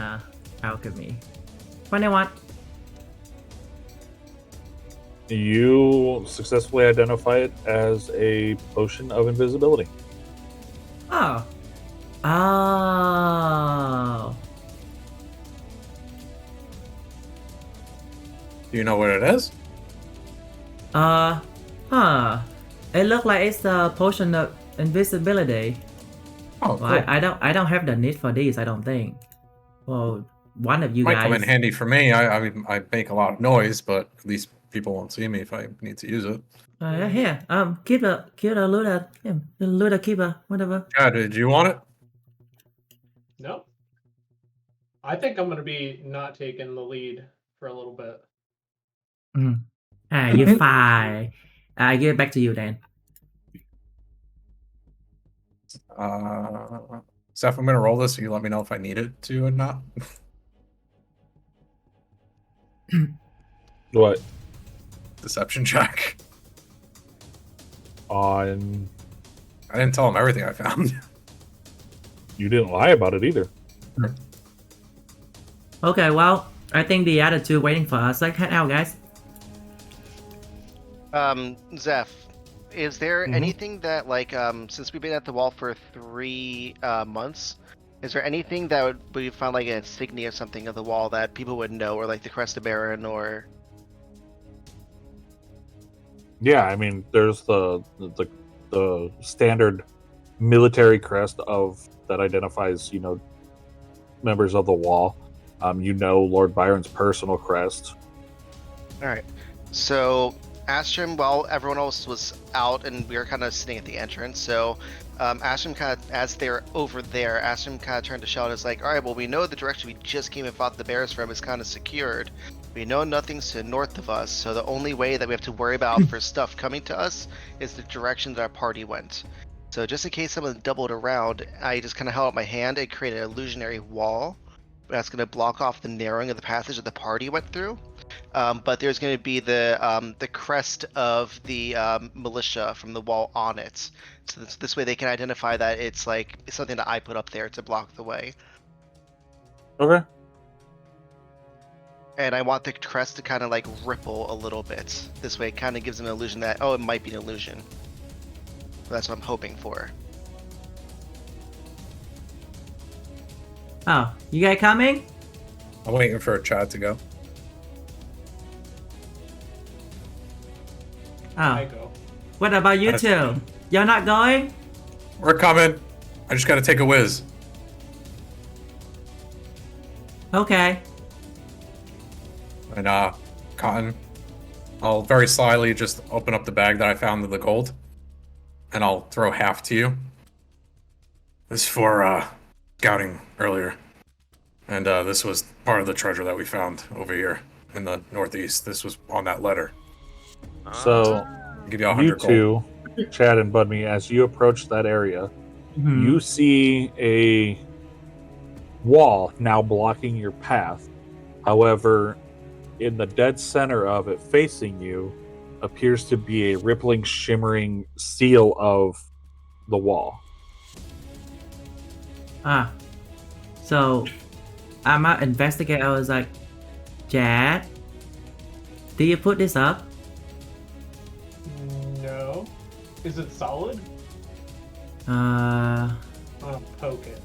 alchemy. 21. You successfully identify it as a potion of invisibility. Oh. Oh. Do you know what it is? Huh. It looks like it's a potion of invisibility. Oh, Well, cool. I don't have the need for these. I don't think. Well, one of you Might come in guys. handy for me. I make a lot of noise, but at least people won't see me if I need to use it. Yeah, here. Keep the looter. Yeah, the looter keeper. Whatever. God, did you want it? No. I think I'm gonna be not taking the lead for a little bit. You're fine. I give it back to you then. Seth, I'm gonna roll this, so you let me know if I need it to or not. What? Deception check. On. I didn't tell him everything I found. You didn't lie about it either. Okay, well, I think the other two waiting for us. Like, head out, guys. Zeph, is there Mhm. anything that like since we've been at the wall for 3 months, is there anything that we found like an insignia or something of the wall that people would know, or like the crest of Baron, or Yeah, I mean, there's the standard military crest of that identifies, members of the wall. Lord Byron's personal crest. all right. So Astrum, while everyone else was out and we were kind of sitting at the entrance, so Astrum kind of, as they're over there, Astrum kind of turned to Sheldon. Is like, all right, well, we know the direction we just came and fought the bears from is kind of secured. We know nothing's to the north of us, so the only way that we have to worry about for stuff coming to us is the direction that our party went. So just in case someone doubled around, I just kind of held up my hand and created an illusionary wall that's going to block off the narrowing of the passage that the party went through. But there's going to be the crest of the militia from the wall on it. So this way they can identify that it's like it's something that I put up there to block the way. Okay. And I want the crest to kind of like ripple a little bit. This way it kind of gives them an illusion that, oh, it might be an illusion. So that's what I'm hoping for. Oh, you guys coming? I'm waiting for a chat to go. I Oh, go. what about you two? You're not going? We're coming. I just gotta take a whiz. Okay. And Cotton, I'll very slyly just open up the bag that I found of the gold, and I'll throw half to you. This is for scouting earlier, and this was part of the treasure that we found over here in the northeast. This was on that letter. So I'll give you you 100 gold. two, Chad and Budme, as you approach that area, you see a wall now blocking your path. However, in the dead center of it, facing you, appears to be a rippling, shimmering seal of the wall. So I'm an investigator. I was like, Chad, do you put this up? No. Is it solid? Uh. I'll poke it.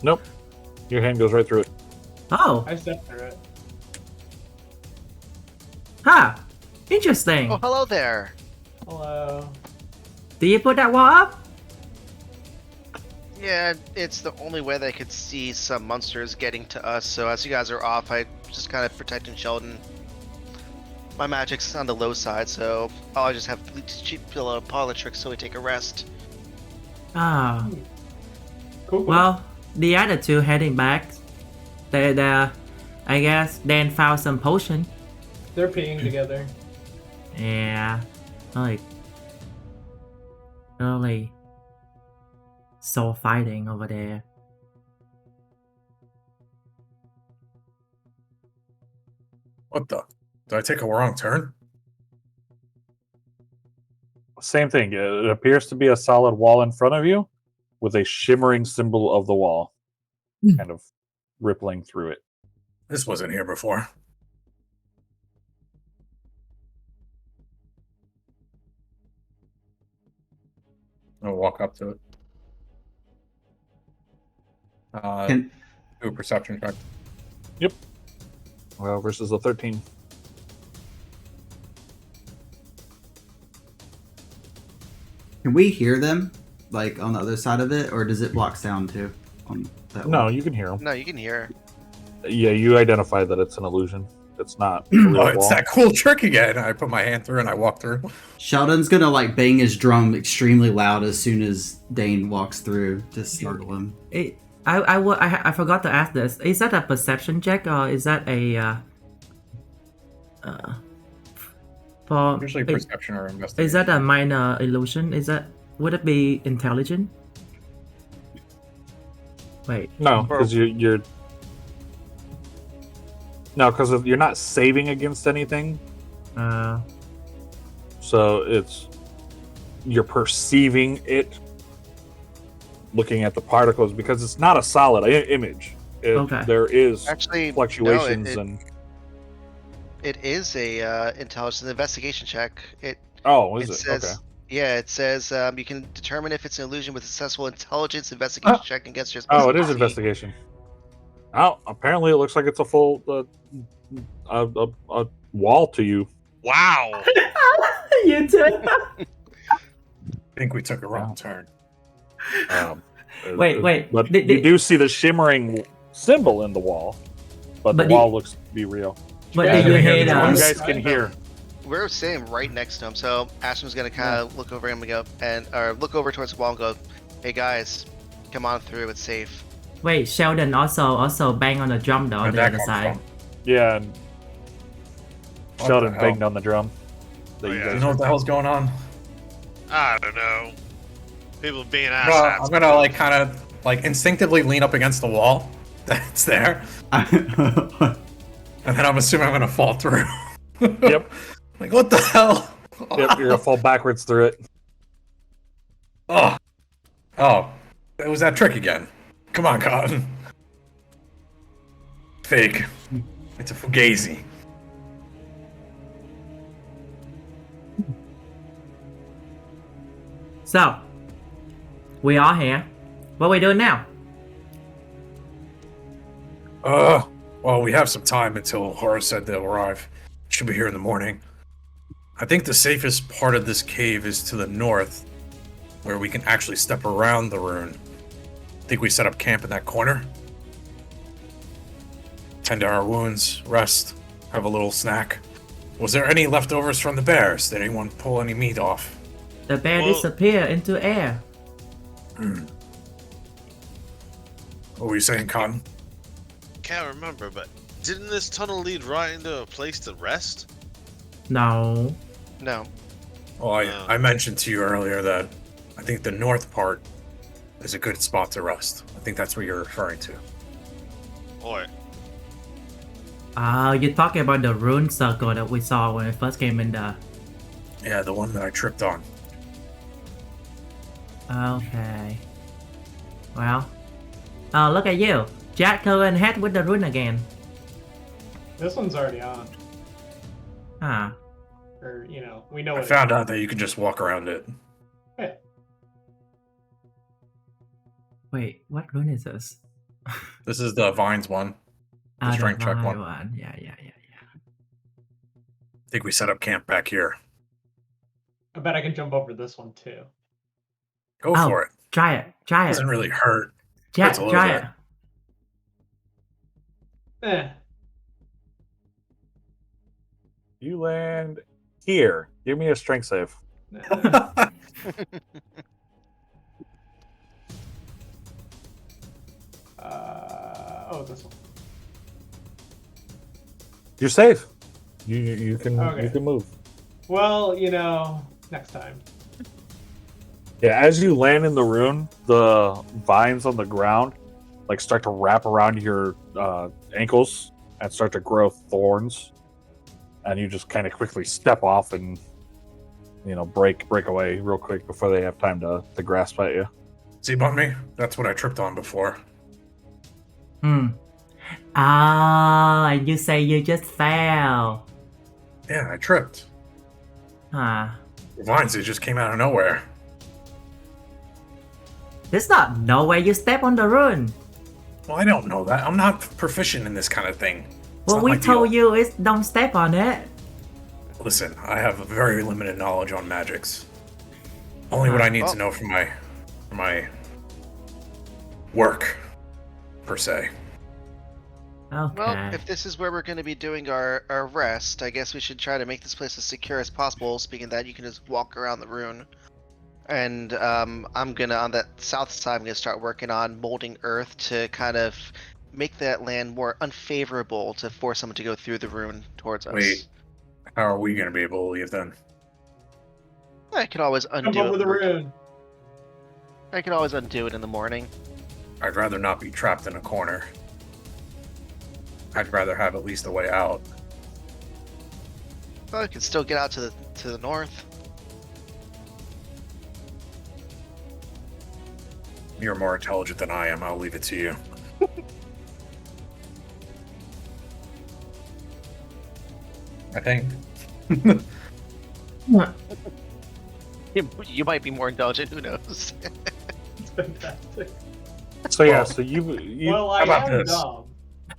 Nope. Your hand goes right through it. Oh. I stepped through it. Huh. Interesting. Oh, hello there. Hello. Do you put that wall up? Yeah, it's the only way that I could see some monsters getting to us. So as you guys are off, I just kind of protecting Sheldon. My magic's on the low side, so I'll just have cheap politics so we take a rest. Ah. Cool. Well, the other two heading back. They I guess, then found some potion. They're peeing together. Yeah. Like. Really. Soul fighting over there. What the? Did I take a wrong turn? Same thing. It appears to be a solid wall in front of you with a shimmering symbol of the wall kind of rippling through it. This wasn't here before. I'll walk up to it. Can Do a perception check. Well, versus a 13. can we hear them like on the other side of it, or does it block sound too? On that No, one? you can hear them. No, you can hear. Yeah, you identify that it's an illusion. It's not a real Oh, it's wall. that cool trick again. I put my hand through and I walk through. Sheldon's gonna like bang his drum extremely loud as soon as Dane walks through to startle him. I forgot to ask this. Is that a perception check or is that a for Usually perception or investigation. is that a minor illusion? Would it be intelligent? Wait. No, because you're no, because you're not saving against anything. So you're perceiving it, looking at the particles, because it's not a solid image. Okay. There is Actually, fluctuations no, and. it is a intelligence investigation check. Is it? Says, okay. Yeah, it says you can determine if it's an illusion with a successful intelligence investigation check against your. Oh, it is specialty. investigation. Oh, apparently it looks like it's a full a wall to you. Wow. You did. I think we took a wrong turn. Wait. But you do see the shimmering symbol in the wall, but the But wall looks to be real. But Yeah, did you we hear hear the You drums. that? guys can hear. We're sitting right next to him, so Ashton's gonna kind of look over him and go, or look over towards the wall and go, "Hey guys, come on through. It's safe." Wait, Sheldon also bang on the drum though on Where'd the that other come side. from? Yeah, and What Sheldon the banged hell? on the drum. That Oh, you yeah. Do guys you know what the hell's going on? I don't know. People being I'm asshats. gonna like kind of like instinctively lean up against the wall that's there, and then I'm assuming I'm gonna fall through. Yep. Like what the hell? Yep, you're gonna fall backwards through it. Oh, it was that trick again. Come on, Cotton. Fake. It's a fugazi. So, we are here. What are we doing now? Well, we have some time until Horace said they'll arrive. Should be here in the morning. I think the safest part of this cave is to the north, where we can actually step around the rune. Think we set up camp in that corner? Tend to our wounds, rest, have a little snack. Was there any leftovers from the bears? Did anyone pull any meat off? The bear Well- disappeared into air. What were you saying, Cotton? Can't remember, but didn't this tunnel lead right into a place to rest? No. No. Well, I mentioned to you earlier that I think the north part is a good spot to rest. I think that's what you're referring to. Or You're talking about the rune circle that we saw when we first came in the... Yeah, the one that I tripped on. Okay. Well. Oh, look at you. Jack, go ahead with the rune again. This one's already on. Huh. Or, we know I what found out that you can just walk around it. Yeah. Wait, what rune is this? This is the vines one. The strength check vine one. Yeah. I think we set up camp back here. I bet I can jump over this one too. Go Oh, for it. Try it. Doesn't really hurt. Jack, hurts a little try bit. it. Eh. You land here. Give me a strength save. This one. You're safe. You can Okay. you can move. Well, next time. Yeah, as you land in the rune, the vines on the ground like start to wrap around your ankles and start to grow thorns, and you just kind of quickly step off and break away real quick before they have time to grasp at you. See, me? That's what I tripped on before. Oh, and you say you just fell. Yeah, I tripped. Huh. The vines, they just came out of nowhere. There's not no way you step on the rune. Well, I don't know that. I'm not proficient in this kind of thing. It's What not we my told deal. you is don't step on it. Listen, I have a very limited knowledge on magics. Only what I need to know for my work, per se. Okay. Well, if this is where we're going to be doing our rest, I guess we should try to make this place as secure as possible. Speaking of that, you can just walk around the rune. And I'm gonna, on that south side, I'm gonna start working on molding earth to kind of make that land more unfavorable to force someone to go through the rune towards us. Wait, how are we going to be able to leave then? I can always Jump undo over it. the rune. I can always undo it in the morning. I'd rather not be trapped in a corner. I'd rather have at least a way out. Well, I can still get out to the north. You're more intelligent than I am. I'll leave it to you. I think. You might be more intelligent. Who knows? It's fantastic. So yeah, Well- so you Well, I how about am this? dumb.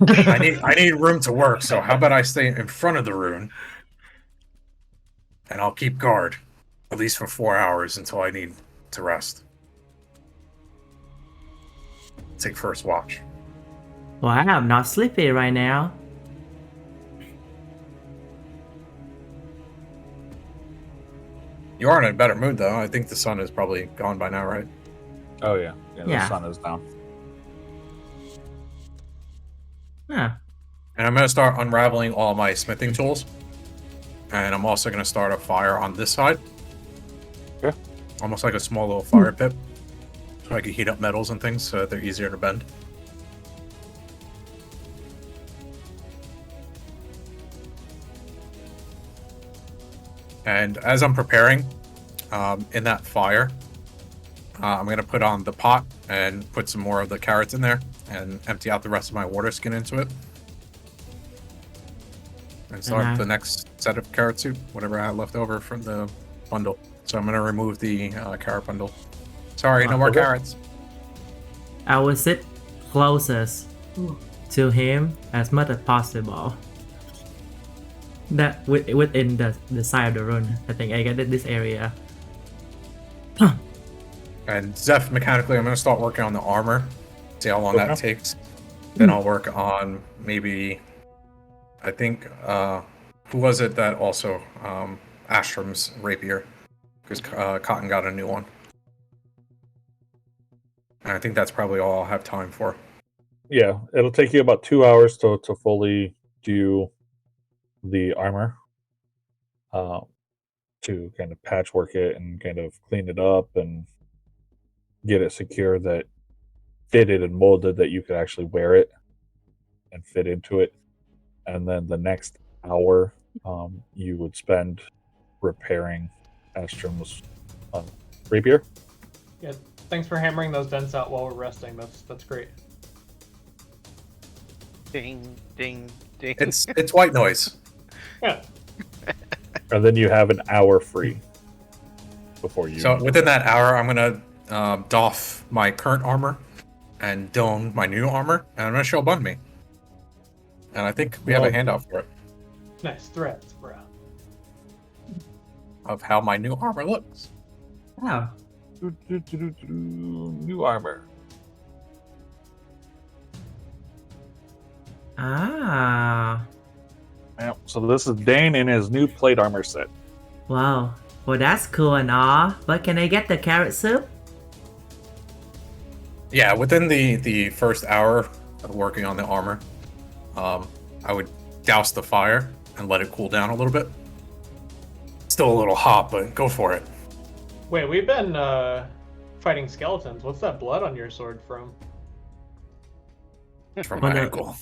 I need room to work, so how about I stay in front of the rune and I'll keep guard, at least for 4 hours until I need to rest. Take first watch. Well, I'm not sleepy right now. You are in a better mood though. I think the sun is probably gone by now, right? oh yeah, the Yeah. sun is down. Huh. And I'm gonna start unraveling all my smithing tools. And I'm also gonna start a fire on this side. Okay. Almost like a small little fire pit. So I can heat up metals and things so that they're easier to bend. And as I'm preparing, in that fire, I'm going to put on the pot and put some more of the carrots in there and empty out the rest of my water skin into it. And start Uh-huh. the next set of carrot soup, whatever I had left over from the bundle. So I'm going to remove the carrot bundle. Sorry, no more Okay. carrots. I will sit closest to him as much as possible. That within the side of the rune, I think I get this area. And Zeph, mechanically, I'm going to start working on the armor. See how long that Okay. takes. Then I'll work on maybe, I think, who was it that also, Astrom's rapier? Because Cotton got a new one. And I think that's probably all I'll have time for. Yeah, it'll take you about 2 hours to fully do the armor, to kind of patchwork it and kind of clean it up and get it secure that fitted and molded that you could actually wear it and fit into it. And then the next hour, you would spend repairing Astrom's rapier. Yeah, thanks for hammering those dents out while we're resting. That's great. Ding, ding, ding. It's white noise. Yeah. And then you have an hour free before you. So within that hour, I'm going to doff my current armor and don my new armor. And I'm going to show Bun me. And I think we have a Well- handout for it Nice threats, bro. of how my new armor looks. Oh, New armor. ah, Yeah, so this is Dane in his new plate armor set. wow. Well, that's cool and all. But can I get the carrot soup? Yeah, within the first hour of working on the armor, I would douse the fire and let it cool down a little bit. Still a little hot, but go for it. Wait, we've been fighting skeletons. What's that blood on your sword from? It's from Well, my no. ankle.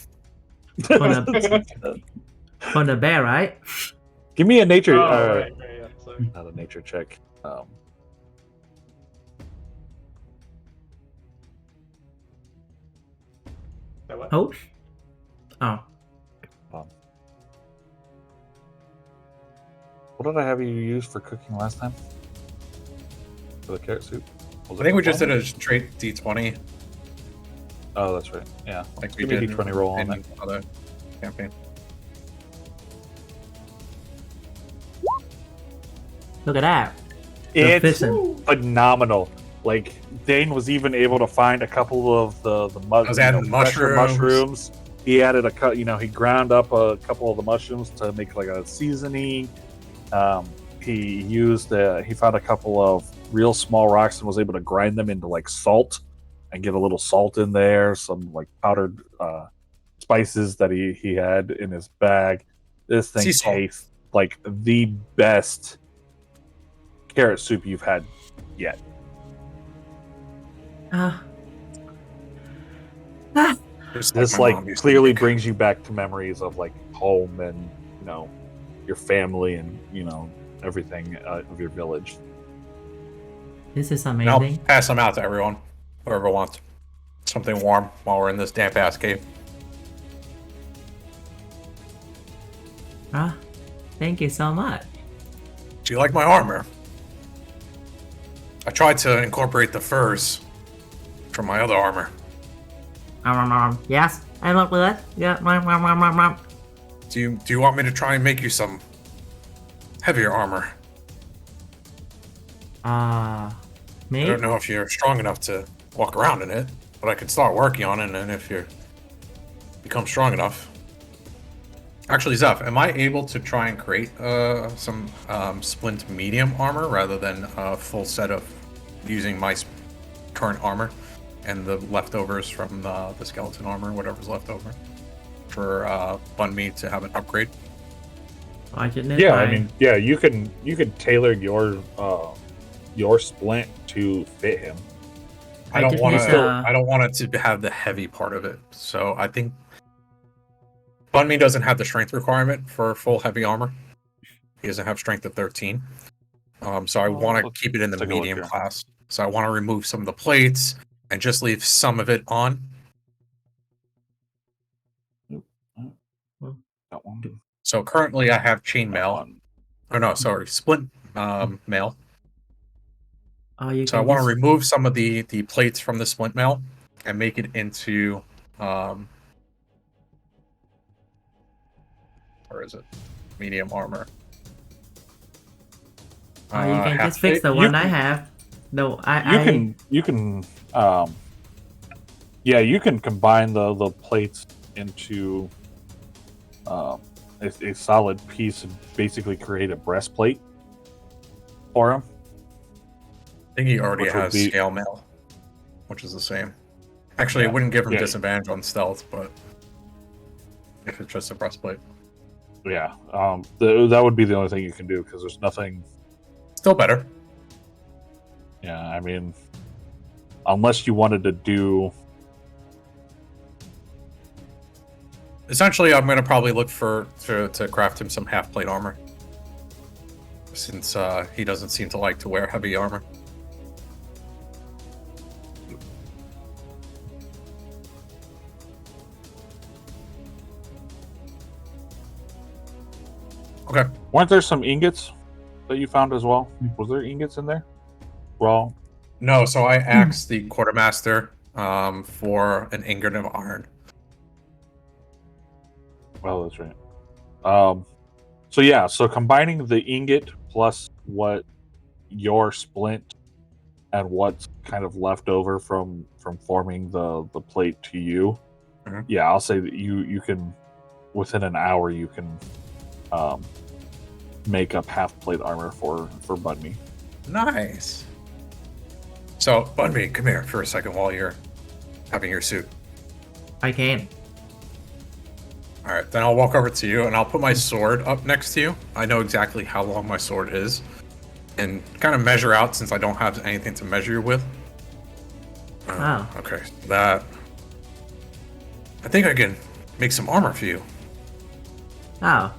From the bear, right? Give me a nature. Oh, right, yeah. So honestly. Not a nature check. That what? Oh. Oh. What did I have you use for cooking last time? For the carrot soup? Was I think it we just did performance? a straight D20, Oh, that's right. Yeah. like we Give me a did D20 roll on in that. other campaign. Look at that. The It's fishing. phenomenal. Like Dane was even able to find a couple of the I was adding the fresher mushrooms. mushrooms. He added he ground up a couple of the mushrooms to make like a seasoning. He found a couple of real small rocks and was able to grind them into like salt and get a little salt in there. Some like powdered spices that he had in his bag. This thing Sea salt. tastes like the best carrot soup you've had yet. Ah. Just This my like mom used to clearly make. brings you back to memories of like home and your family and everything of your village. This is And I'll amazing. pass them out to everyone, whoever wants something warm while we're in this damp ass cave. Ah, thank you so much. Do you like my armor? I tried to incorporate the furs from my other armor. Yes, I look with it. Yeah. Do you want me to try and make you some heavier armor? Me? I don't know if you're strong enough to walk around in it, but I could start working on it, and if you become strong enough. Actually, Zeph, am I able to try and create some splint medium armor rather than a full set of using my current armor and the leftovers from the skeleton armor, whatever's left over, for Bun Me to have an upgrade? I should Yeah, I mean, yeah, you can tailor your splint to fit him. I don't just want need to. to- I don't want it to have the heavy part of it. So I think Bun Me doesn't have the strength requirement for full heavy armor. He doesn't have strength of 13. So I want to let's keep it in the take a look medium here. class. So I want to remove some of the plates and just leave some of it on. That one. So currently I have chainmail. That one. Oh no, sorry, splint mail. Oh, you So I can want to just... remove some of the plates from the splint mail and make it into where is it? Medium armor. Oh, you can half just fix plate. the one I have. No, You can you can combine the plates into a solid piece and basically create a breastplate for him. I think he already Which would has be- scale mail, which is the same. Actually, Yeah. it wouldn't give him Yeah. disadvantage on stealth, but if it's just a breastplate, Yeah, that would be the only thing you can do because there's nothing. still better. Yeah, I mean, unless you wanted to do. Essentially, I'm gonna probably look to craft him some half plate armor, since he doesn't seem to like to wear heavy armor. Okay. Weren't there some ingots that you found as well? Was there ingots in there? Well, No, so I asked the quartermaster for an ingot of iron. well, that's right. So yeah, so combining the ingot plus what your splint and what's kind of left over from forming the plate to you, Mhm. yeah, I'll say that you can within an hour you can make up half plate armor for Bun Me. Nice. So, Bun Me, come here for a second while you're having your suit. I can. All right, then I'll walk over to you and I'll put my sword up next to you. I know exactly how long my sword is, and kind of measure out since I don't have anything to measure you with. Oh. Okay, that. I think I can make some armor for you. Oh.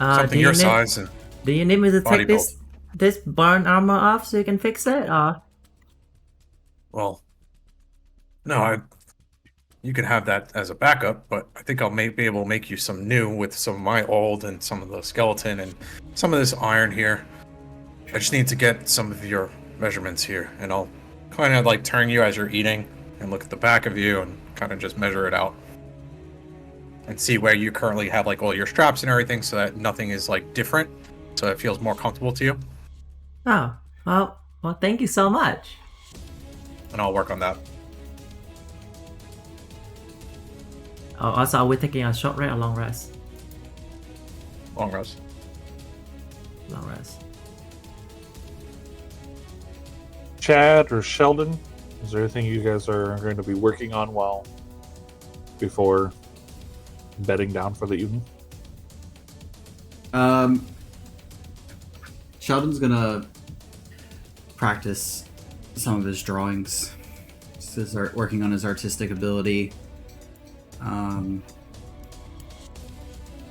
Something do your you need, size and Do you need me to body take this? this burn armor off so you can fix it, or? Well, no, you can have that as a backup, but I think I'll be able to make you some new with some of my old and some of the skeleton and some of this iron here. I just need to get some of your measurements here, and I'll kind of like turn you as you're eating and look at the back of you and kind of just measure it out and see where you currently have like all your straps and everything, so that nothing is like different, so it feels more comfortable to you. Oh, well, thank you so much. And I'll work on that. Oh, also, are we taking a short rest or long rest? Long rest. Long rest. Chad or Sheldon, is there anything you guys are going to be working on before bedding down for the evening? Sheldon's gonna practice some of his drawings. Working on his artistic ability. Not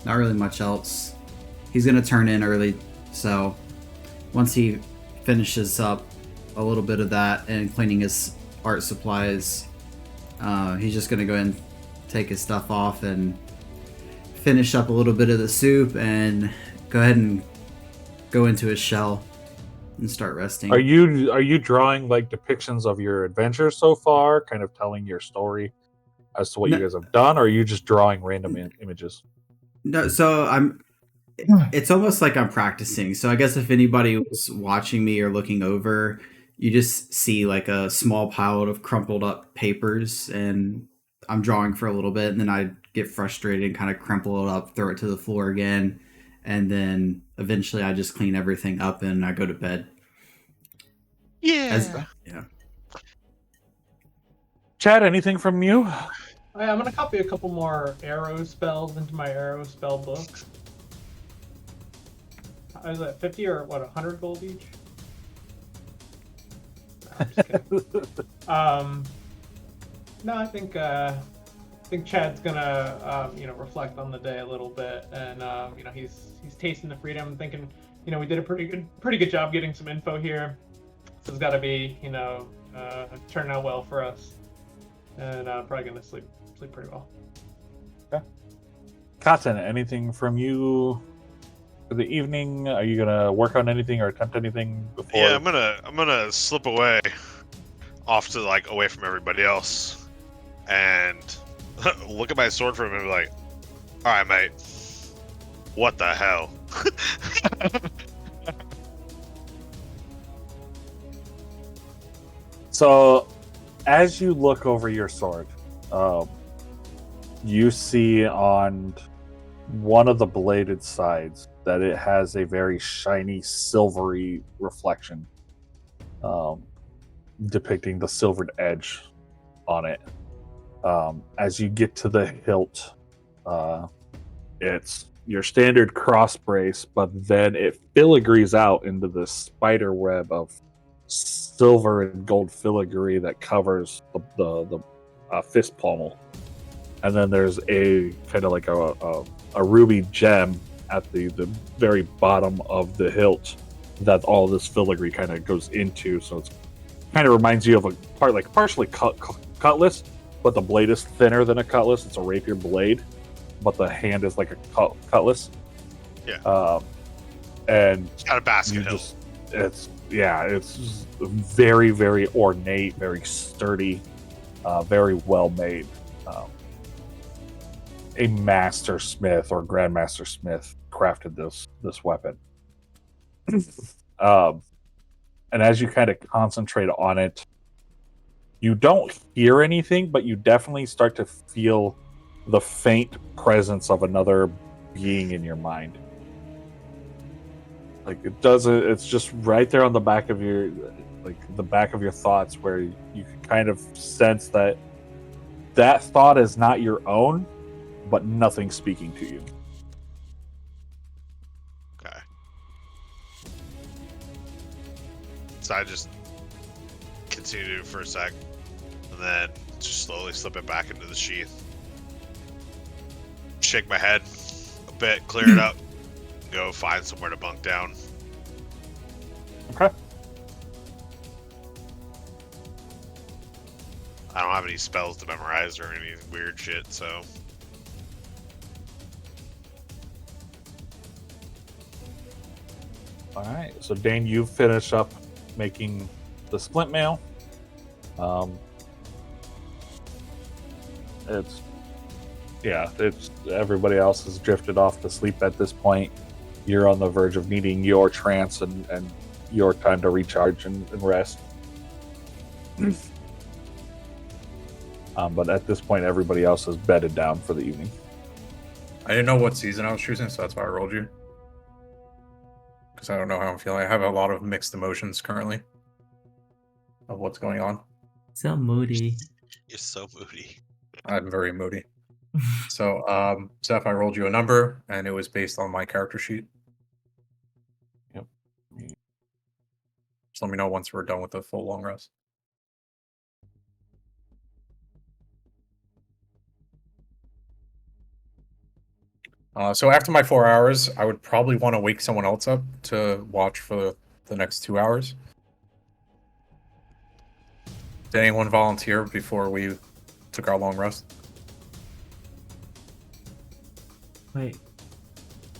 really much else. He's gonna turn in early, so once he finishes up a little bit of that and cleaning his art supplies, he's just gonna go ahead and take his stuff off and finish up a little bit of the soup and go ahead and go into his shell and start resting. Are you drawing like depictions of your adventures so far, kind of telling your story as to what No. you guys have done, or are you just drawing random images? No, so it's almost like I'm practicing. So I guess if anybody was watching me or looking over, you just see like a small pile of crumpled up papers, and I'm drawing for a little bit, and then I get frustrated and kind of crumple it up, throw it to the floor again, and then eventually I just clean everything up and I go to bed. Yeah. Yeah. Chad, anything from you? I'm gonna copy a couple more arrow spells into my arrow spell book. Is that 50 or what? 100 gold each? No, I'm just kidding. No, I think Chad's gonna reflect on the day a little bit, and he's tasting the freedom, thinking we did a pretty good job getting some info here. This has got to be turn out well for us, and probably gonna sleep pretty well. Okay. Cotton, anything from you for the evening? Are you gonna work on anything or attempt anything before? Yeah, I'm gonna slip away, off to like away from everybody else, and look at my sword for a minute, and be like, all right, mate, what the hell? So, as you look over your sword, you see on one of the bladed sides that it has a very shiny, silvery reflection, depicting the silvered edge on it. As you get to the hilt, it's your standard cross brace, but then it filigrees out into this spider web of silver and gold filigree that covers the fist pommel, and then there's a kind of like a ruby gem at the very bottom of the hilt that all this filigree kind of goes into. So it's kind of reminds you of a partially cutlass, but the blade is thinner than a cutlass. It's a rapier blade, but the hand is like a cutlass. Yeah. And It's got a basket you hill. it's very, very ornate, very sturdy, very well made. A master smith or grandmaster smith crafted this weapon. And as you kind of concentrate on it, you don't hear anything, but you definitely start to feel the faint presence of another being in your mind. Like it's just right there on the back of your thoughts, where you can kind of sense that thought is not your own, but nothing speaking to you. Okay. So I just continue for a sec, and then just slowly slip it back into the sheath. Shake my head a bit, clear it up, go find somewhere to bunk down. I don't have any spells to memorize or any weird shit, so. All right. So Dane, you finish up making the splint mail. It's everybody else has drifted off to sleep at this point. You're on the verge of needing your trance and your time to recharge and rest. But at this point, everybody else has bedded down for the evening. I didn't know what season I was choosing, so that's why I rolled you. Because I don't know how I'm feeling. I have a lot of mixed emotions currently of what's going on. So moody. You're so moody. I'm very moody. So, Zeph, I rolled you a number, and it was based on my character sheet. Yep. Just let me know once we're done with the full long rest. So after my 4 hours, I would probably want to wake someone else up to watch for the next 2 hours. Did anyone volunteer before we took our long rest? Wait.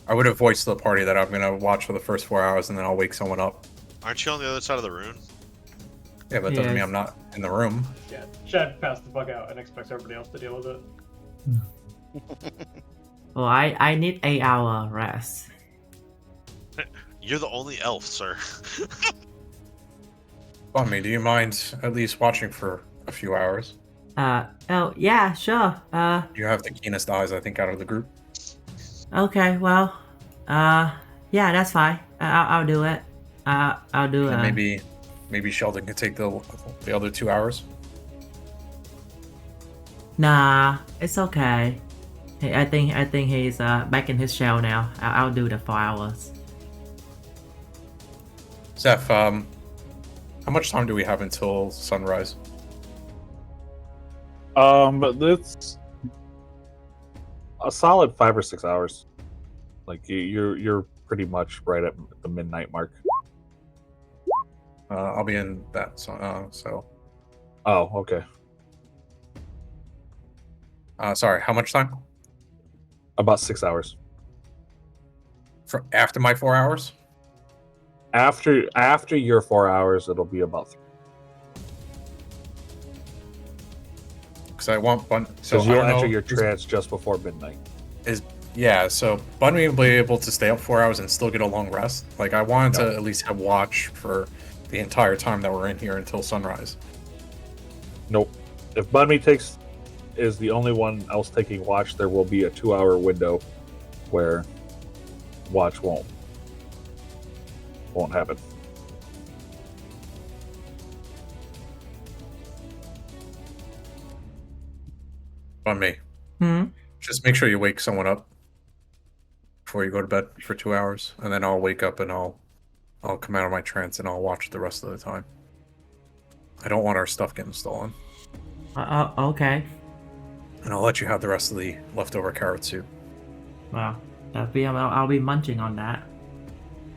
I would have voiced to the party that I'm going to watch for the first 4 hours and then I'll wake someone up. Aren't you on the other side of the rune? Yeah, but it doesn't mean Yes. I'm not in the room. Yeah, Chad passed the fuck out and expects everybody else to deal with it. Well, I need 8 hour rest. You're the only elf, sir. Bummy, do you mind at least watching for a few hours? Oh yeah, sure. You have the keenest eyes, I think, out of the group. Okay, well, yeah, that's fine. I'll do it. I'll do it. And maybe Sheldon can take the other 2 hours. Nah, it's okay. Hey, I think he's back in his shell now. I'll do the 4 hours. Zeph, how much time do we have until sunrise? But that's a solid 5 or 6 hours. Like you're pretty much right at the midnight mark. I'll be in that, so. Oh, okay. Sorry, how much time? About 6 hours. For after my 4 hours? After your 4 hours, it'll be about 3. Because I want Bun. So Because you'll I don't enter know, your trance just before midnight. Yeah, so Bunny will be able to stay up 4 hours and still get a long rest. Like, I wanted No. to at least have watch for the entire time that we're in here until sunrise. Nope. If Bunmy is the only one else taking watch, there will be a 2-hour window where watch won't happen. Bunny, Hmm. just make sure you wake someone up before you go to bed for 2 hours, and then I'll wake up and I'll come out of my trance and I'll watch the rest of the time. I don't want our stuff getting stolen. Okay. And I'll let you have the rest of the leftover carrot soup. Well, I'll be munching on that.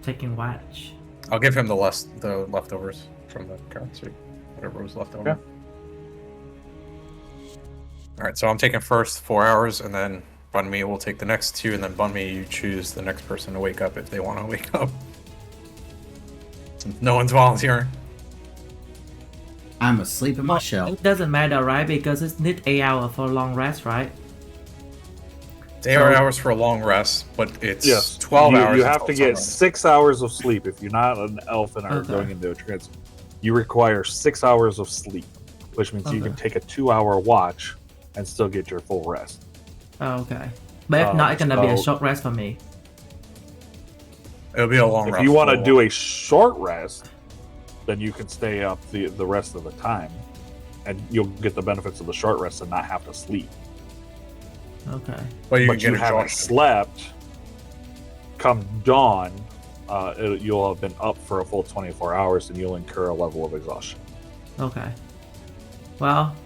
Taking watch. I'll give him the leftovers from the carrot soup, whatever was left over. Yeah. All right, so I'm taking first 4 hours, and then Bunmi will take the next 2, and then Bunmi, you choose the next person to wake up if they want to wake up. Since no one's volunteering. I'm asleep in my shell. It doesn't matter, right? Because it's need 8 hours for long rest, right? It's 8 hours for a long rest, but it's Yes. 12 hours. You have to until get sunrise. 6 hours of sleep. If you're not an elf and are Okay. going into a trance, you require 6 hours of sleep, which means you can Okay. take a 2-hour watch and still get your full rest. Oh, okay. But if not, it's gonna be a so- short rest for me. It'll be a long If rest. you want to for- do a short rest, then you can stay up the rest of the time, and you'll get the benefits of the short rest and not have to sleep. Okay. but you But can you get haven't exhaustion. slept. Come dawn, you'll have been up for a full 24 hours, and you'll incur a level of exhaustion. Okay. Well,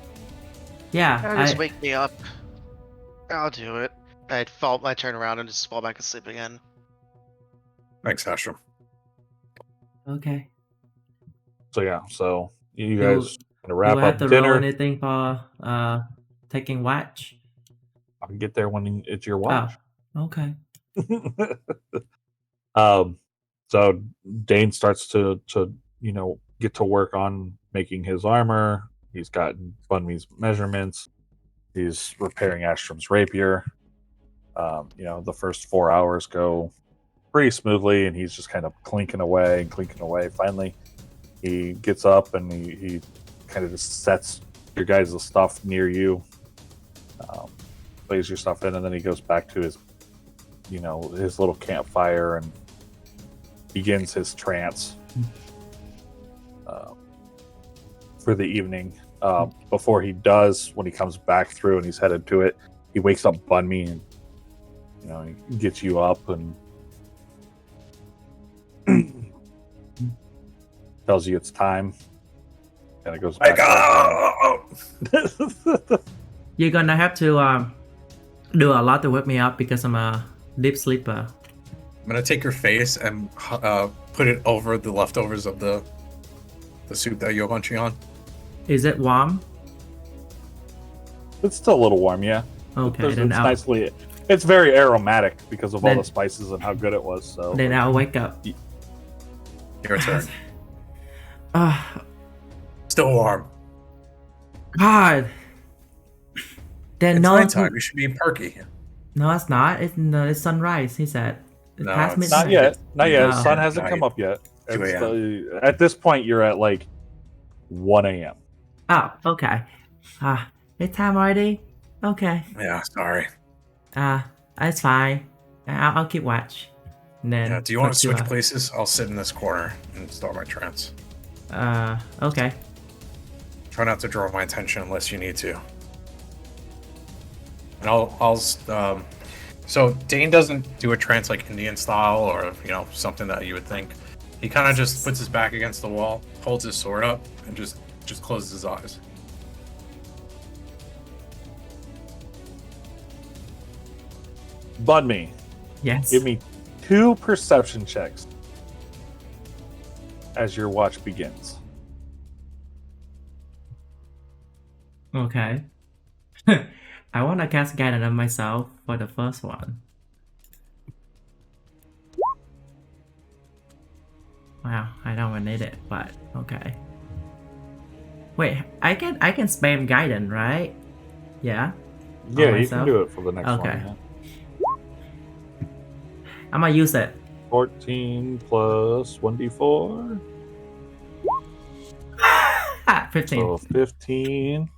yeah. Just wake me up. I'll do it. I turn around and just fall back asleep again. Thanks, Astro. Okay. So yeah, so you You'll- guys Gonna wrap Do I have up to roll dinner. anything for taking watch? I'll get there when it's your Oh, watch. okay. So Dane starts to get to work on making his armor. He's gotten Bunmi's measurements. He's repairing Astrom's rapier. The first 4 hours go pretty smoothly, and he's just kind of clinking away and clinking away. Finally, he gets up and he kind of just sets your guys' stuff near you, lays your stuff in, and then he goes back to his little campfire and begins his trance for the evening. Before he does, when he comes back through and he's headed to it, he wakes up Bunmi and he gets you up and tells you it's time. And it goes back. You're gonna have to do a lot to wake me up because I'm a deep sleeper. I'm gonna take your face and put it over the leftovers of the soup that you're munching on. Is it warm? It's still a little warm, yeah. Okay, then it's very aromatic because of all Then- the spices and how good it was. So then I'll wake up. Your turn. Ah, Still warm. God. Then It's no, nighttime. You should be perky. no, it's not. It's sunrise. He said. It's No, past it's midnight. not yet. Oh. Sun hasn't Not come yet. up yet. 2 a.m. At this point, you're at like 1 a.m. Oh, okay. It's time already. Okay. Yeah, sorry. It's fine. I'll keep watch. And then Yeah, do you want to put switch places? I'll sit in this corner and start my trance. Okay. Try not to draw my attention unless you need to. And so Dane doesn't do a trance like Indian style or something that you would think. He kind of just puts his back against the wall, holds his sword up, and just closes his eyes. Bunmi, Yes. give me 2 perception checks as your watch begins. Okay. I want to cast guidance on myself for the first one. Wow, I don't need it, but okay. Wait, I can spam guidance, right? Yeah. Yeah, you myself? can do it for the next Okay. one. Yeah. I'm gonna use it. 14 plus 1d4. 15. So 15.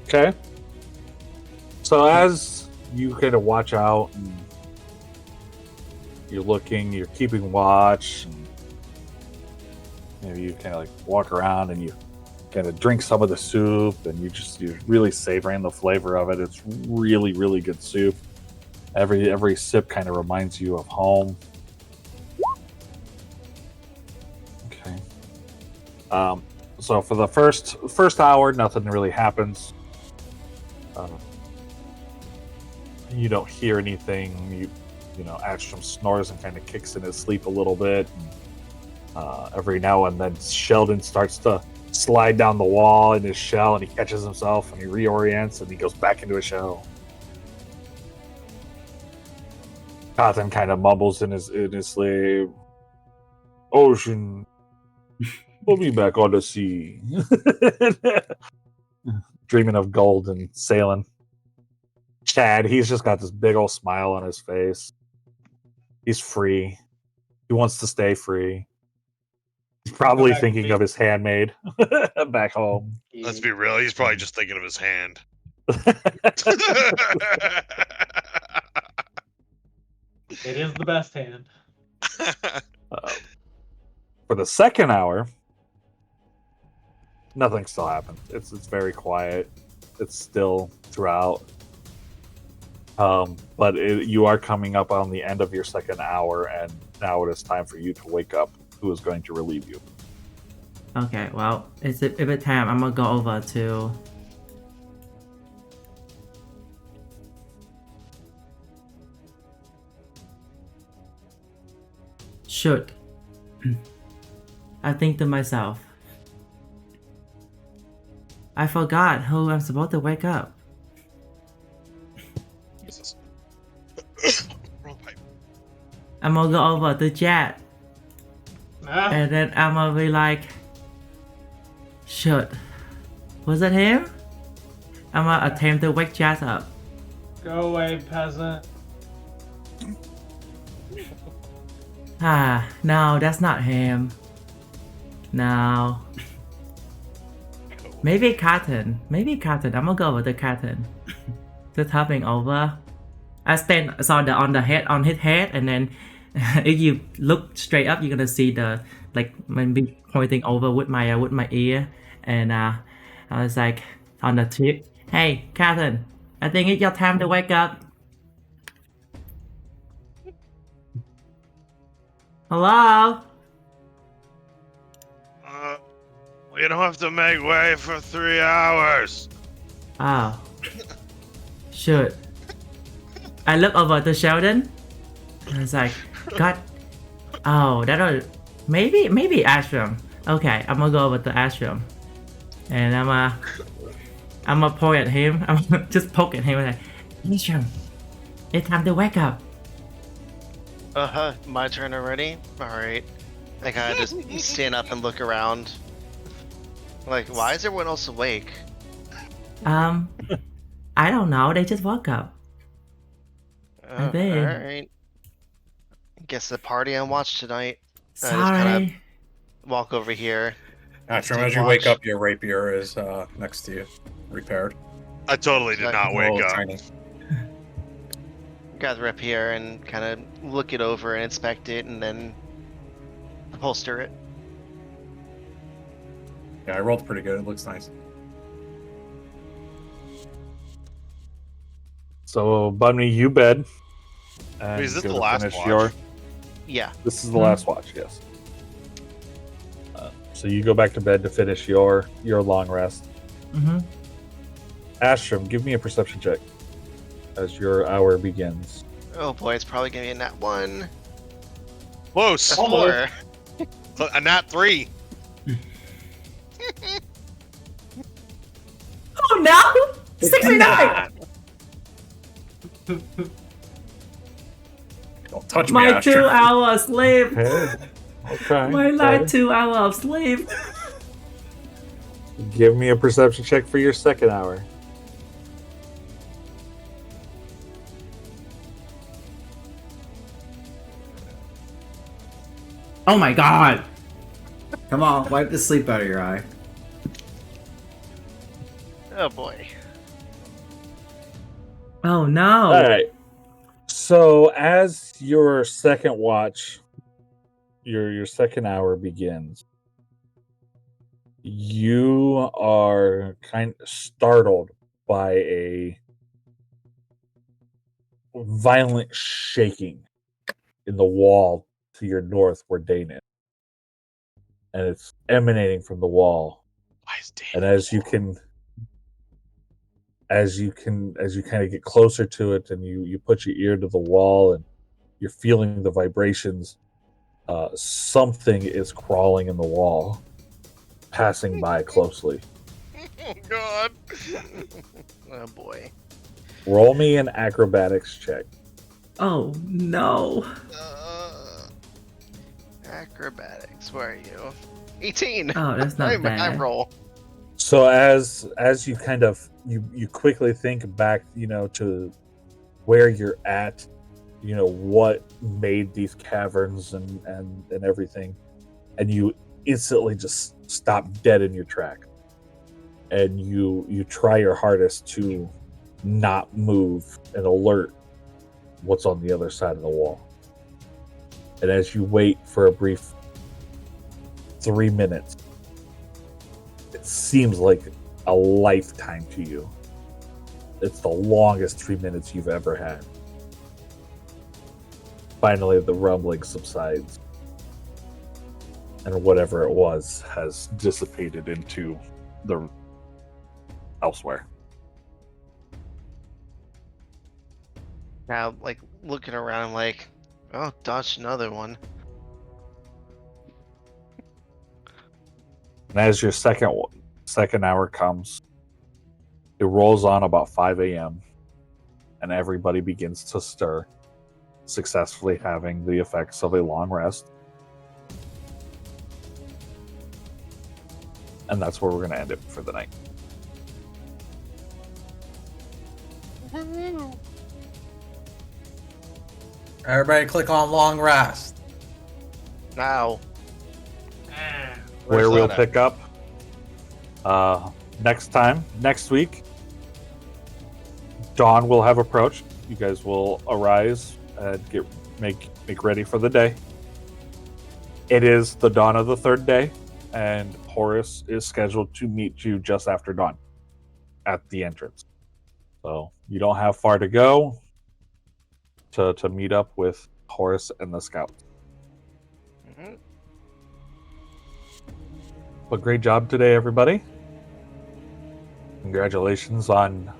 Okay. So as you kind of watch out and you're looking, you're keeping watch, and you kind of like walk around and you kind of drink some of the soup and you're really savoring the flavor of it. It's really, really good soup. Every sip kind of reminds you of home. Okay. So for the first hour, nothing really happens. You don't hear anything. Astrom snores and kind of kicks in his sleep a little bit. Every now and then, Sheldon starts to slide down the wall in his shell, and he catches himself, and he reorients, and he goes back into his shell. Cotton kind of mumbles in his sleep. Ocean, we'll be back on the sea. Dreaming of gold and sailing. Chad, he's just got this big old smile on his face. He's free. He wants to stay free. He's probably back thinking to of his handmaid back home. Let's be real. He's probably just thinking of his hand. It is the best hand. For the second hour, nothing still happened. It's very quiet. It's still throughout. But you are coming up on the end of your second hour, and now it is time for you to wake up. Who is going to relieve you? Okay, well, if it's time, I'm gonna go over to. Shoot. I think to myself, I forgot who I'm supposed to wake up. What's this? Wrong pipe. I'm gonna go over to chat Ah, and then I'm gonna be like, shoot, was it him? I'm gonna attempt to wake chat up. go away, peasant. Ah, no, that's not him. No. Maybe Cotton. Maybe Cotton. I'm gonna go with the Cotton. Just hopping over. I stand on his head, and then if you look straight up, you're gonna see the like maybe pointing over with my ear, and I was like on the tip. Hey, Cotton, I think it's your time to wake up. Hello? You don't have to make way for 3 hours. Oh. Shoot. I look over to Sheldon. And I was like, God. Oh, that'll maybe Ashram. Okay, I'm gonna go over to Ashram. And I'm gonna point at him. I'm gonna just poke at him like, Ashram, it's time to wake up. My turn already? Alright. I kinda just stand up and look around. Like, why is everyone else awake? I don't know, they just woke up. I think. Alright. Guess the party on watch tonight. I just kinda Sorry. walk over here. Ashram, Take as you wake watch. up, your rapier is next to you, repaired. I totally did not wake Oh, up. tiny. Grab the rapier and kind of look it over and inspect it and then holster it. Yeah, I rolled pretty good. It looks nice. So, Bunny, you bed. And Wait, is this go the to last finish watch? Yeah. This is the last watch, yes. So you go back to bed to finish your long rest. Mm-hmm. Ashram, give me a perception check as your hour begins. Oh boy, it's probably gonna be a nat 1. Close. A 4. A nat 3. Oh no! 69! Don't touch me, My Ashram. 2 hours sleep! Okay. My like 2 hours of sleep! Give me a perception check for your second hour. Oh my god! Come on, wipe the sleep out of your eye. Oh boy. Oh no! All right. So as your second watch, your second hour begins, you are kind of startled by a violent shaking in the wall to your north where Dane is. And it's emanating from the wall. Why is Dave? And as you kind of get closer to it and you put your ear to the wall and you're feeling the vibrations, something is crawling in the wall, passing by closely. Oh god. Oh boy. Roll me an acrobatics check. Oh no! Acrobatics, where are you? 18! Oh, that's not I bad. roll. So as you kind of you quickly think back, to where you're at, what made these caverns and everything, and you instantly just stop dead in your track, and you try your hardest to not move and alert what's on the other side of the wall. And as you wait for a brief 3 minutes, it seems like a lifetime to you. It's the longest 3 minutes you've ever had. Finally, the rumbling subsides, and whatever it was has dissipated into the elsewhere. Now, like, looking around, I'm like, oh, dodged another one. And as your second hour comes, it rolls on about 5 a.m. and everybody begins to stir, successfully having the effects of a long rest. And that's where we're going to end it for the night. Everybody click on long rest. Now. Where Where's we'll that at? pick up next week. Dawn will have approached. You guys will arise and make ready for the day. It is the dawn of the third day, and Horus is scheduled to meet you just after dawn at the entrance. So you don't have far to go to meet up with Horus and the scouts. Mhm. But great job today, everybody. Congratulations on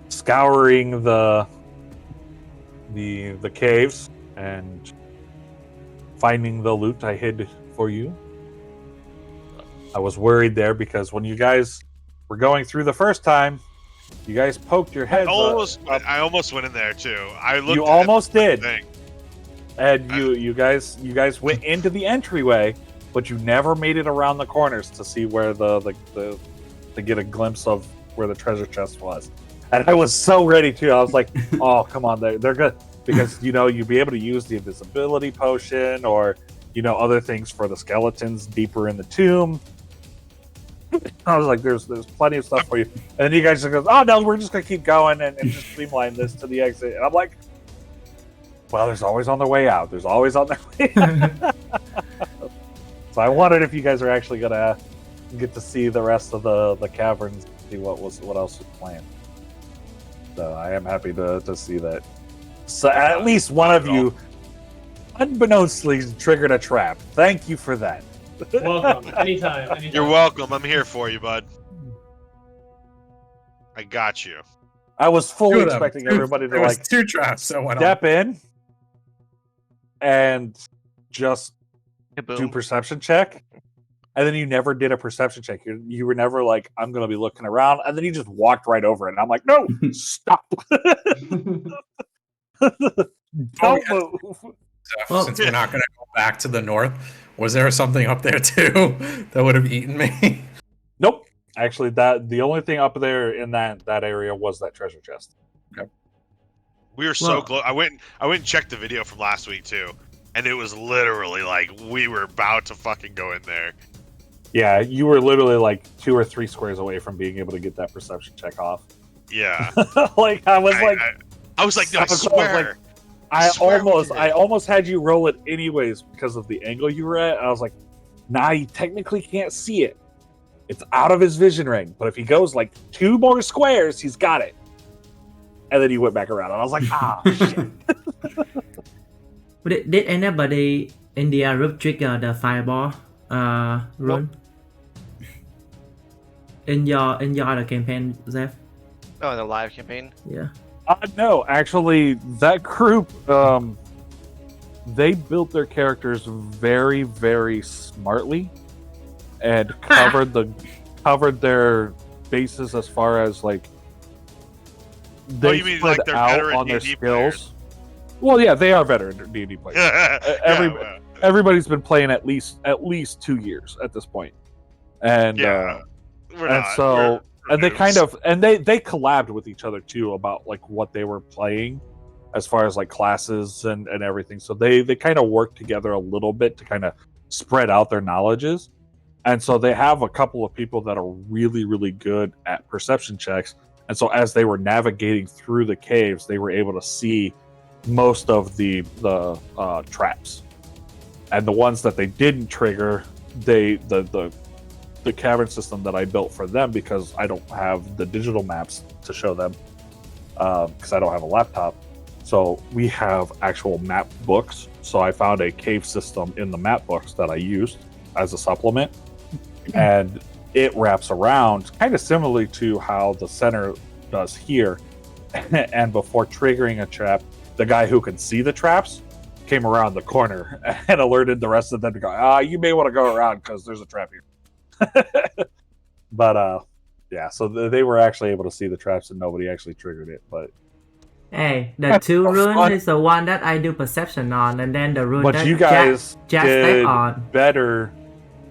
scouring the caves and finding the loot I hid for you. I was worried there because when you guys were going through the first time, you guys poked your heads up. I almost went in there too. I looked. You almost did, Thing. and you guys went into the entryway, but you never made it around the corners to see where the to get a glimpse of where the treasure chest was. And I was so ready to. I was like, "Oh, come on, they're good," because you'd be able to use the invisibility potion or other things for the skeletons deeper in the tomb. I was like, "There's plenty of stuff for you," and then you guys just go, "Oh no, we're just gonna keep going and just streamline this to the exit." And I'm like, "Well, there's always on their way out. There's always on their way out." So I wondered if you guys are actually gonna get to see the rest of the caverns, see what else was planned. So I am happy to see that. So at least one of you, unbeknownstly, triggered a trap. Thank you for that. Welcome. Anytime. You're welcome. I'm here for you, bud. I got you. I was fully Two of them. expecting Two- everybody there to was two traps that went on. step in and just do Kaboom. perception check. And then you never did a perception check. You were never like, I'm going to be looking around. And then you just walked right over it. And I'm like, no, stop. Don't move. Well- Since we're not going to go back to the north, was there something up there too that would have eaten me? Nope. Actually, the only thing up there in that area was that treasure chest. We were so Well- close. I went and checked the video from last week too, and it was literally like we were about to fucking go in there. Yeah, you were literally like 2 or 3 squares away from being able to get that perception check off. Yeah. Like I was I was like, no, I so close, swear. I swear we did. almost had you roll it anyways because of the angle you were at. I was like, nah, you technically can't see it. It's out of his vision ring. But if he goes like 2 more squares, he's got it. And then he went back around, and I was like, ah, shit. Did anybody in the group trigger the fireball rune? In your other campaign, Zeph? Oh, the live campaign. Yeah. No, actually, that group, they built their characters very, very smartly, and covered their bases as far as like they you mean spread like they're out veteran on their D&D skills. Well, yeah, they are veteran D&D players. Yeah, Everybody's been playing at least 2 years at this point, and yeah. We're and not. so We're and they noobs. kind of they collabed with each other too about like what they were playing as far as like classes and everything. So they kind of worked together a little bit to kind of spread out their knowledges. And so they have a couple of people that are really, really good at perception checks. And so as they were navigating through the caves, they were able to see most of the traps. And the ones that they didn't trigger, the cavern system that I built for them, because I don't have the digital maps to show them, because I don't have a laptop. So we have actual map books. So I found a cave system in the map books that I used as a supplement. And it wraps around kind of similarly to how the center does here. And before triggering a trap, the guy who can see the traps came around the corner and alerted the rest of them to go, you may want to go around because there's a trap here. But yeah, so they were actually able to see the traps and nobody actually triggered it. But Hey, the two rune is the one that I do perception on, and then the rune but that you guys Jack did step on. better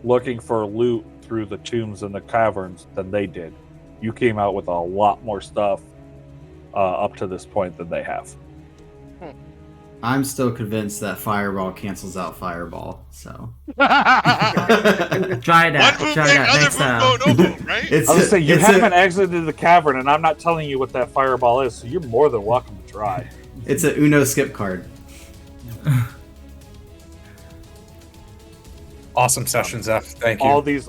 looking for loot through the tombs and the caverns than they did. You came out with a lot more stuff up to this point than they have. I'm still convinced that fireball cancels out fireball. So Try that. One boom Try big, that other next boom time. go, no boom, right? it's I was saying you it's haven't exited the cavern, and I'm not telling you what that fireball is, so you're more than welcome to try. it's a Uno skip card. Awesome session, Zeph. Thank you. All these